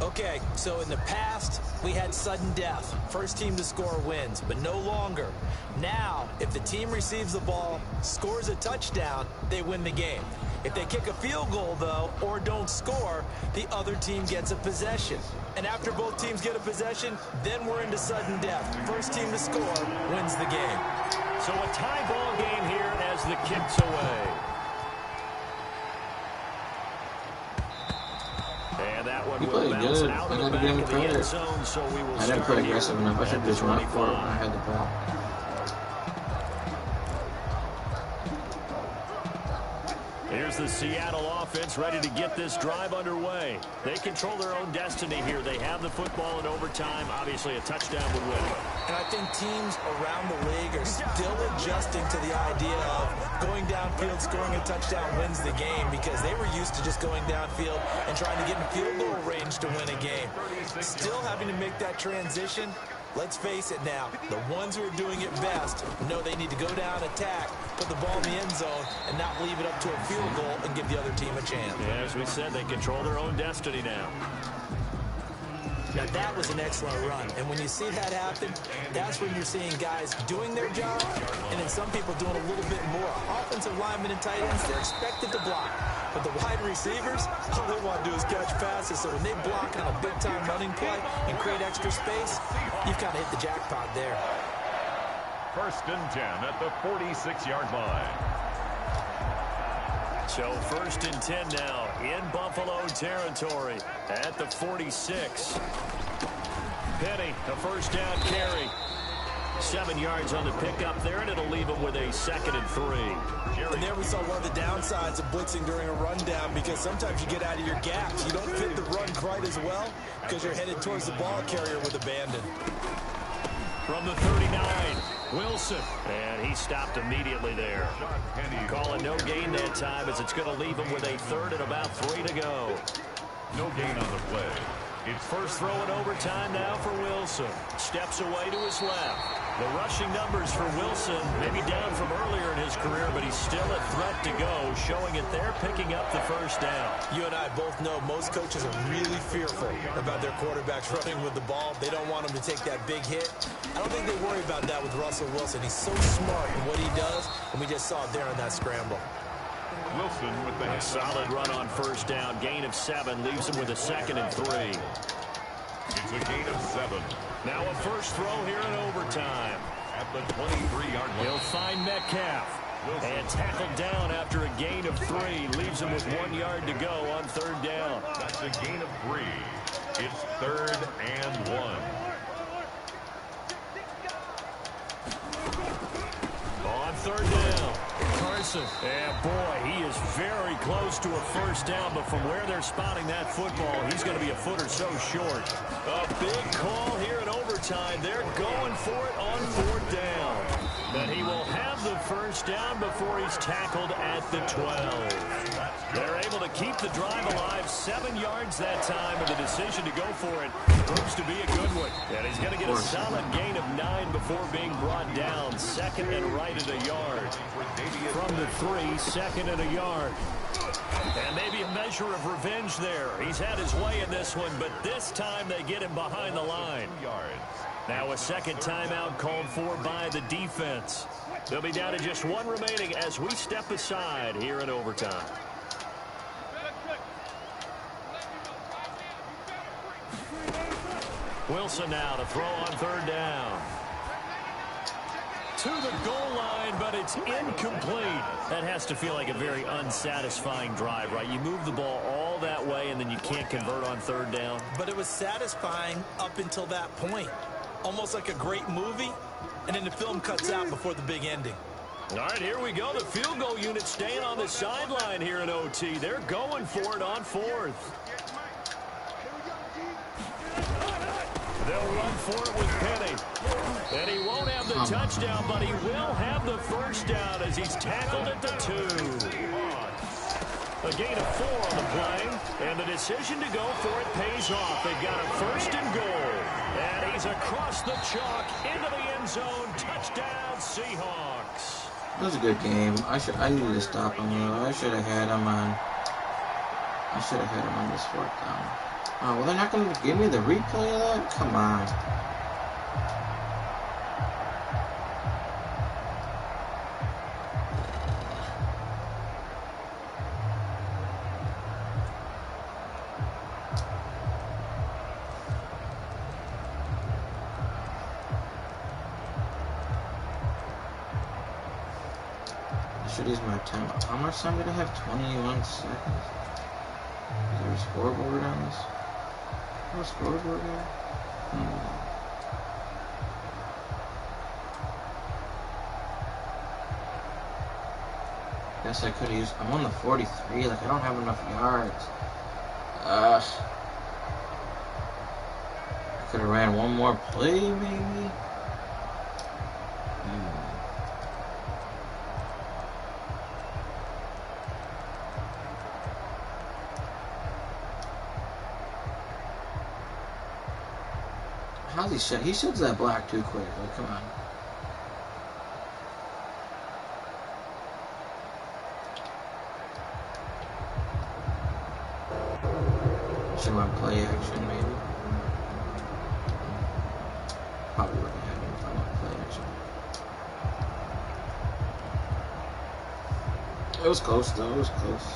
Okay, so in the past, we had sudden death. First team to score wins, but no longer. Now, if the team receives the ball, scores a touchdown, they win the game. If they kick a field goal, though, or don't score, the other team gets a possession. And after both teams get a possession, then we're into sudden death. First team to score wins the game. So a tie ball game here as the kick's away. And that one will bounce out of the back of the end zone, so we will I didn't play aggressive enough. I should have just run up for it when I had the ball. Here's the Seattle offense ready to get this drive underway. They control their own destiny here. They have the football in overtime. Obviously, a touchdown would win it. And I think teams around the league are still adjusting to the idea of going downfield, scoring a touchdown wins the game, because they were used to just going downfield and trying to get in field goal range to win a game. Still having to make that transition. Let's face it now, the ones who are doing it best know they need to go down, attack, put the ball in the end zone, and not leave it up to a field goal and give the other team a chance. Yeah, as we said, they control their own destiny now. Now, that was an excellent run. And when you see that happen, that's when you're seeing guys doing their job, and then some people doing a little bit more. Offensive linemen and tight ends, they're expected to block. But the wide receivers, all they want to do is catch passes. So when they block on a big-time running play and create extra space, you've kind of hit the jackpot there. 1st and 10 at the 46-yard line. So 1st and 10 now in Buffalo territory at the 46. Penny, a first down carry. 7 yards on the pickup there, and it'll leave him with a 2nd and 3. And there we saw one of the downsides of blitzing during a rundown, because sometimes you get out of your gaps. You don't fit the run quite as well because you're headed towards the ball carrier with abandon. From the 39, Wilson. And he stopped immediately there. Calling no gain that time, as it's going to leave him with a 3rd and about 3 to go. No gain on the play. It's first throw in overtime now for Wilson. Steps away to his left. The rushing numbers for Wilson, maybe down from earlier in his career, but he's still a threat to go, showing it there, picking up the first down. You and I both know most coaches are really fearful about their quarterbacks running with the ball. They don't want him to take that big hit. I don't think they worry about that with Russell Wilson. He's so smart in what he does, and we just saw it there in that scramble. Wilson with the solid run on first down. Gain of 7 leaves him with a 2nd and 3. It's a gain of 7. Now a first throw here in overtime. At the 23-yard line. He'll find Metcalf. Wilson. And tackled down after a gain of 3. Leaves him with 1 yard to go on 3rd down. That's a gain of 3. It's 3rd and 1. On 3rd down. Carson. And boy, he is very close to a first down, but from where they're spotting that football, he's going to be a foot or so short. A big call here in overtime. They're going for it on 4th down. But he will have the first down before he's tackled at the 12. They're able to keep the drive alive. 7 yards that time, and the decision to go for it proves to be a good one. And he's going to get a solid gain of 9 before being brought down. 2nd and right at a yard. From the 3, 2nd and a yard. And maybe a measure of revenge there. He's had his way in this one, but this time they get him behind the line. Now a 2nd timeout called for by the defense. They'll be down to just 1 remaining as we step aside here in overtime. Wilson now to throw on 3rd down. To the goal line, but it's incomplete. That has to feel like a very unsatisfying drive, right? You move the ball all that way, and then you can't convert on 3rd down. But it was satisfying up until that point. Almost like a great movie, and then the film cuts out before the big ending. All right, here we go. The field goal unit staying on the sideline here in OT. They're going for it on 4th. They'll run for it with Penny. And he won't have the touchdown, but he will have the first down as he's tackled at the 2. A gain of 4 on the play, and the decision to go for it pays off. They've got a 1st and goal. And he's across the chalk into the end zone. Touchdown, Seahawks. It was a good game. I needed to stop him though. I should have had him on this 4th down. Oh, well, they're not going to give me the replay of that? Come on. I should use my time. How much time did I have? 21 seconds. Is there a scoreboard on this? Is there a scoreboard here? Guess I could have used. I'm on the 43. Like, I don't have enough yards. I could have ran one more play, maybe. How's he shed? He sheds that black too quick. Like, come on. Should have went play action, maybe. Probably would have had him if I went play action. It was close, though. It was close.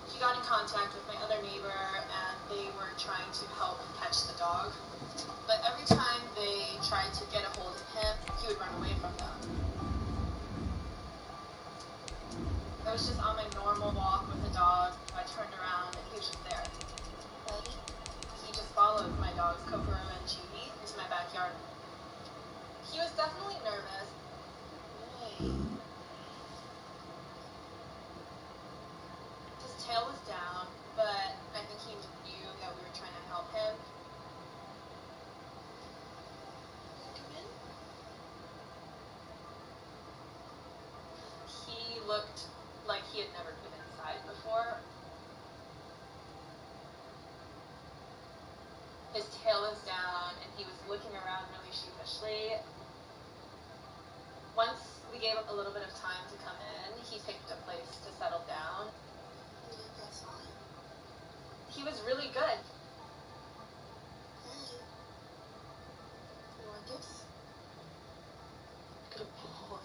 She got in contact with my other neighbor, and they were trying to help catch the dog. But every time they tried to get a hold of him, he would run away from them. I was just on my normal walk with the dog. I turned around, and he was just there. He just followed my dogs, Kokoro and Chibi, into my backyard. He was definitely nervous. His tail was down, but I think he knew that we were trying to help him. Come in. He looked like he had never been inside before. His tail was down, and he was looking around really sheepishly. Once we gave him a little bit of time to come in, he picked a place to settle down. That's fine. He was really good. Hey. You want this? Good boy.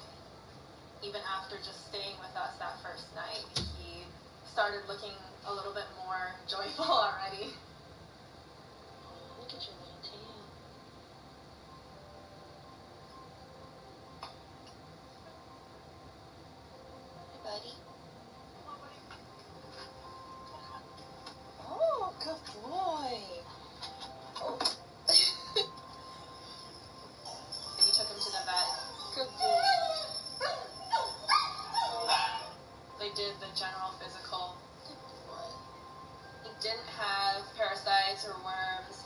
Even after just staying with us that first night, he started looking a little bit more joyful already. Look at your little tail. Hey, buddy. Oh, good boy. Oh. We took him to the vet. Good boy. They did the general physical. Good boy. He didn't have parasites or worms,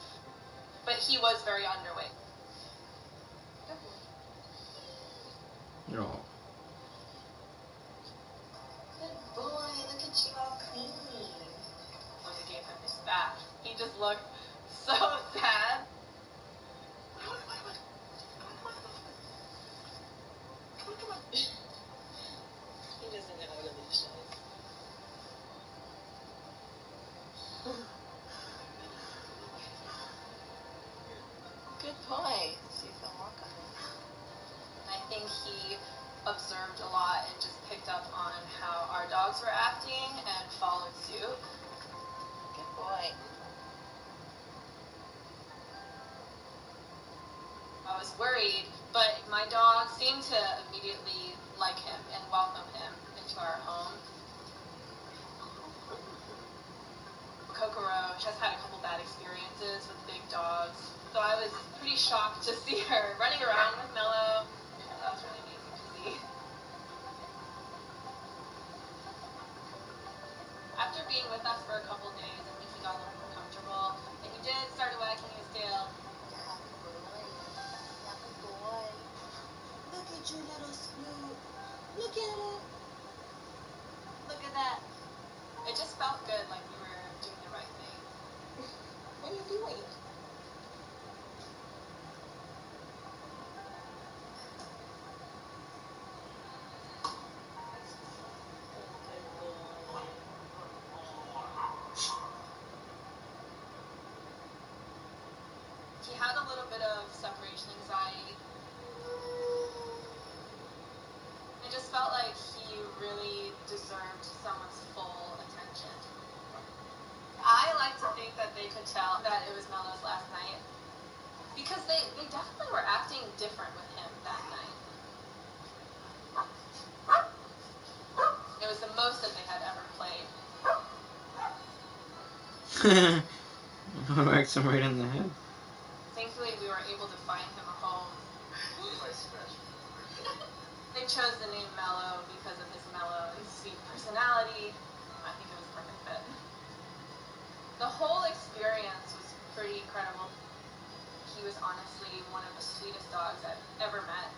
but he was very underweight. Good boy. No. Good boy. Look at you all clean. When we gave him his bath, he just looked so sad. Come on. He doesn't know how to leave shy. Good boy. So you can walk on it. I think he observed a lot and just picked up on how our dogs were acting and followed suit. Good boy. I was worried, but my dog seemed to immediately like him and welcome him into our home. Kokoro has had a couple bad experiences with big dogs, so I was pretty shocked to see her running around with Mello. That was really amazing to see. did start wagging his tail. Happy boy. Happy boy. Look at you, little Snoop. Look at it. Look at that. It just felt good, like we were doing the right thing. What are you doing? He had a little bit of separation anxiety. It just felt like he really deserved someone's full attention. I like to think that they could tell that it was Melo's last night because they definitely were acting different with him that night. It was the most that they had ever played. Whacked him right in the head. Thankfully, we were able to find him a home. They chose the name Melo because of his mellow and sweet personality. I think it was a perfect fit. The whole experience was pretty incredible. He was honestly one of the sweetest dogs I've ever met.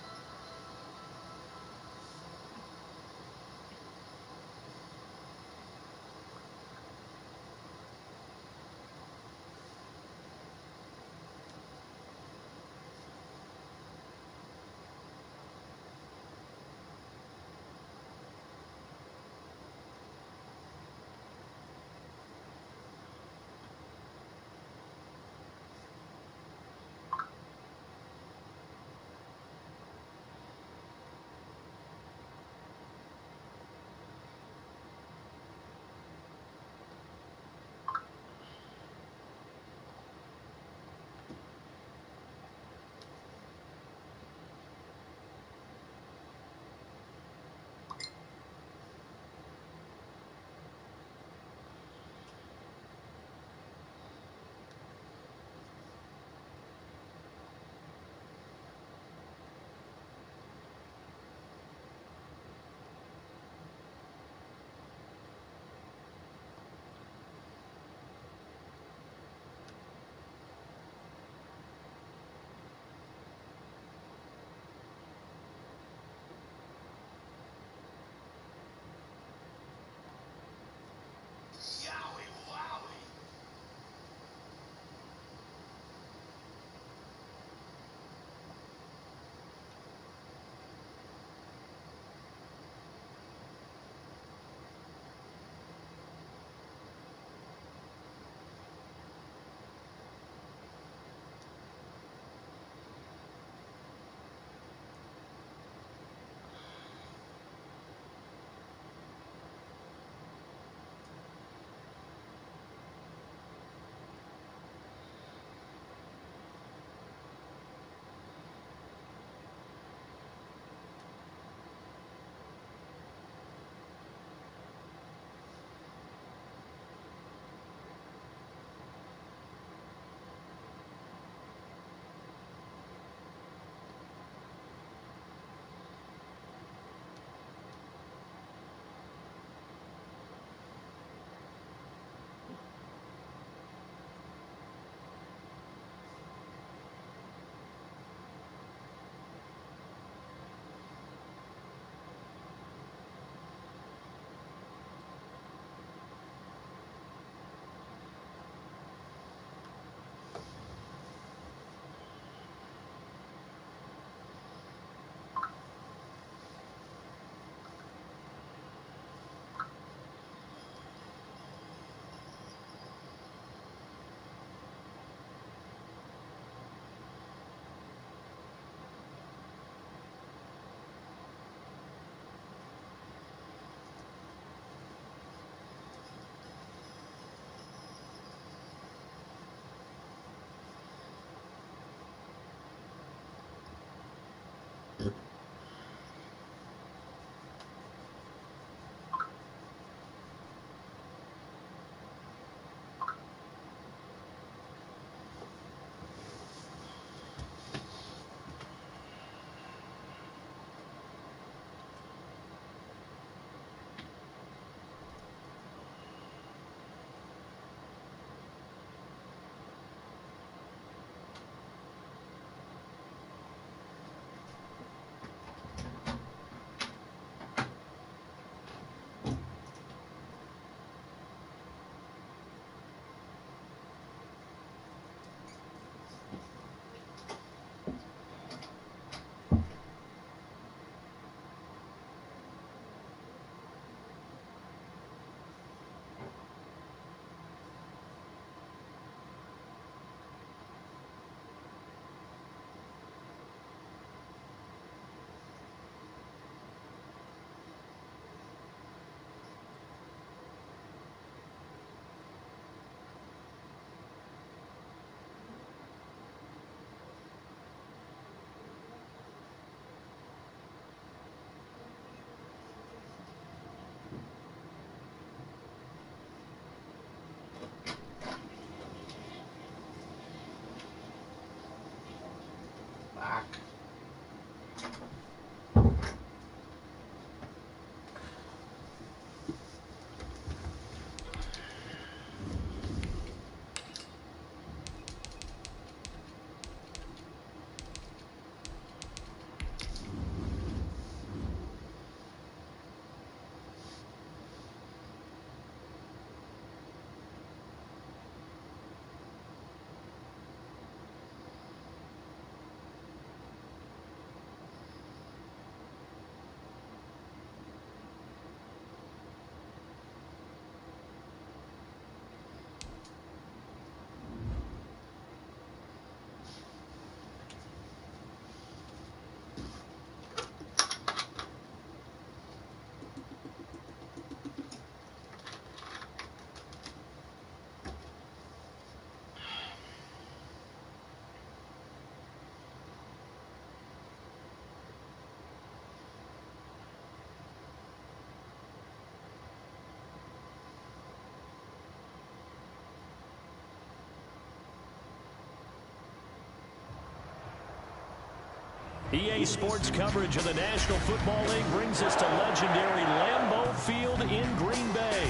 EA Sports coverage of the National Football League brings us to legendary Lambeau Field in Green Bay.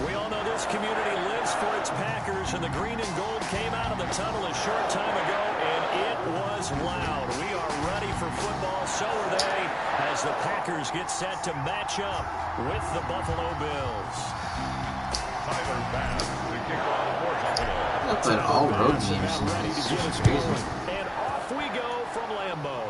We all know this community lives for its Packers, and the green and gold came out of the tunnel a short time ago, and it was loud. We are ready for football, so are they, as the Packers get set to match up with the Buffalo Bills. Tyler Bass to kick off for Buffalo. I played all road games. This is crazy. And off we go from Lambeau.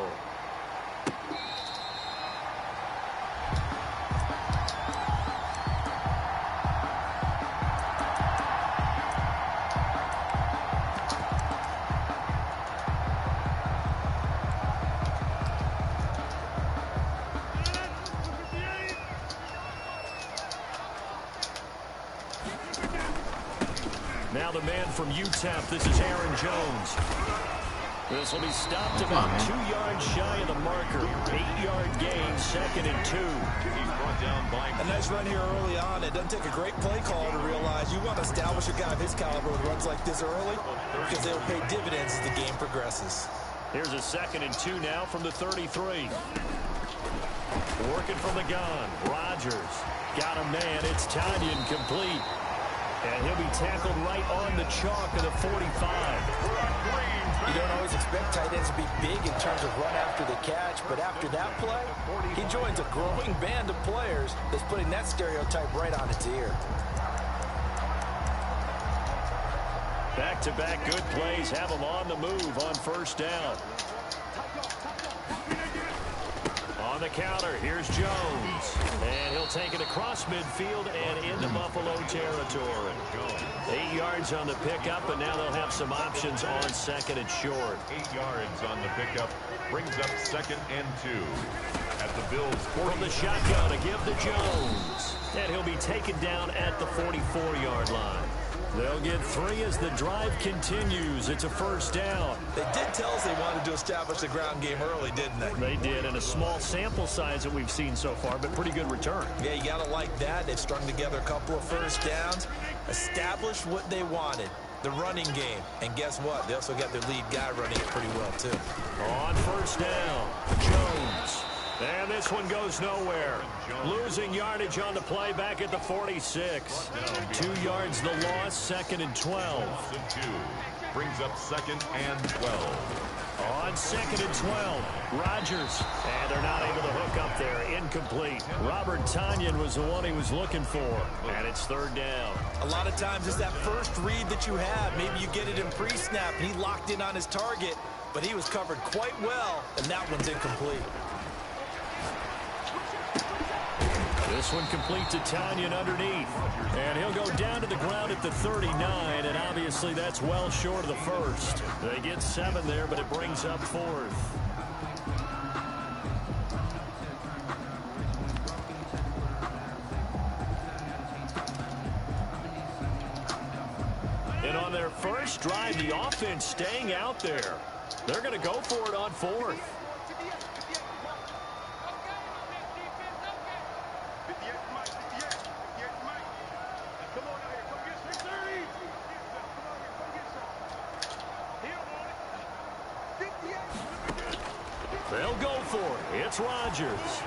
Now the man from UTEP, this is Aaron Jones. This will be stopped about 2 yards shy of the marker. 8-yard gain, 2nd and 2. He's brought down by A nice run here early on. It doesn't take a great play call to realize you want to establish a guy of his caliber with runs like this early because they'll pay dividends as the game progresses. Here's a 2nd and 2 now from the 33. Working from the gun. Rodgers got a man. It's Tanyan complete. And he'll be tackled right on the chalk of the 45. You don't always expect tight ends to be big in terms of run after the catch, but after that play, he joins a growing band of players that's putting that stereotype right on its ear. Back-to-back good plays have him on the move on first down. On the counter, here's Jones. And he'll take it across midfield and into Buffalo territory. 8 yards on the pickup, and now they'll have some options on 2nd and short. 8 yards on the pickup. Brings up 2nd and 2. At the Bills' 40. From the shotgun to give to Jones. And he'll be taken down at the 44-yard line. They'll get 3 as the drive continues. It's a first down. They did tell us they wanted to establish the ground game early, didn't they? They did, in a small sample size that we've seen so far, but pretty good return. Yeah, you got to like that. They've strung together a couple of first downs, established what they wanted, the running game. And guess what? They also got their lead guy running it pretty well, too. On first down, Jones. And this one goes nowhere. Losing yardage on the play back at the 46. 2 yards the loss, 2nd and 12. Brings up 2nd and 12. On 2nd and 12, Rodgers. And they're not able to hook up there. Incomplete. Robert Tanyan was the one he was looking for. And it's 3rd down. A lot of times it's that first read that you have. Maybe you get it in pre-snap and he locked in on his target, but he was covered quite well, and that one's incomplete. This one complete to Tanyan underneath. And he'll go down to the ground at the 39, and obviously that's well short of the first. They get 7 there, but it brings up 4th. And on their first drive, the offense staying out there. They're going to go for it on 4th. They'll go for it. It's Rodgers.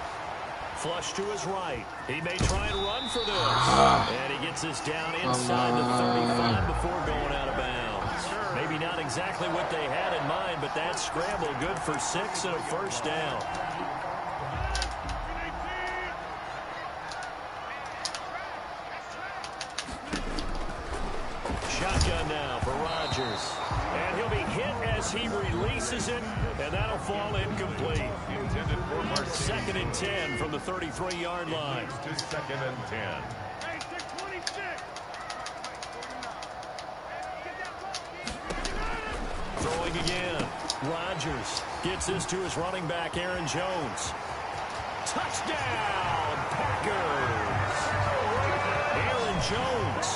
Flush to his right. He may try and run for this. And he gets this down inside the 35 before going out of bounds. Maybe not exactly what they had in mind, but that scramble good for 6 and a first down. Shotgun now for Rodgers. And he'll be hit as he releases it, and that'll fall incomplete. 2nd and 10 from the 33-yard line. To 2nd and 10. Throwing again. Rodgers gets this to his running back, Aaron Jones. Touchdown, Packers! Aaron Jones,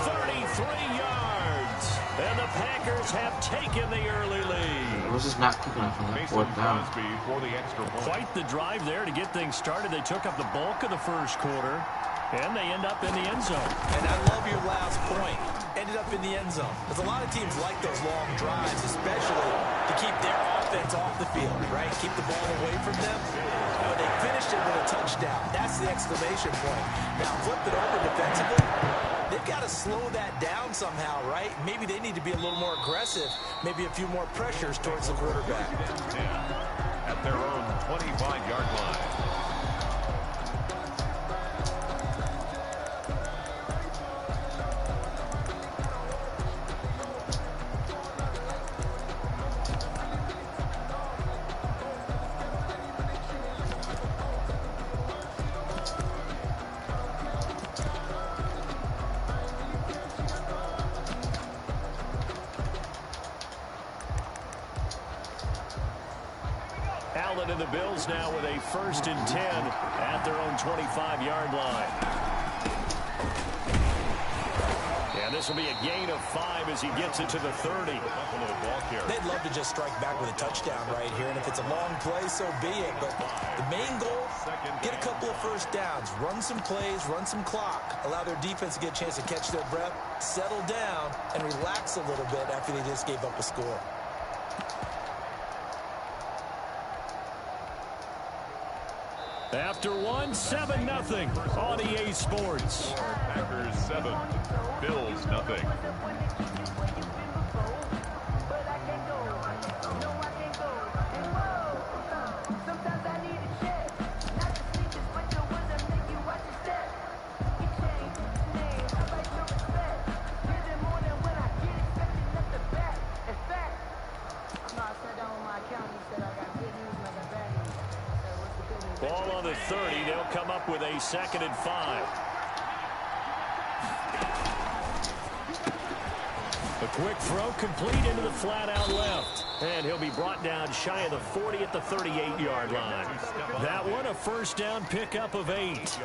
33 yards. And the Packers have taken the early lead. I was just not quick enough on that 4th down. For the extra point. Quite the drive there to get things started. They took up the bulk of the first quarter, and they end up in the end zone. And I love your last point. Ended up in the end zone. There's a lot of teams like those long drives, especially to keep their offense defense off the field, right? Keep the ball away from them. But they finished it with a touchdown. That's the exclamation point. Now flip it over defensively. They've got to slow that down somehow, right? Maybe they need to be a little more aggressive. Maybe a few more pressures towards the quarterback. At their own 25-yard line. Allen and the Bills now with a 1st and 10 at their own 25-yard line. And this will be a gain of 5 as he gets it to the 30. They'd love to just strike back with a touchdown right here, and if it's a long play, so be it. But the main goal, get a couple of first downs, run some plays, run some clock, allow their defense to get a chance to catch their breath, settle down, and relax a little bit after they just gave up a score. After one, 7-0 on EA Sports. Packers 7, Bills nothing. Ball on the 30. They'll come up with a 2nd and 5. A quick throw complete into the flat out left. And he'll be brought down shy of the 40 at the 38-yard line. That one a 1st down pickup of 8.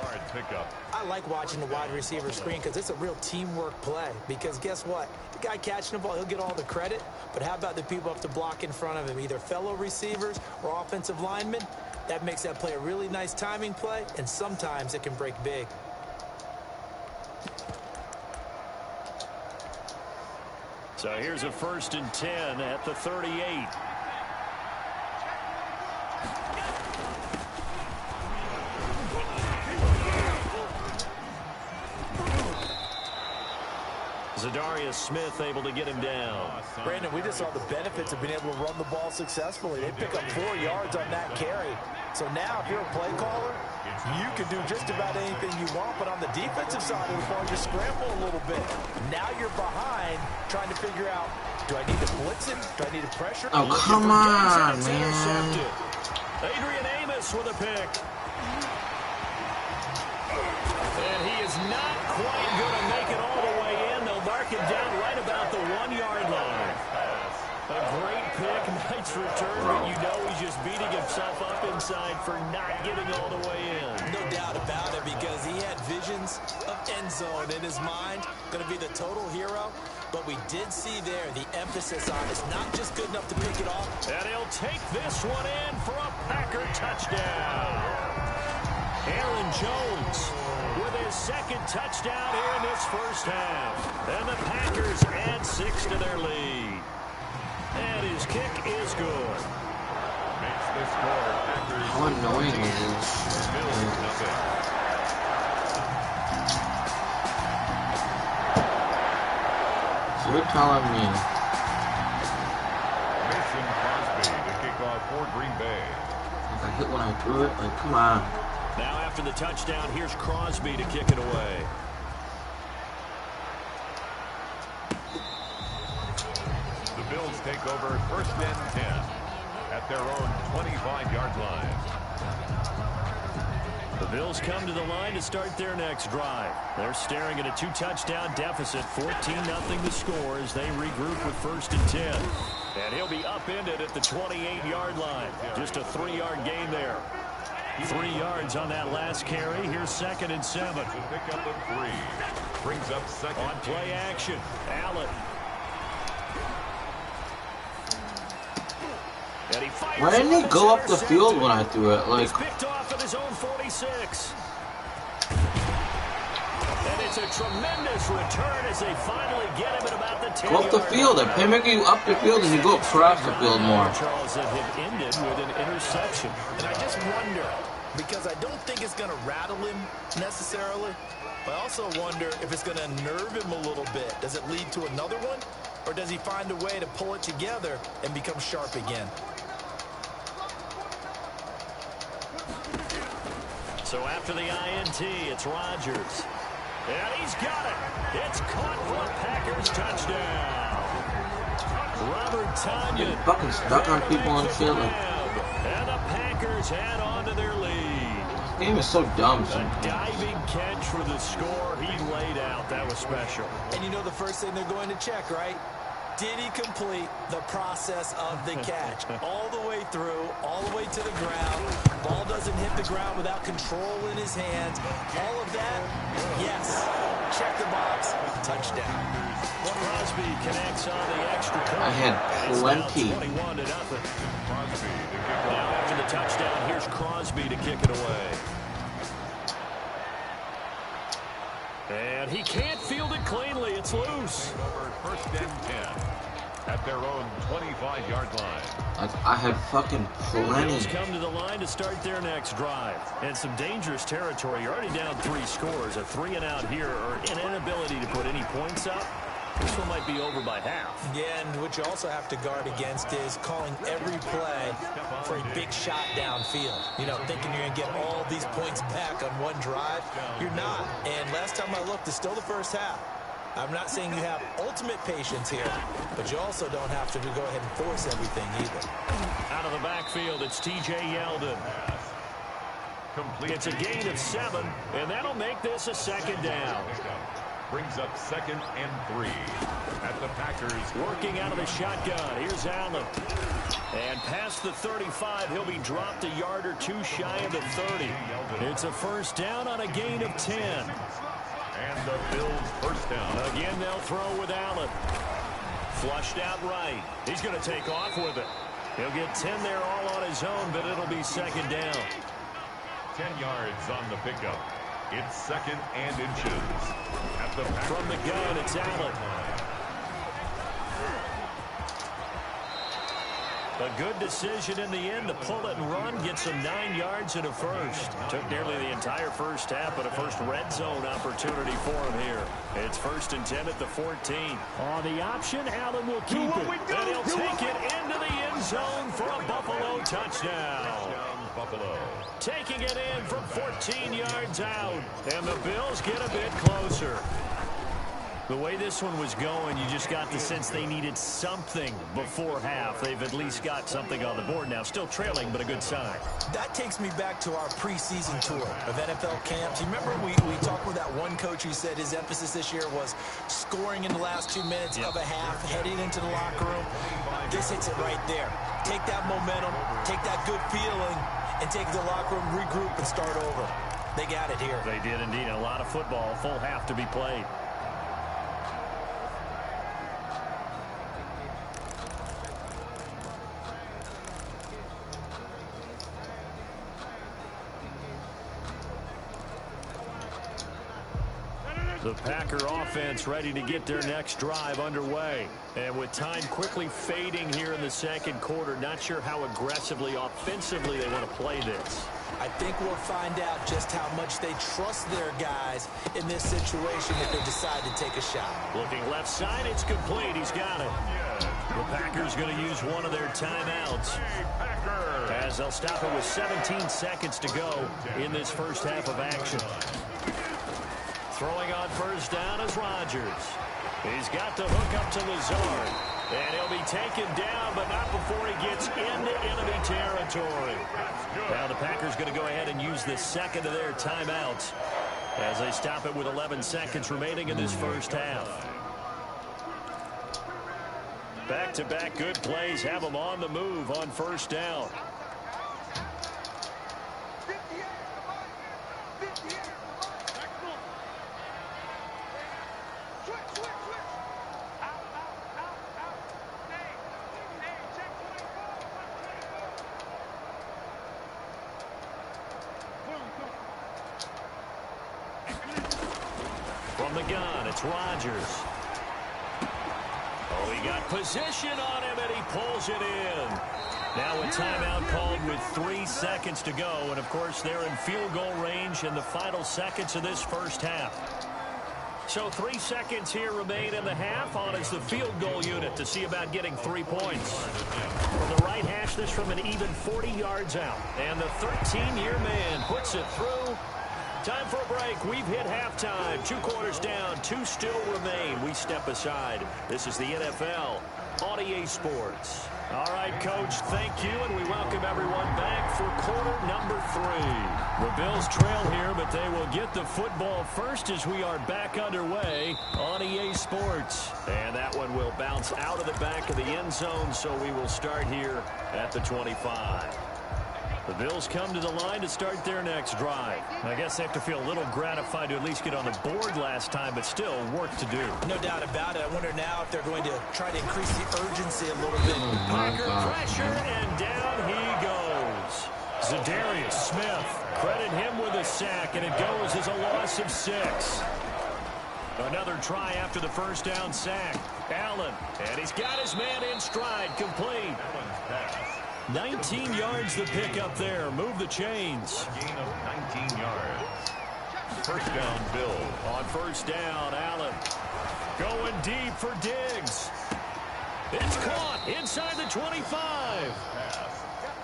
I like watching the wide receiver screen because it's a real teamwork play. Because guess what? The guy catching the ball, he'll get all the credit. But how about the people who have to block in front of him, either fellow receivers or offensive linemen? That makes that play a really nice timing play, and sometimes it can break big. So here's a 1st and 10 at the 38. Zadarius Smith able to get him down. Brandon, we just saw the benefits of being able to run the ball successfully. They pick up 4 yards on that carry. So now if you're a play caller, you can do just about anything you want, but on the defensive side of the ball, you scramble a little bit. Now you're behind trying to figure out, do I need to blitz him? Do I need to pressure? Oh, come on, man. Adrian Amos with a pick. And he is not quite going to make it all the way in. They'll mark him down right about the 1-yard line. A great pick, nice return, but you know he's just beating himself up inside for not getting all the way in. No doubt about it, because he had visions of end zone in his mind. Going to be the total hero. But we did see there the emphasis on it's not just good enough to pick it off. And he'll take this one in for a Packer touchdown. Aaron Jones with his 2nd touchdown here in this 1st half. And the Packers add 6 to their lead. And his kick is good. Makes the score. Packers. How annoying is this? Bills nothing. So you're telling me Mason Crosby to kick off for Green Bay. if I hit when I threw it? Like, come on. Now after the touchdown, here's Crosby to kick it away. The Bills take over 1st and 10 at their own 25-yard line. The Bills come to the line to start their next drive. They're staring at a 2-touchdown deficit, 14-0 the score as they regroup with 1st and 10. And he'll be upended at the 28-yard line. Just a 3-yard gain there. 3 yards on that last carry. Here's 2nd and 7. Pick up of 3. Brings up 2nd. On play action, Allen. And he fires. Why didn't he go up the field when I threw it? Like, he's picked off at his own 46. And it's It's a tremendous return as they finally get him at about the 10-yard Go up the field. They're playmaking you up the field and you go across the field more. Charles, that have ended with an interception. And I just wonder, because I don't think it's going to rattle him necessarily, but I also wonder if it's going to nerve him a little bit. Does it lead to another one? Or does he find a way to pull it together and become sharp again? So after the INT, it's Rodgers. And he's got it. It's caught for a Packers touchdown. Robert Tonyan. Getting fucking stuck on people and shit. Like, and the Packers add on to their lead. this game is so dumb. A diving catch for the score he laid out. That was special. And you know the first thing they're going to check, right? Did he complete the process of the catch? All the way through, all the way to the ground. Ball doesn't hit the ground without control in his hands. All of that, yes. Check the box, touchdown. Crosby connects on the extra point. I had plenty. 21-0. Crosby to kick it Now away. after the touchdown, here's Crosby to kick it away. And he can't field it cleanly. It's loose. Over first and 10 at their own 25-yard line. I had fucking The plenty. Bills come to the line to start their next drive. And some dangerous territory. You're already down 3 scores. A 3-and-out here or an inability to put any points up. This one might be over by half. Yeah, and what you also have to guard against is calling every play for a big shot downfield. You know, thinking you're going to get all these points back on one drive. You're not. And last time I looked, it's still the first half. I'm not saying you have ultimate patience here, but you also don't have to go ahead and force everything either. Out of the backfield, it's T.J. Yeldon. Complete. It's a gain of 7, and that'll make this a second down. Brings up 2nd and 3 at the Packers. Working out of the shotgun. Here's Allen. And past the 35, he'll be dropped a yard or 2 shy of the 30. It's a first down on a gain of 10. And the Bills first down. Again, they'll throw with Allen. Flushed out right. He's going to take off with it. He'll get 10 there all on his own, but it'll be second down. 10 yards on the pickup. It's 2nd and inches. At the From the gun, it's Allen. A good decision in the end to pull it and run, get some 9 yards and a first. Took nearly the entire first half, but a first red zone opportunity for him here. It's 1st and 10 at the 14. On the option, Allen will keep it. And he'll take it into the end zone for a Buffalo touchdown. Buffalo. Taking it in from 14 yards out. And the Bills get a bit closer. The way this one was going, you just got the sense they needed something before half. They've at least got something on the board now. Still trailing, but a good sign. That takes me back to our preseason tour of NFL camps. You remember we talked with that one coach who said his emphasis this year was scoring in the last 2 minutes of a half, heading into the locker room. This hits it right there. Take that momentum, take that good feeling, and take the locker room, regroup, and start over. They got it here. They did indeed. A lot of football, full half to be played. The Packer offense ready to get their next drive underway. And with time quickly fading here in the second quarter, not sure how aggressively, offensively they want to play this. I think we'll find out just how much they trust their guys in this situation if they decide to take a shot. Looking left side, it's complete. He's got it. The Packers going to use one of their timeouts as they'll stop it with 17 seconds to go in this first half of action. Throwing on first down is Rodgers. He's got the hook up to Lazard. And he'll be taken down, but not before he gets into enemy territory. Now the Packers going to go ahead and use the second of their timeouts as they stop it with 11 seconds remaining in this first half. Back-to-back good plays have them on the move on first down. gun. It's Rodgers. Oh, he got position on him, and he pulls it in. Now a timeout called with 3 seconds to go. And, of course, they're in field goal range in the final seconds of this first half. So 3 seconds here remain in the half. On is the field goal unit to see about getting 3 points. From the right hash, this from an even 40 yards out. And the 13-year man puts it through. Time for a break. We've hit halftime. 2 quarters down. 2 still remain. We step aside. This is the NFL on EA Sports. All right, Coach, thank you, and we welcome everyone back for quarter number 3. The Bills trail here, but they will get the football first as we are back underway on EA Sports. And that one will bounce out of the back of the end zone, so we will start here at the 25. The Bills come to the line to start their next drive. I guess they have to feel a little gratified to at least get on the board last time, but still work to do. No doubt about it. I wonder now if they're going to try to increase the urgency a little bit. Packer pressure, and down he goes. Zadarius Smith, credit him with a sack, and it goes as a loss of 6. Another try after the first down sack. Allen, and he's got his man in stride, complete. 19 yards the pick up there. Move the chains. Gain of 19 yards. First down, Bill. On first down, Allen. Going deep for Diggs. It's caught inside the 25.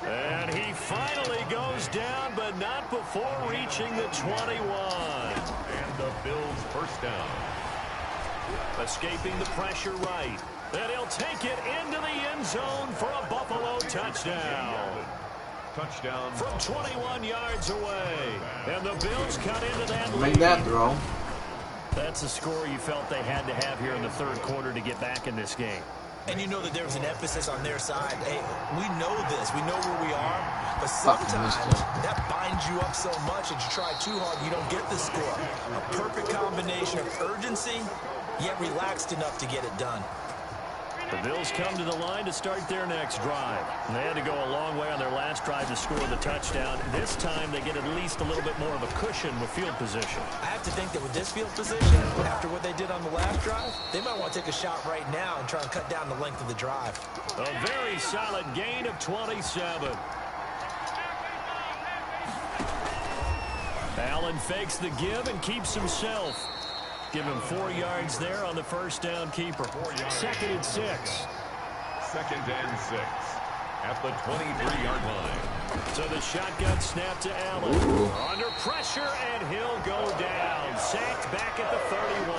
And he finally goes down, but not before reaching the 21. And the Bills first down. Escaping the pressure right. And he'll take it into the end zone for a Buffalo touchdown. Touchdown. From 21 yards away. And the Bills cut into that lead. Make that throw. That's a score you felt they had to have here in the third quarter to get back in this game. And you know that there was an emphasis on their side. Hey, we know this. We know where we are. But sometimes that binds you up so much that you try too hard, you don't get the score. A perfect combination of urgency, yet relaxed enough to get it done. The Bills come to the line to start their next drive. And they had to go a long way on their last drive to score the touchdown. This time they get at least a little bit more of a cushion with field position. I have to think that with this field position, after what they did on the last drive, they might want to take a shot right now and try and cut down the length of the drive. A very solid gain of 27. Allen fakes the give and keeps himself. Give him 4 yards there on the first down keeper. 2nd and 6. 2nd and 6. At the 23-yard line. So the shotgun snap to Allen. Under pressure, and he'll go down. Sacked back at the 31.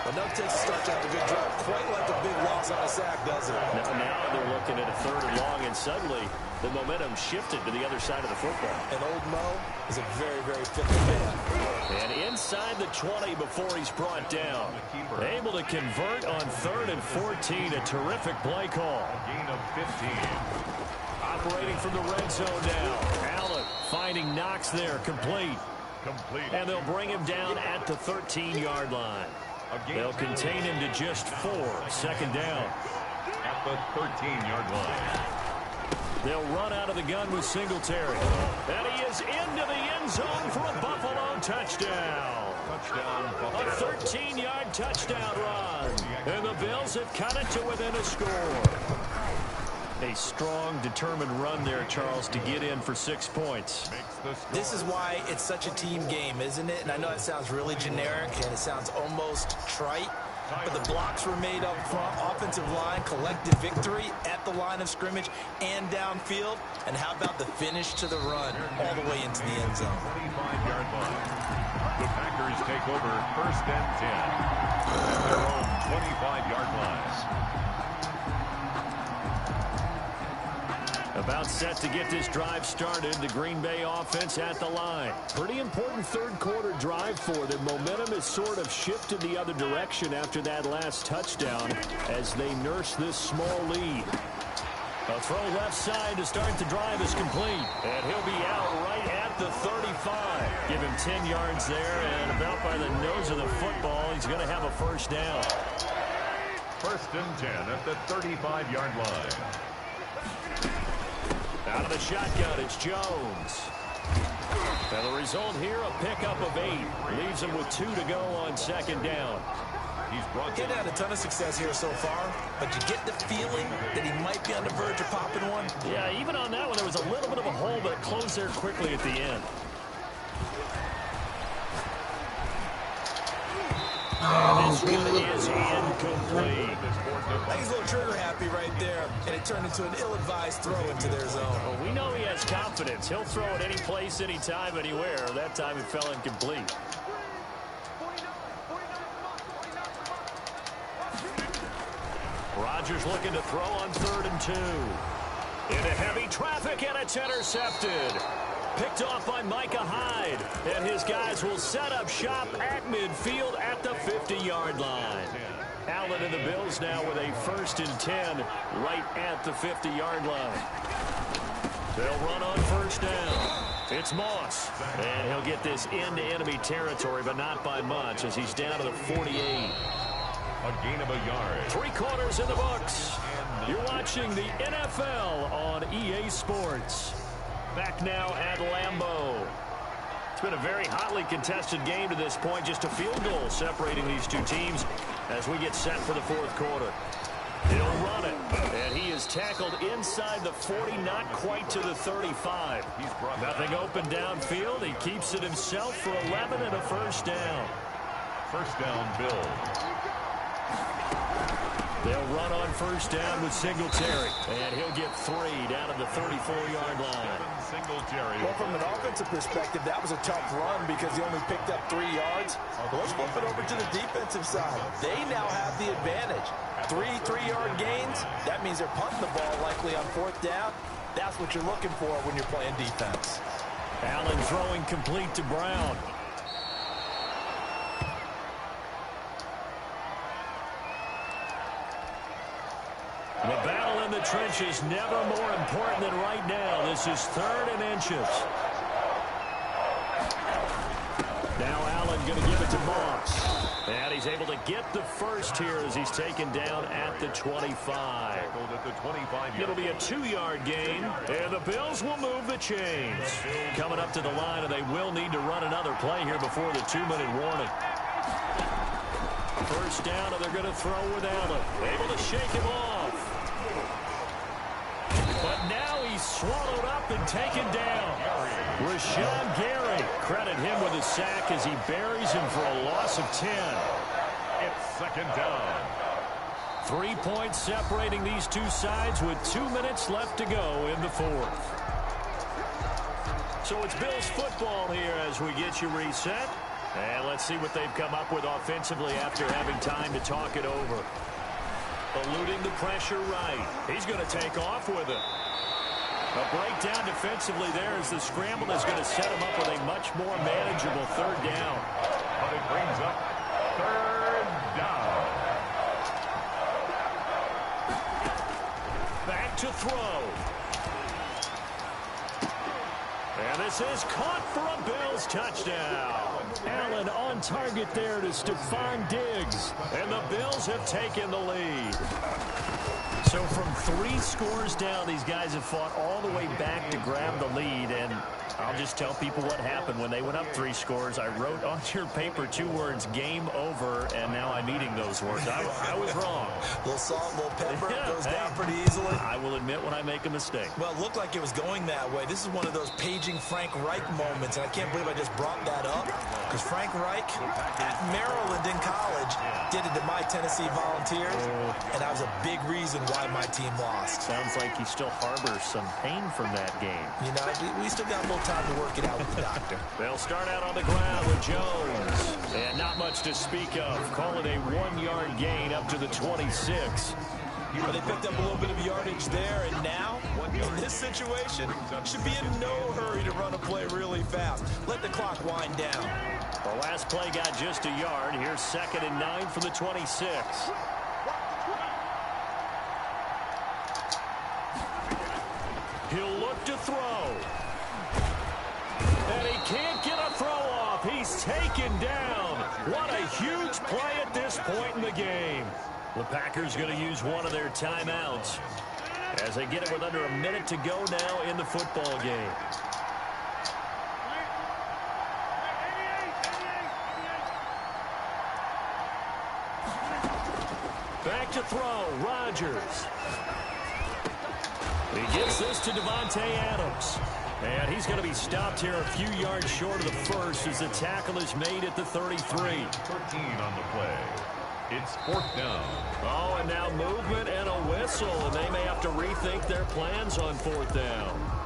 But no takes a start to have a good drive. Quite like a big loss on a sack, doesn't it? Now they're looking at a 3rd and long, and suddenly the momentum shifted to the other side of the football. And old Mo is a very, very fickle man. And inside the 20 before he's brought down. Able to convert on 3rd and 14. A terrific play call. Gain of 15. Operating from the red zone now. Allen finding Knox there, complete. And they'll bring him down at the 13-yard line. They'll contain him to just 4. 2nd down. At the 13-yard line. They'll run out of the gun with Singletary. And he is into the end zone for a Buffalo touchdown. Touchdown, Buffalo. A 13-yard touchdown run. And the Bills have cut it to within a score. A strong, determined run there, Charles, to get in for 6 points. This is why it's such a team game, isn't it? And I know it sounds really generic and it sounds almost trite, but the blocks were made up front, offensive line, collective victory at the line of scrimmage and downfield. And how about the finish to the run all the way into the end zone? 25-yard line. The Packers take over 1st and 10. At their own 25-yard line. About set to get this drive started. The Green Bay offense at the line. Pretty important third quarter drive for them. Momentum has sort of shifted the other direction after that last touchdown as they nurse this small lead. A throw left side to start the drive is complete. And he'll be out right at the 35. Give him 10 yards there, and about by the nose of the football, he's going to have a first down. 1st and 10 at the 35-yard line. Out of the shotgun, it's Jones. And the result here, a pickup of 8. Leaves him with 2 to go on second down. He's had a ton of success here so far, but you get the feeling that he might be on the verge of popping one. Yeah, even on that one, there was a little bit of a hole, but it closed there quickly at the end. And this one is incomplete. He's a little trigger happy right there, and it turned into an ill-advised throw into their zone. Well, we know he has confidence. He'll throw it any place, anytime, anywhere. That time it fell incomplete. Rodgers looking to throw on 3rd and 2. Into heavy traffic, and it's intercepted. Picked off by Micah Hyde. And his guys will set up shop at midfield at the 50-yard line. Allen and the Bills now with a 1st and 10 right at the 50-yard line. They'll run on 1st down. It's Moss. And he'll get this into enemy territory, but not by much as he's down to the 48. A gain of a yard. 3 quarters in the books. You're watching the NFL on EA Sports. Back now at Lambeau. It's been a very hotly contested game to this point. Just a field goal separating these two teams as we get set for the 4th quarter. He'll run it. And he is tackled inside the 40, not quite to the 35. Nothing open downfield. He keeps it himself for 11 and a 1st down. 1st down, Bills. They'll run on 1st down with Singletary. And he'll get 3 down at the 34-yard line. Singletary. Well, from an offensive perspective, that was a tough run because he only picked up 3 yards. But let's flip it over to the defensive side. They now have the advantage. 3 3-yard gains. That means they're punting the ball likely on 4th down. That's what you're looking for when you're playing defense. Allen throwing complete to Brown. The battle in the trenches never more important than right now. This is 3rd and inches. Now Allen going to give it to Moss. And he's able to get the 1st here as he's taken down at the 25. It'll be a 2-yard gain, and the Bills will move the chains. Coming up to the line, and they will need to run another play here before the 2-minute warning. 1st down, and they're going to throw with Allen. Able to shake him off. But now he's swallowed up and taken down. Rashawn Gary, credit him with a sack as he buries him for a loss of 10. It's 2nd down. 3 points separating these two sides with 2 minutes left to go in the 4th. So it's Bills football here as we get you reset. And let's see what they've come up with offensively after having time to talk it over. Eluding the pressure right. He's going to take off with it. A breakdown defensively there as the scramble is going to set him up with a much more manageable 3rd down. But it brings up 3rd down. Back to throw. And this is caught for a Bills touchdown. Allen on target there to Stephon Diggs. And the Bills have taken the lead. So from 3 scores down, these guys have fought all the way back to grab the lead. And I'll just tell people what happened when they went up 3 scores. I wrote on your paper 2 words, game over, and now I'm eating those words. I was wrong. A little salt, a little pepper, goes down pretty easily. I will admit when I make a mistake. Well, it looked like it was going that way. This is one of those paging Frank Reich moments, and I can't believe I just brought that up because Frank Reich at Maryland in college did it to my Tennessee Volunteers, and that was a big reason why my team lost. Sounds like he still harbors some pain from that game. You know, we still got a little time to work it out with the doctor. They'll start out on the ground with Jones. And not much to speak of. Call it a 1-yard gain up to the 26. Well, they picked up a little bit of yardage there, and now, in this situation, should be in no hurry to run a play really fast. Let the clock wind down. The last play got just a yard. Here's 2nd and 9 from the 26. He'll look to throw. And he can't get a throw off. He's taken down. What a huge play at this point in the game. The Packers going to use one of their timeouts as they get it with under a minute to go now in the football game. Back to throw, Rodgers. He gets this to Devontae Adams. And he's going to be stopped here a few yards short of the first as the tackle is made at the 33. 13 on the play. It's 4th down. Oh, and now movement and a whistle, and they may have to rethink their plans on 4th down.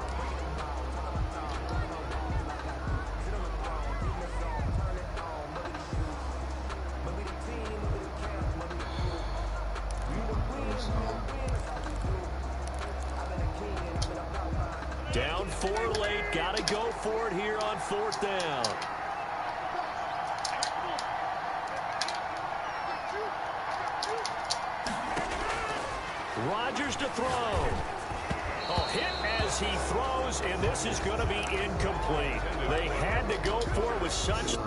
Down 4 late, got to go for it here on 4th down. Rodgers to throw. Oh, hit as he throws, and this is going to be incomplete. They had to go for it with such...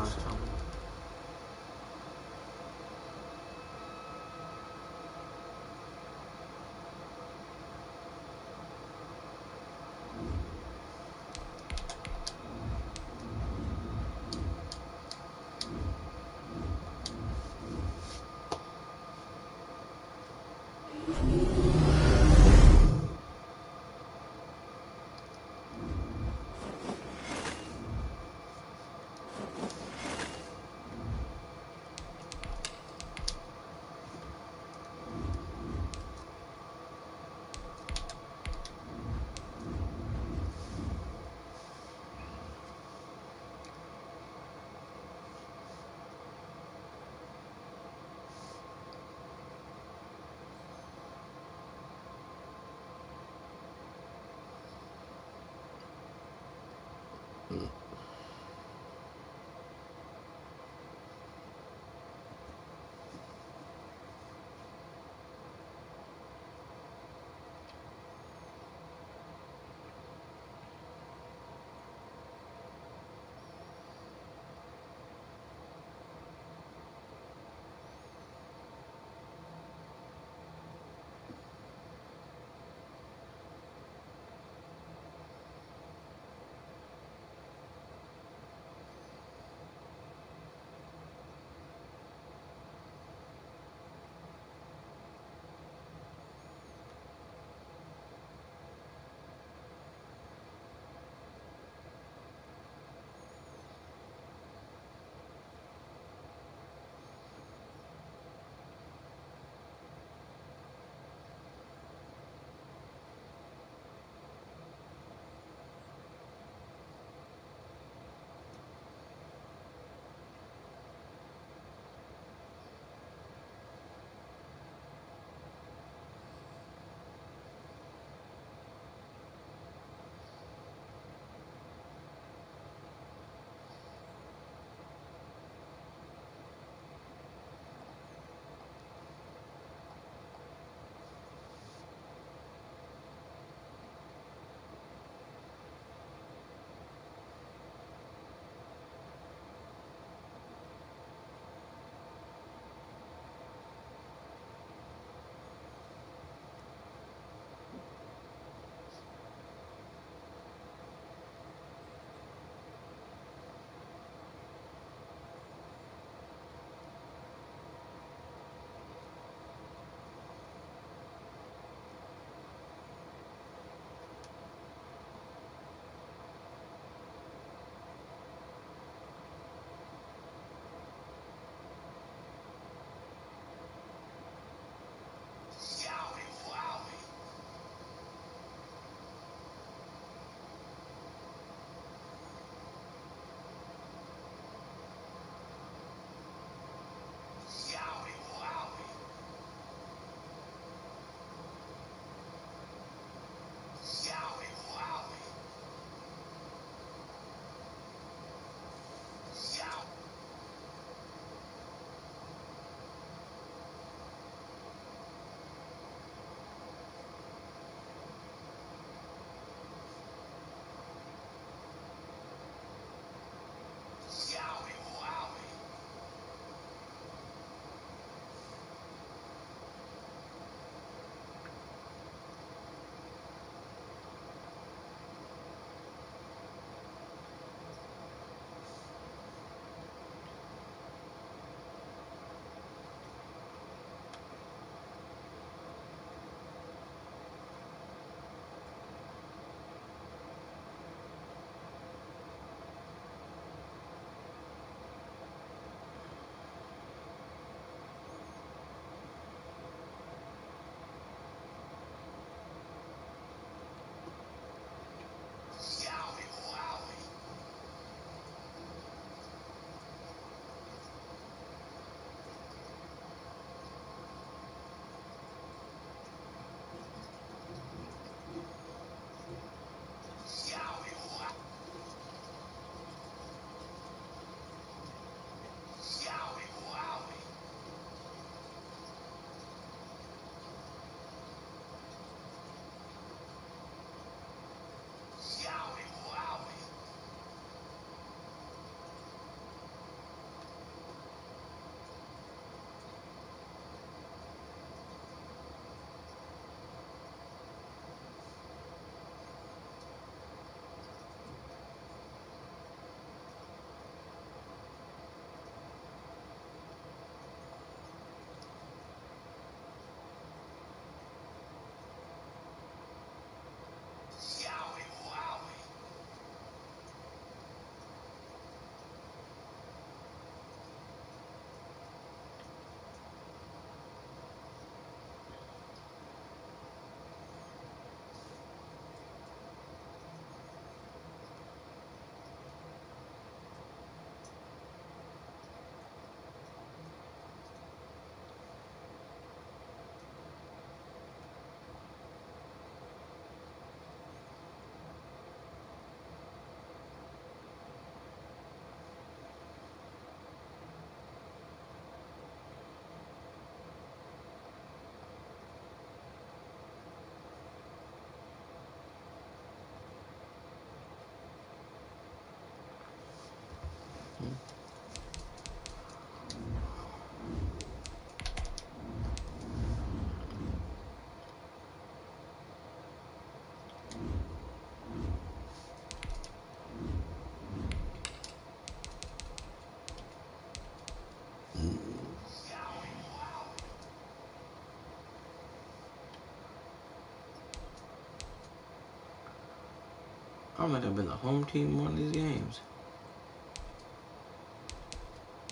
I might have been the home team in one of these games.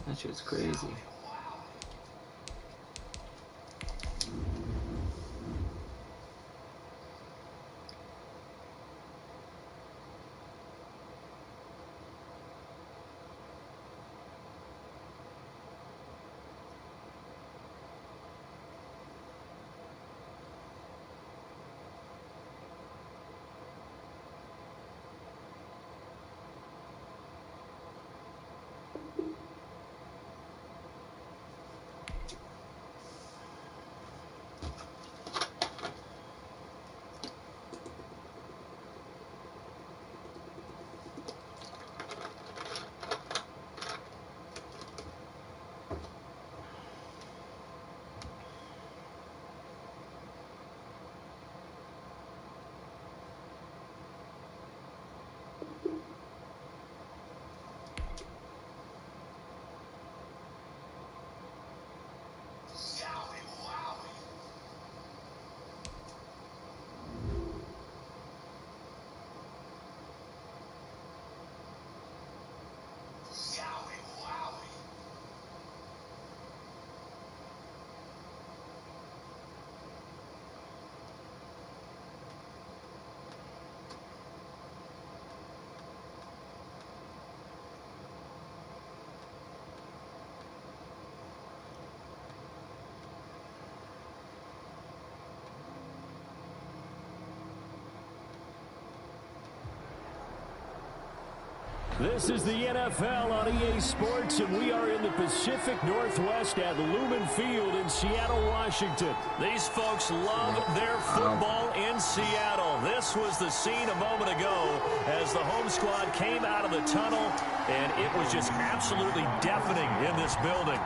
That shit's crazy. This is the NFL on EA Sports, and we are in the Pacific Northwest at Lumen Field in Seattle, Washington. These folks love their football in Seattle. This was the scene a moment ago as the home squad came out of the tunnel, and it was just absolutely deafening in this building.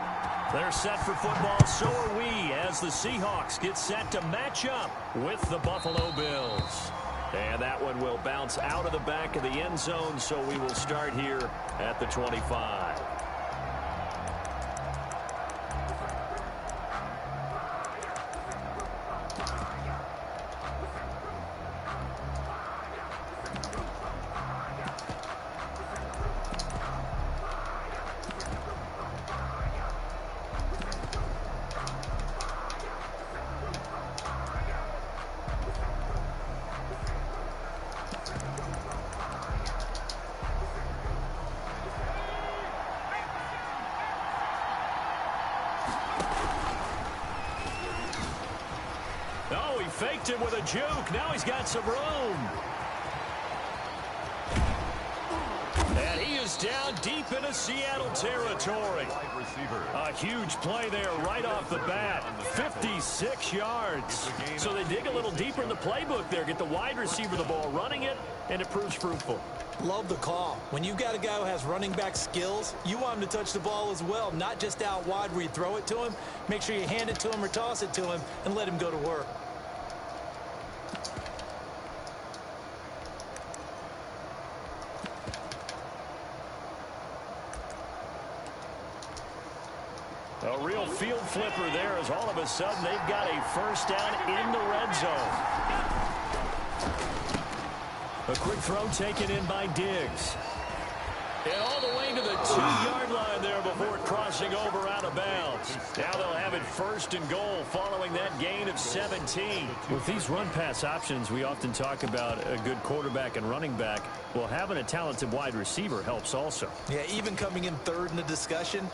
They're set for football, so are we, as the Seahawks get set to match up with the Buffalo Bills. And that one will bounce out of the back of the end zone, so we will start here at the 25. Faked it with a juke. Now he's got some room. And he is down deep into Seattle territory. A huge play there right off the bat. 56 yards. So they dig a little deeper in the playbook there. Get the wide receiver the ball, running it, and it proves fruitful. Love the call. When you've got a guy who has running back skills, you want him to touch the ball as well, not just out wide where you throw it to him. Make sure you hand it to him or toss it to him and let him go to work. A real field flipper there as all of a sudden they've got a first down in the red zone. A quick throw taken in by Diggs. And all the way to the 2-yard line there before crossing over out of bounds. Now they'll have it first and goal following that gain of 17. With these run-pass options, we often talk about a good quarterback and running back. Well, having a talented wide receiver helps also. Yeah, even coming in third in the discussion,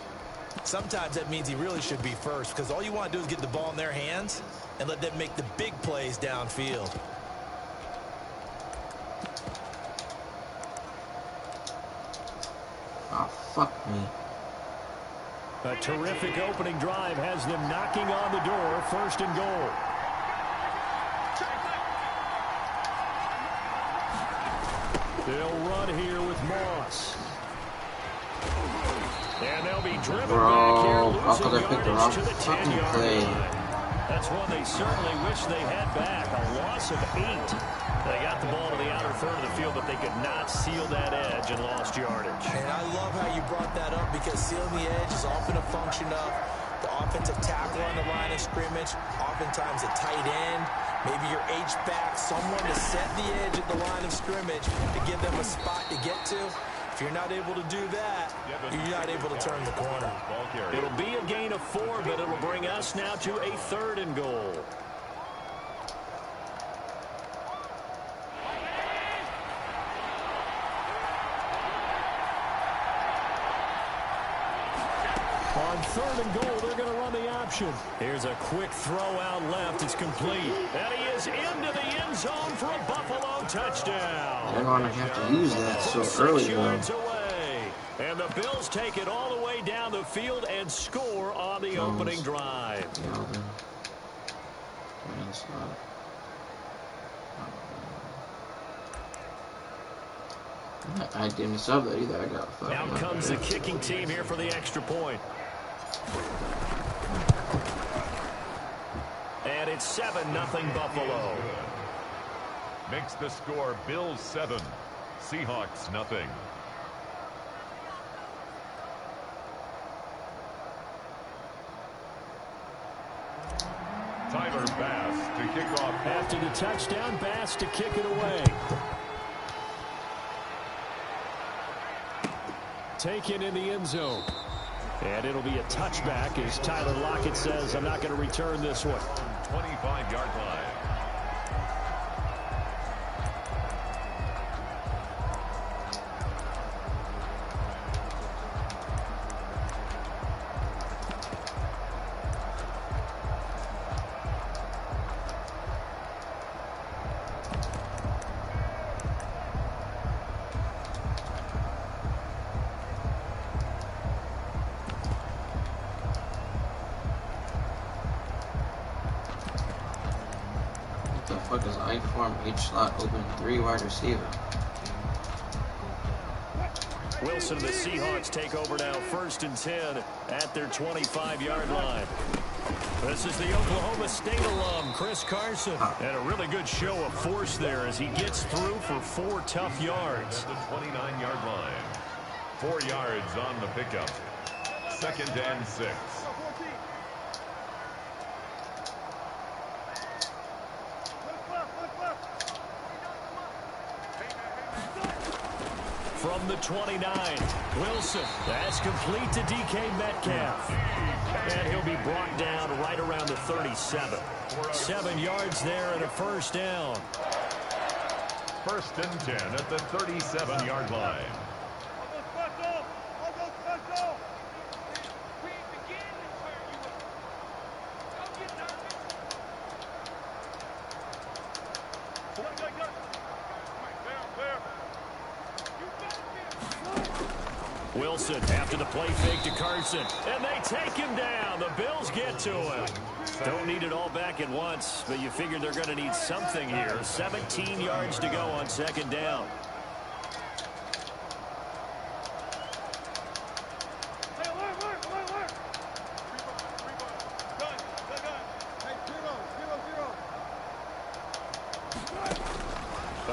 sometimes that means he really should be first, because all you want to do is get the ball in their hands and let them make the big plays downfield. Oh, fuck me. A terrific opening drive has them knocking on the door, first and goal. They'll run here with Moss. And they'll be driven back here, losing yardage to the 10-yard line. That's one they certainly wish they had back. A loss of 8. They got the ball to the outer third of the field, but they could not seal that edge and lost yardage. And I love how you brought that up, because sealing the edge is often a function of the offensive tackle on the line of scrimmage, oftentimes a tight end, maybe your H-back, someone to set the edge at the line of scrimmage to give them a spot to get to. If you're not able to do that, you're not able to turn the corner. It'll be a gain of 4, but it'll bring us now to a 3rd and goal. On 3rd and goal, they're going to run the option. Here's a quick throw out left. It's complete. And he is into the end zone for a Buffalo touchdown. I didn't want to have to use that so early, though. And the Bills take it all the way down the field and score on the opening drive. I didn't sub that either. I got fucking. Now comes the kicking team here for the extra point. And it's 7-0 Buffalo. Makes the score Bills 7, Seahawks nothing. Tyler Bass to kick off. After the touchdown, Bass to kick it away. Taken in the end zone. And it'll be a touchback as Tyler Lockett says, I'm not going to return this one. 25-yard line. What the fuck is I form H slot open 3 wide receiver? Wilson and the Seahawks take over now, 1st and 10 at their 25-yard line. This is the Oklahoma State alum, Chris Carson. And a really good show of force there as he gets through for 4 tough yards. At the 29-yard line. 4 yards on the pickup. 2nd and 6. From the 29, Wilson. That's complete to DK Metcalf. And he'll be brought down right around the 37. 7 yards there and a 1st down. 1st and 10 at the 37-yard line. Wilson after the play fake to Carson. And they take him down. The Bills get to him. Don't need it all back at once, but you figure they're going to need something here. 17 yards to go on 2nd down.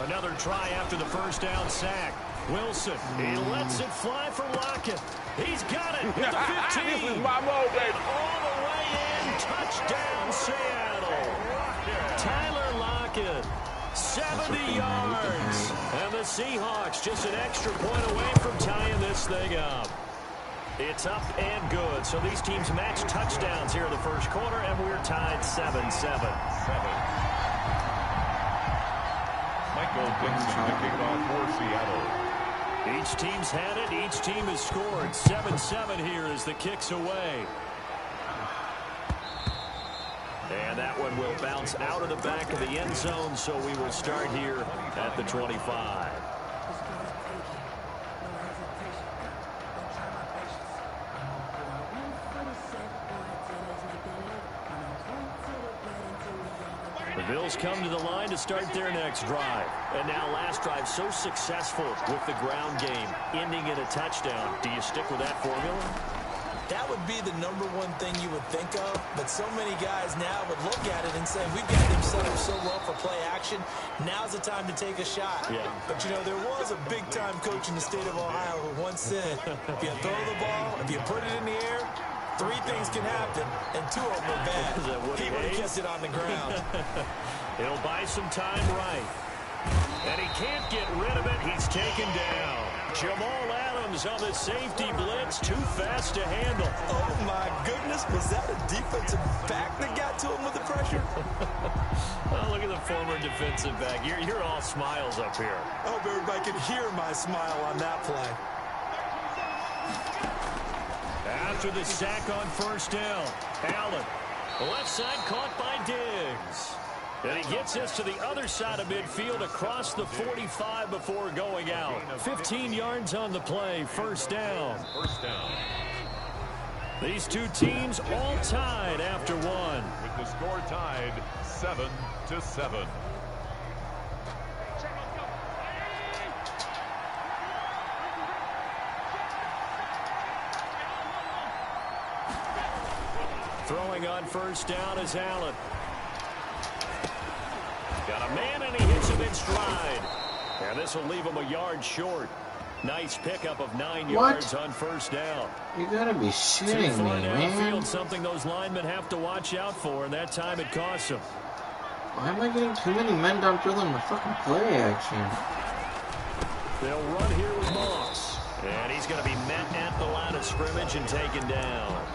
Another try after the 1st down sack. Wilson, he lets it fly for Lockett. He's got it at the 15. This is my mode, baby. All the way in, touchdown Seattle. Tyler Lockett, 70 yards. And the Seahawks just an extra point away from tying this thing up. It's up and good. So these teams match touchdowns here in the 1st quarter, and we're tied 7-7. Michael Dixon to kick off for Seattle. Each team's had it. Each team has scored. 7-7 here as the kick's away. And that one will bounce out of the back of the end zone, so we will start here at the 25. The Bills come to the line to start their next drive. And now last drive so successful with the ground game, ending in a touchdown. Do you stick with that formula? That would be the #1 thing you would think of, but so many guys now would look at it and say, we've got them set up so well for play action, now's the time to take a shot. Yeah. But, you know, there was a big-time coach in the state of Ohio who once said, if you throw the ball, if you put it in the air, 3 things can happen, and 2 of them are bad. He would have kept it on the ground. He'll buy some time right. And he can't get rid of it. He's taken down. Jamal Adams on the safety blitz. Too fast to handle. Oh, my goodness. Was that a defensive back that got to him with the pressure? Oh, look at the former defensive back. You're all smiles up here. I hope everybody can hear my smile on that play. After the sack on first down, Allen. Left side caught by Diggs. And he gets us to the other side of midfield across the 45 before going out. 15 yards on the play, first down. These two teams all tied after one. With the score tied 7-7. Throwing on first down is Allen. Got a man, and he hits him in stride. And this will leave him a yard short. Nice pickup of 9 yards on first down. You gotta be shitting me, man. Something those linemen have to watch out for, and that time it costs them. Why am I getting too many men downfield in the fucking play action? They'll run here with Moss. And he's going to be met at the line of scrimmage and taken down.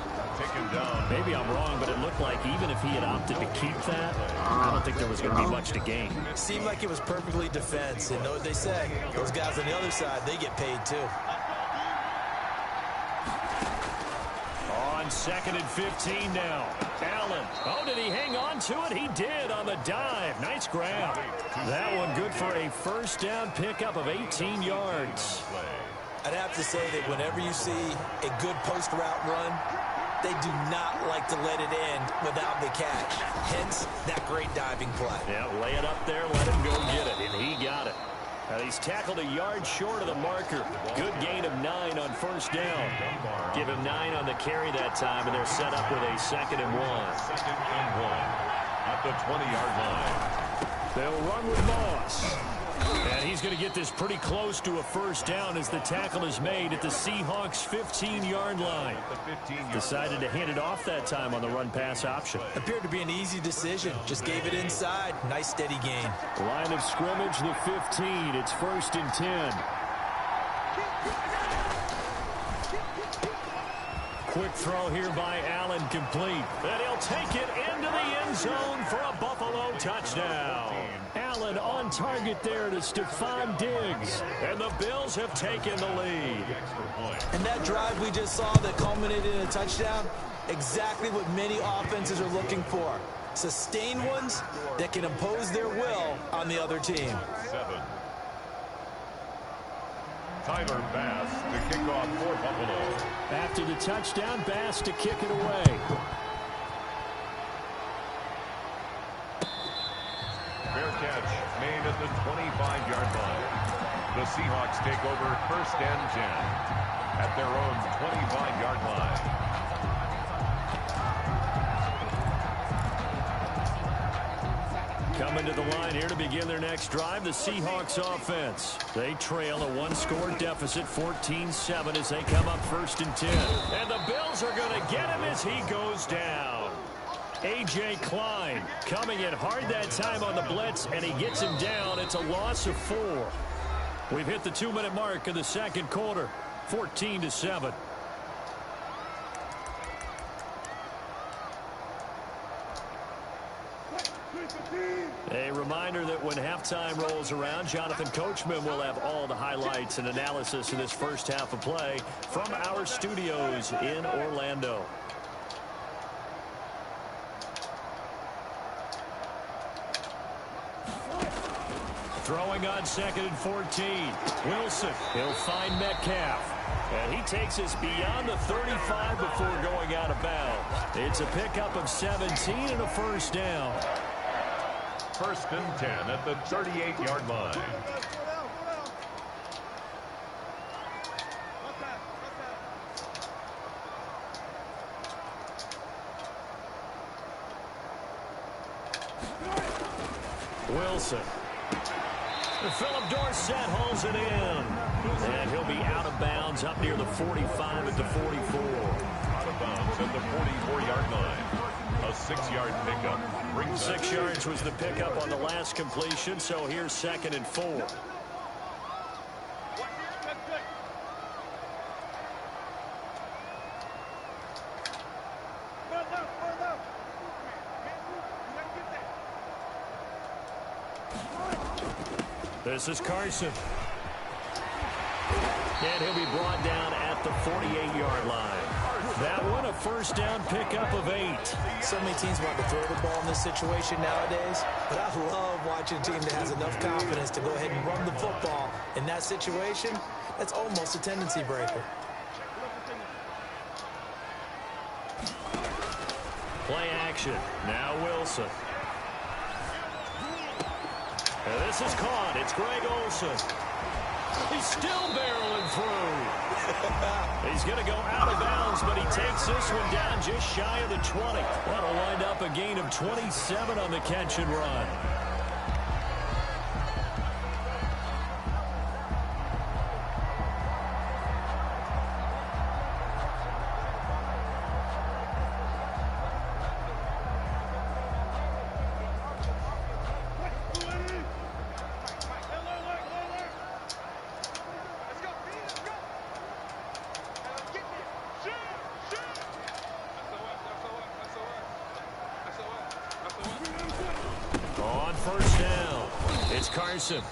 Maybe I'm wrong, but it looked like even if he had opted to keep that, I don't think there was going to be much to gain. It seemed like it was perfectly defense. And know what they say? Those guys on the other side, they get paid too. On 2nd and 15 now. Allen. Oh, did he hang on to it? He did on the dive. Nice grab. That one good for a first down pickup of 18 yards. I'd have to say that whenever you see a good post route run, they do not like to let it in without the catch. Hence, that great diving play. Yeah, lay it up there, let him go get it, and he got it. Now he's tackled a yard short of the marker. Good gain of 9 on first down. Give him 9 on the carry that time, and they're set up with a 2nd and 1. 2nd and 1 at the 20-yard line. They'll run with Moss. And he's going to get this pretty close to a first down as the tackle is made at the Seahawks' 15-yard line. Decided to hand it off that time on the run-pass option. Appeared to be an easy decision. Just gave it inside. Nice steady gain. Line of scrimmage, the 15. It's 1st and 10. Quick throw here by Allen, complete. And he'll take it into the end zone for a Buffalo touchdown. Allen on target there to Stephon Diggs. And the Bills have taken the lead. And that drive we just saw that culminated in a touchdown, exactly what many offenses are looking for. Sustained ones that can impose their will on the other team. 7. Tyler Bass to kick off for Buffalo. After the touchdown, Bass to kick it away. Fair catch made at the 25-yard line. The Seahawks take over 1st and 10 at their own 25-yard line. Coming to the line here to begin their next drive, the Seahawks offense. They trail a one-score deficit, 14-7, as they come up 1st and 10. And the Bills are going to get him as he goes down. A.J. Klein coming in hard that time on the blitz, and he gets him down. It's a loss of 4. We've hit the 2-minute mark in the second quarter, 14-7. A reminder that when halftime rolls around, Jonathan Coachman will have all the highlights and analysis of this first half of play from our studios in Orlando. Throwing on 2nd and 14. Wilson, he'll find Metcalf. And he takes us beyond the 35 before going out of bounds. It's a pickup of 17 and a first down. 1st and 10 at the 38-yard line. Wilson. Philip Dorsett holds it in. And he'll be out of bounds up near the 45 at the 44. Out of bounds at the 44-yard line. A 6-yard pickup. 6 yards was the pickup on the last completion, so here's 2nd and 4. This is Carson. And he'll be brought down at the 48-yard line. That one, a first down pickup of 8. So many teams want to throw the ball in this situation nowadays, but I love watching a team that has enough confidence to go ahead and run the football. In that situation, that's almost a tendency breaker. Play action. Now Wilson. And this is caught. It's Greg Olsen. He's still barreling through. He's going to go out of bounds, but he takes this one down just shy of the 20. That'll wind up a gain of 27 on the catch and run.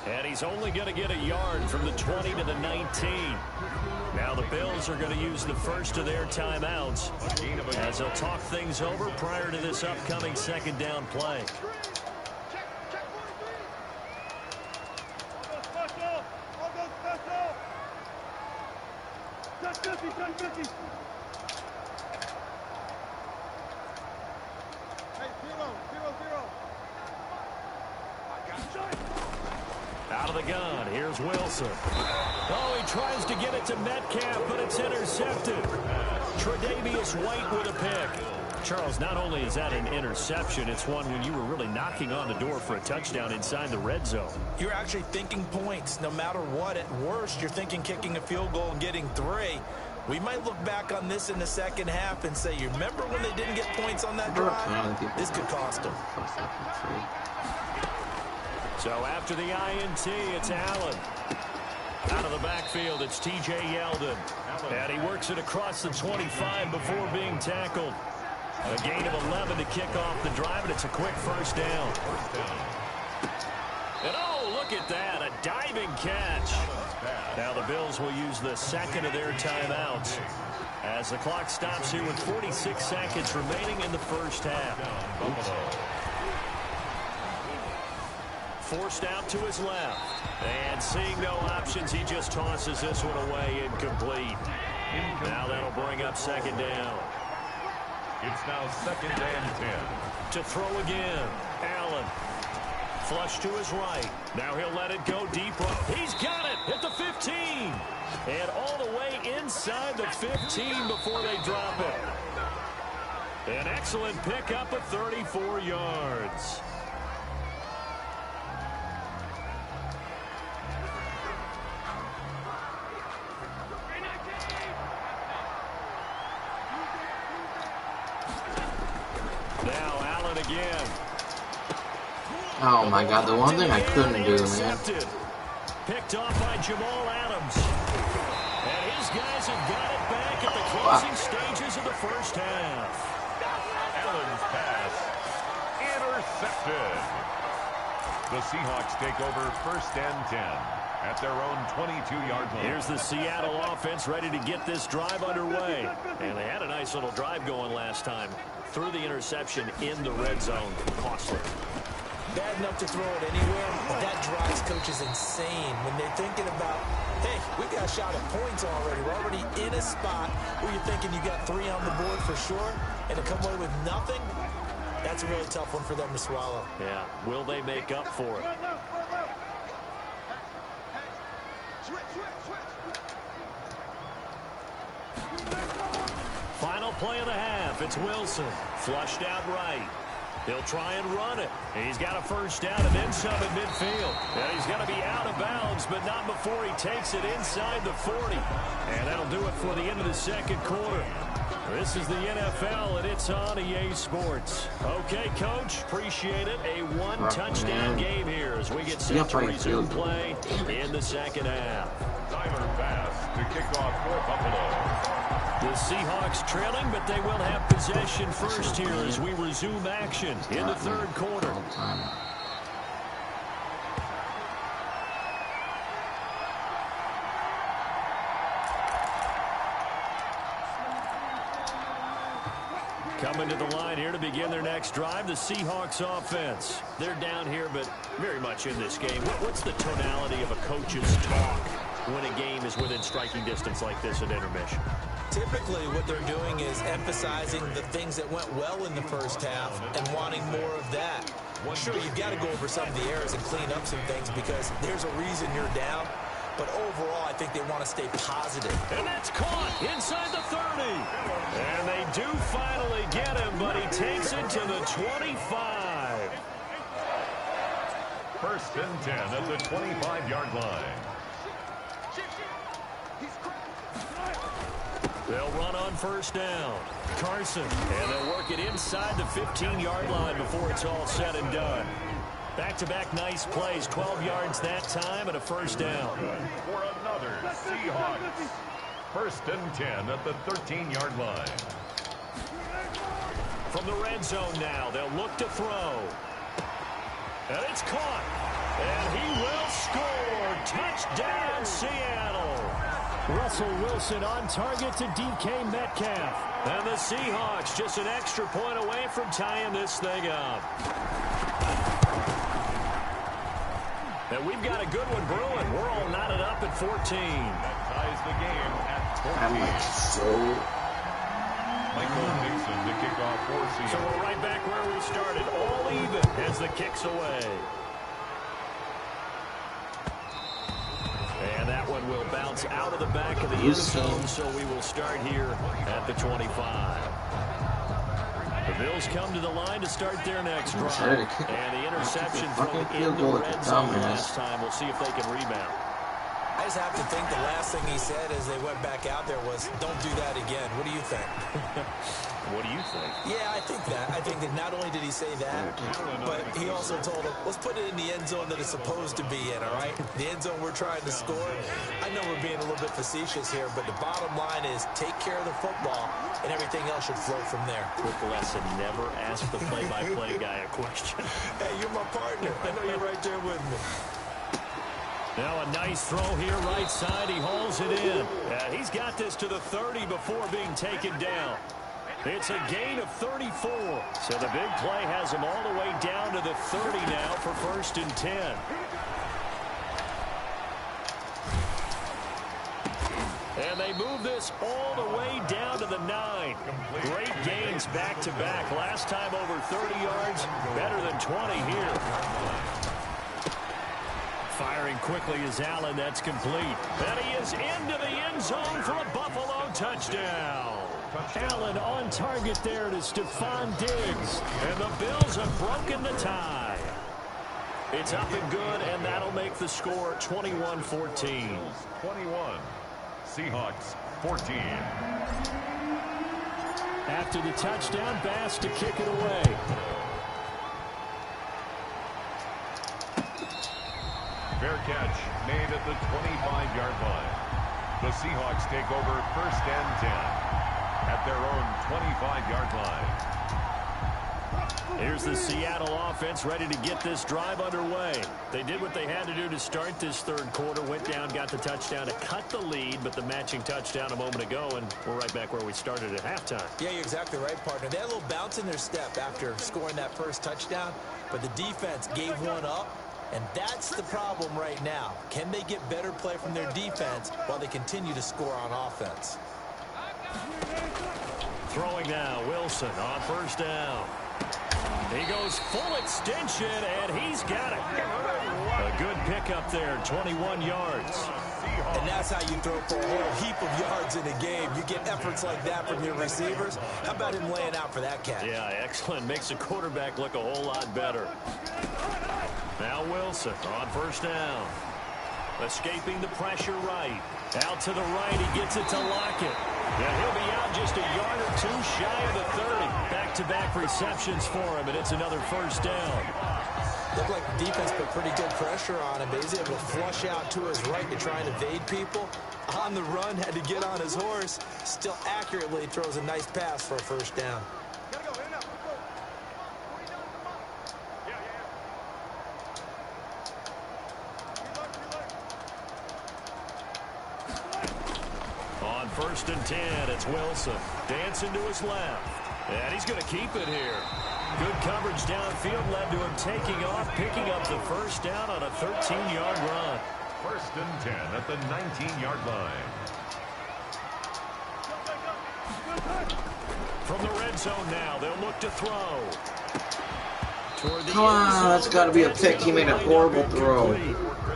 And he's only going to get a yard from the 20 to the 19. Now the Bills are going to use the first of their timeouts as they'll talk things over prior to this upcoming 2nd down play. Out of the gun, here's Wilson. Oh, he tries to get it to Metcalf, but it's intercepted. Tre'Davious White with a pick. Charles, not only is that an interception, it's one when you were really knocking on the door for a touchdown inside the red zone. You're actually thinking points no matter what. At worst, you're thinking kicking a field goal and getting 3. We might look back on this in the second half and say, you remember when they didn't get points on that drive? This could cost them. So after the INT, it's Allen. Out of the backfield, it's T.J. Yeldon. And he works it across the 25 before being tackled. A gain of 11 to kick off the drive, and it's a quick first down. And oh, look at that, a diving catch. Now the Bills will use the 2nd of their timeouts as the clock stops here with 46 seconds remaining in the first half. Forced out to his left. And seeing no options, he just tosses this one away incomplete. Now that'll bring up 2nd down. It's now 2nd and 10. To throw again. Allen. Flush to his right. Now he'll let it go deep. He's got it at the 15. And all the way inside the 15 before they drop it. An excellent pickup of 34 yards. Now Allen again. Oh my God, the one thing I couldn't do, man. Picked off by Jamal Adams. And his guys have got it back at the closing stages of the first half. Allen's pass intercepted. The Seahawks take over 1st and 10 at their own 22-yard line. Here's the Seattle offense ready to get this drive underway. And they had a nice little drive going last time. Threw the interception in the red zone. Costly. Bad enough to throw it anywhere, but that drives coaches insane when they're thinking about, hey, we got a shot at points already. We're already in a spot where you're thinking you got 3 on the board for sure, and to come away with nothing, that's a really tough one for them to swallow. Yeah, will they make up for it? Final play of the half. It's Wilson. Flushed out right. He'll try and run it. He's got a first down and then some at midfield. And he's going to be out of bounds, but not before he takes it inside the 40. And that'll do it for the end of the second quarter. This is the NFL, and it's on EA Sports. Okay, Coach, appreciate it. A one-touchdown game here as we get set to resume play in the second half. Tyler Bass to kick off for Buffalo. The Seahawks trailing, but they will have possession first here as we resume action in the third quarter. Coming to the line here to begin their next drive, the Seahawks offense. They're down here, but very much in this game. What's the tonality of a coach's talk when a game is within striking distance like this at intermission? Typically, what they're doing is emphasizing the things that went well in the first half and wanting more of that. Sure, you've got to go over some of the errors and clean up some things because there's a reason you're down. But overall, I think they want to stay positive. And that's caught inside the 30. And they do finally get him, but he takes it to the 25. First and 10 at the 25-yard line. They'll run on first down. Carson, and they'll work it inside the 15-yard line before it's all said and done. Back-to-back nice plays, 12 yards that time and a first down. For another Seahawks. First and 10 at the 13-yard line. From the red zone now, they'll look to throw. And it's caught. And he will score. Touchdown, Seattle. Russell Wilson on target to DK Metcalf. And the Seahawks just an extra point away from tying this thing up. And we've got a good one brewing. We're all knotted up at 14. That ties the game at 14. I'm like so... Michael Nixon to kick off for Seattle. So we're right back where we started. All even as the kick's away. And that one will bounce out of the back of the end zone, so we will start here at the 25. The Bills come to the line to start their next drive. And the interception from in the red zone last time. We'll see if they can rebound. I just have to think the last thing he said as they went back out there was, don't do that again. What do you think? What do you think? Yeah, I think that. I think that not only did he say that, but he also told him, let's put it in the end zone that it's supposed to be in, all right? The end zone we're trying to score. I know we're being a little bit facetious here, but the bottom line is take care of the football, and everything else should flow from there. Quick lesson, never ask the play-by-play guy a question. Hey, you're my partner. I know you're right there with me. Now a nice throw here right side. He hauls it in. He's got this to the 30 before being taken down. It's a gain of 34. So the big play has him all the way down to the 30 now for first and 10. And they move this all the way down to the 9. Great gains back-to-back. Last time over 30 yards, better than 20 here. Firing quickly is Allen. That's complete. And he is into the end zone for a Buffalo touchdown. Allen on target there to Stephon Diggs. And the Bills have broken the tie. It's up and good, and that'll make the score 21-14. 21. Seahawks 14. After the touchdown, Bass to kick it away. Fair catch made at the 25-yard line. The Seahawks take over first and 10 at their own 25-yard line. Here's the Seattle offense ready to get this drive underway. They did what they had to do to start this third quarter. Went down, got the touchdown to cut the lead, but the matching touchdown a moment ago, and we're right back where we started at halftime. Yeah, you're exactly right, partner. They had a little bounce in their step after scoring that first touchdown, but the defense gave one up. And that's the problem right now. Can they get better play from their defense while they continue to score on offense? Throwing now, Wilson on first down. He goes full extension, and he's got it. A good pickup there, 21 yards. And that's how you throw for a whole heap of yards in a game. You get efforts like that from your receivers. How about him laying out for that catch? Yeah, excellent. Makes the quarterback look a whole lot better. Now Wilson on first down. Escaping the pressure right. Out to the right, he gets it to Lockett. And he'll be out just a yard or two shy of the 30. Back-to-back receptions for him, and it's another first down. Looked like the defense put pretty good pressure on him, but he's able to flush out to his right to try and evade people. On the run, had to get on his horse. Still accurately throws a nice pass for a first down. On 1st and 10, it's Wilson. Dancing to his left. And he's going to keep it here. Good coverage downfield led to him taking off, picking up the first down on a 13-yard run. 1st and 10 at the 19-yard line. From the red zone now, they'll look to throw. Come on, that's got to be a pick. He made a horrible throw.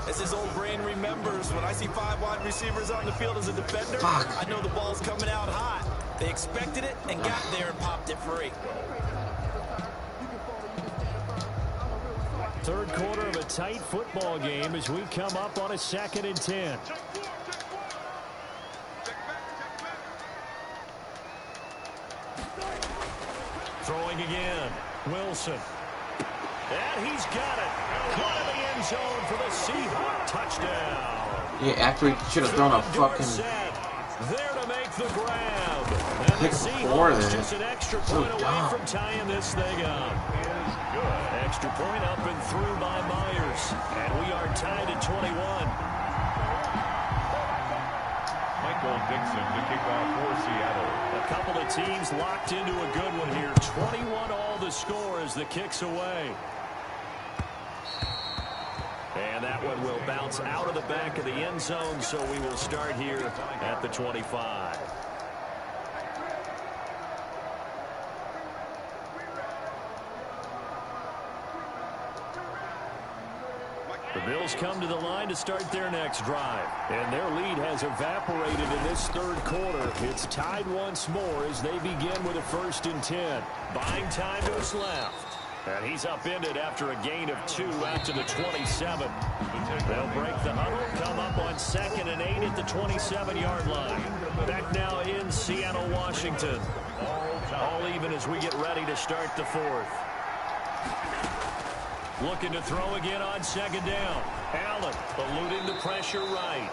As his old brain remembers, when I see 5 wide receivers on the field as a defender, I know the ball's coming out hot. They expected it and got there and popped it free. Third quarter of a tight football game as we come up on a 2nd and 10. Throwing again. Wilson. And he's got it. Caught in the end zone for the Seahawks touchdown. Yeah, after he should have thrown a fucking there to make the grab. And the Seahawks just an extra point away from tying this thing up. Extra point up and through by Myers. And we are tied at 21. Michael Dixon to kick off for Seattle. A couple of teams locked into a good one here. 21 all the score as the kick's away. And that one will bounce out of the back of the end zone, so we will start here at the 25. The Bills come to the line to start their next drive. And their lead has evaporated in this third quarter. It's tied once more as they begin with a 1st and 10. Buying time to his left. And he's upended after a gain of 2 out to the 27. They'll break the huddle, come up on 2nd and 8 at the 27-yard line. Back now in Seattle, Washington. All even as we get ready to start the 4th. Looking to throw again on 2nd down. Allen eluding the pressure right.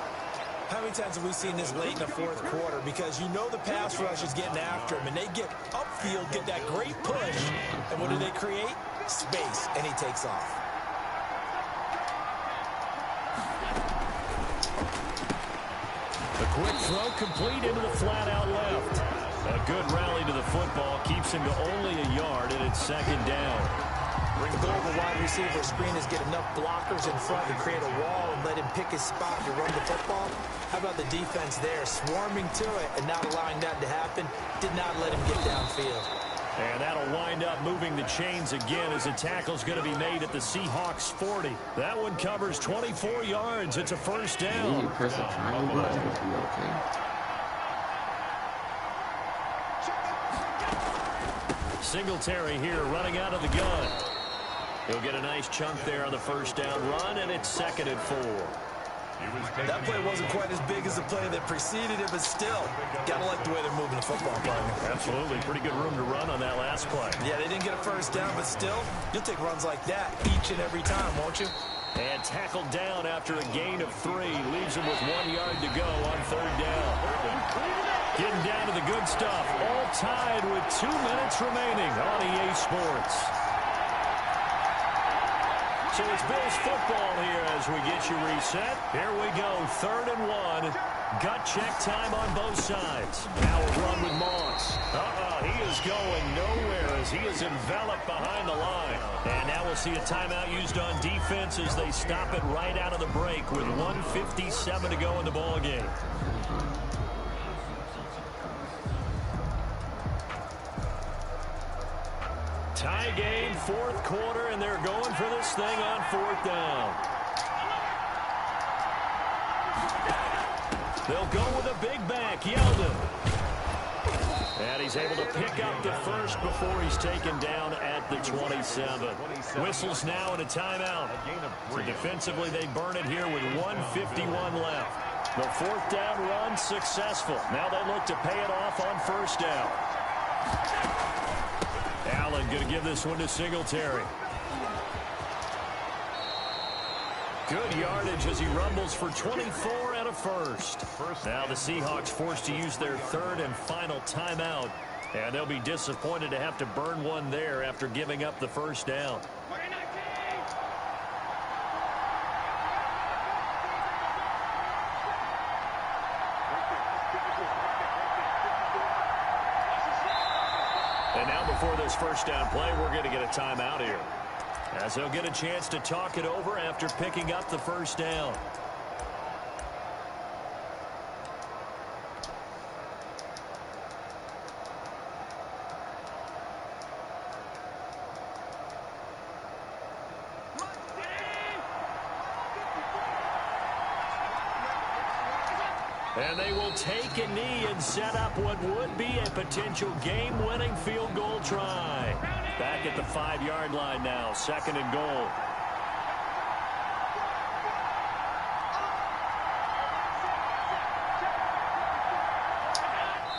How many times have we seen this late in the 4th quarter? Because you know the pass rush is getting after him, and they get upfield, get that great push. And what do they create? Space, and he takes off. The quick throw complete into the flat out left. A good rally to the football keeps him to only a yard, and it's 2nd down. Bring the goal of the wide receiver screen is get enough blockers in front to create a wall and let him pick his spot to run the football. How about the defense there, swarming to it and not allowing that to happen? Did not let him get downfield. And that'll wind up moving the chains again as a tackle's going to be made at the Seahawks 40. That one covers 24 yards. It's a 1st down. You press the triangle button, it'll be okay. Singletary here running out of the gun. He'll get a nice chunk there on the 1st down run, and it's 2nd and 4. That play wasn't quite as big as the play that preceded it, but still, gotta like the way they're moving the football, partner. Absolutely, pretty good room to run on that last play. Yeah, they didn't get a 1st down, but still, you'll take runs like that each and every time, won't you? And tackled down after a gain of 3. Leaves him with 1 yard to go on 3rd down. Getting down to the good stuff. All tied with 2 minutes remaining on EA Sports. So it's Bills football here as we get you reset. Here we go, 3rd and 1. Gut check time on both sides. Now a run with Moss. He is going nowhere as he is enveloped behind the line. And now we'll see a timeout used on defense as they stop it right out of the break with 1:57 to go in the ball game. Tie game, 4th quarter, and they're going for this thing on 4th down. They'll go with a big back, Yeldon. And he's able to pick up the first before he's taken down at the 27. Whistles now and a timeout. So defensively, they burn it here with 1:51 left. The fourth down run successful. Now they look to pay it off on first down. Allen going to give this one to Singletary. Good yardage as he rumbles for 24 and a first. Now the Seahawks forced to use their third and final timeout. And they'll be disappointed to have to burn one there after giving up the first down. And now before this first down play, we're going to get a timeout here, as they'll get a chance to talk it over after picking up the first down. And they will take a knee and set up what would be a potential game-winning field goal try. Back at the 5-yard line now, second and goal.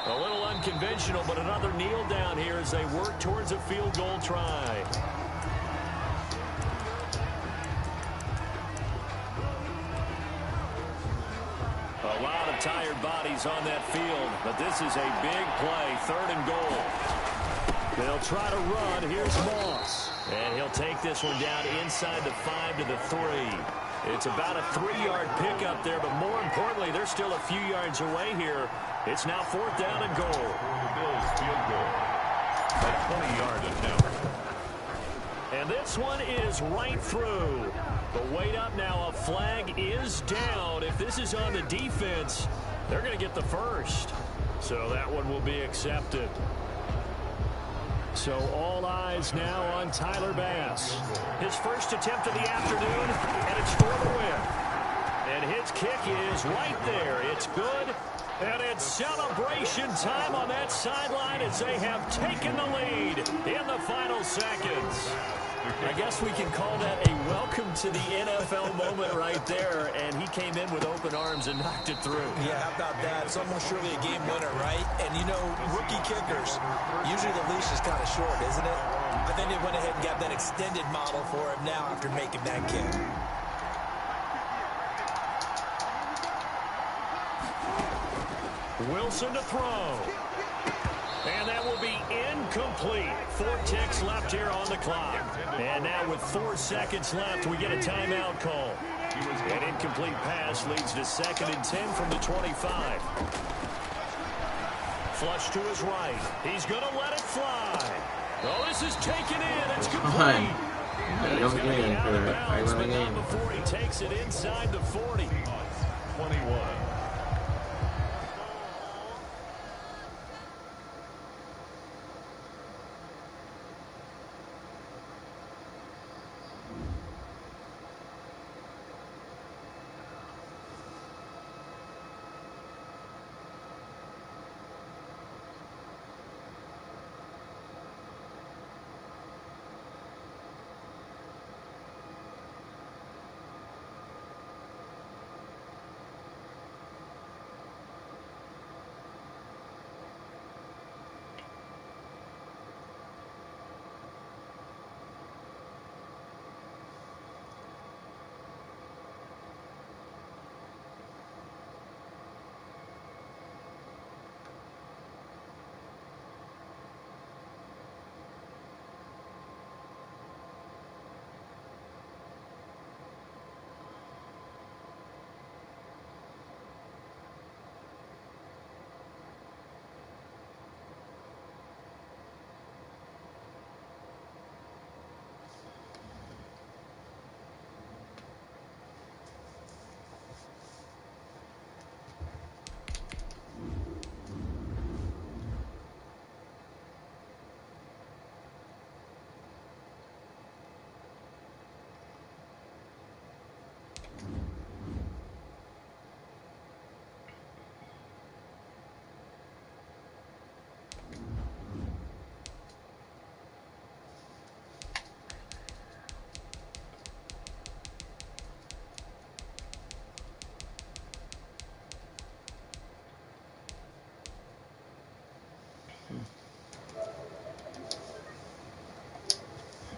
A little unconventional, but another kneel down here as they work towards a field goal try. A lot of tired bodies on that field, but this is a big play, third and goal. They'll try to run. Here's Moss. And he'll take this one down inside the 5 to the 3. It's about a 3-yard pickup there, but more importantly, they're still a few yards away here. It's now fourth down and goal. The Bills field goal at 20-yard attempt. And this one is right through. But wait up now, a flag is down. If this is on the defense, they're going to get the first. So that one will be accepted. So all eyes now on Tyler Bass. His first attempt of the afternoon, and it's for the win. And his kick is right there. It's good. And it's celebration time on that sideline as they have taken the lead in the final seconds. I guess we can call that a welcome to the NFL moment right there, and he came in with open arms and knocked it through. Yeah, how about that? It's almost surely a game winner, right? And, you know, rookie kickers, usually the leash is kind of short, isn't it? I think they went ahead and got that extended model for him now after making that kick. Wilson to throw. And that will be incomplete. 4 ticks left here on the clock. And now with 4 seconds left, we get a timeout call. An incomplete pass leads to 2nd and 10 from the 25. Flush to his right. He's going to let it fly. Oh, this is taken in. It's complete. I don't get in for I run again before he takes it inside the 40. 21.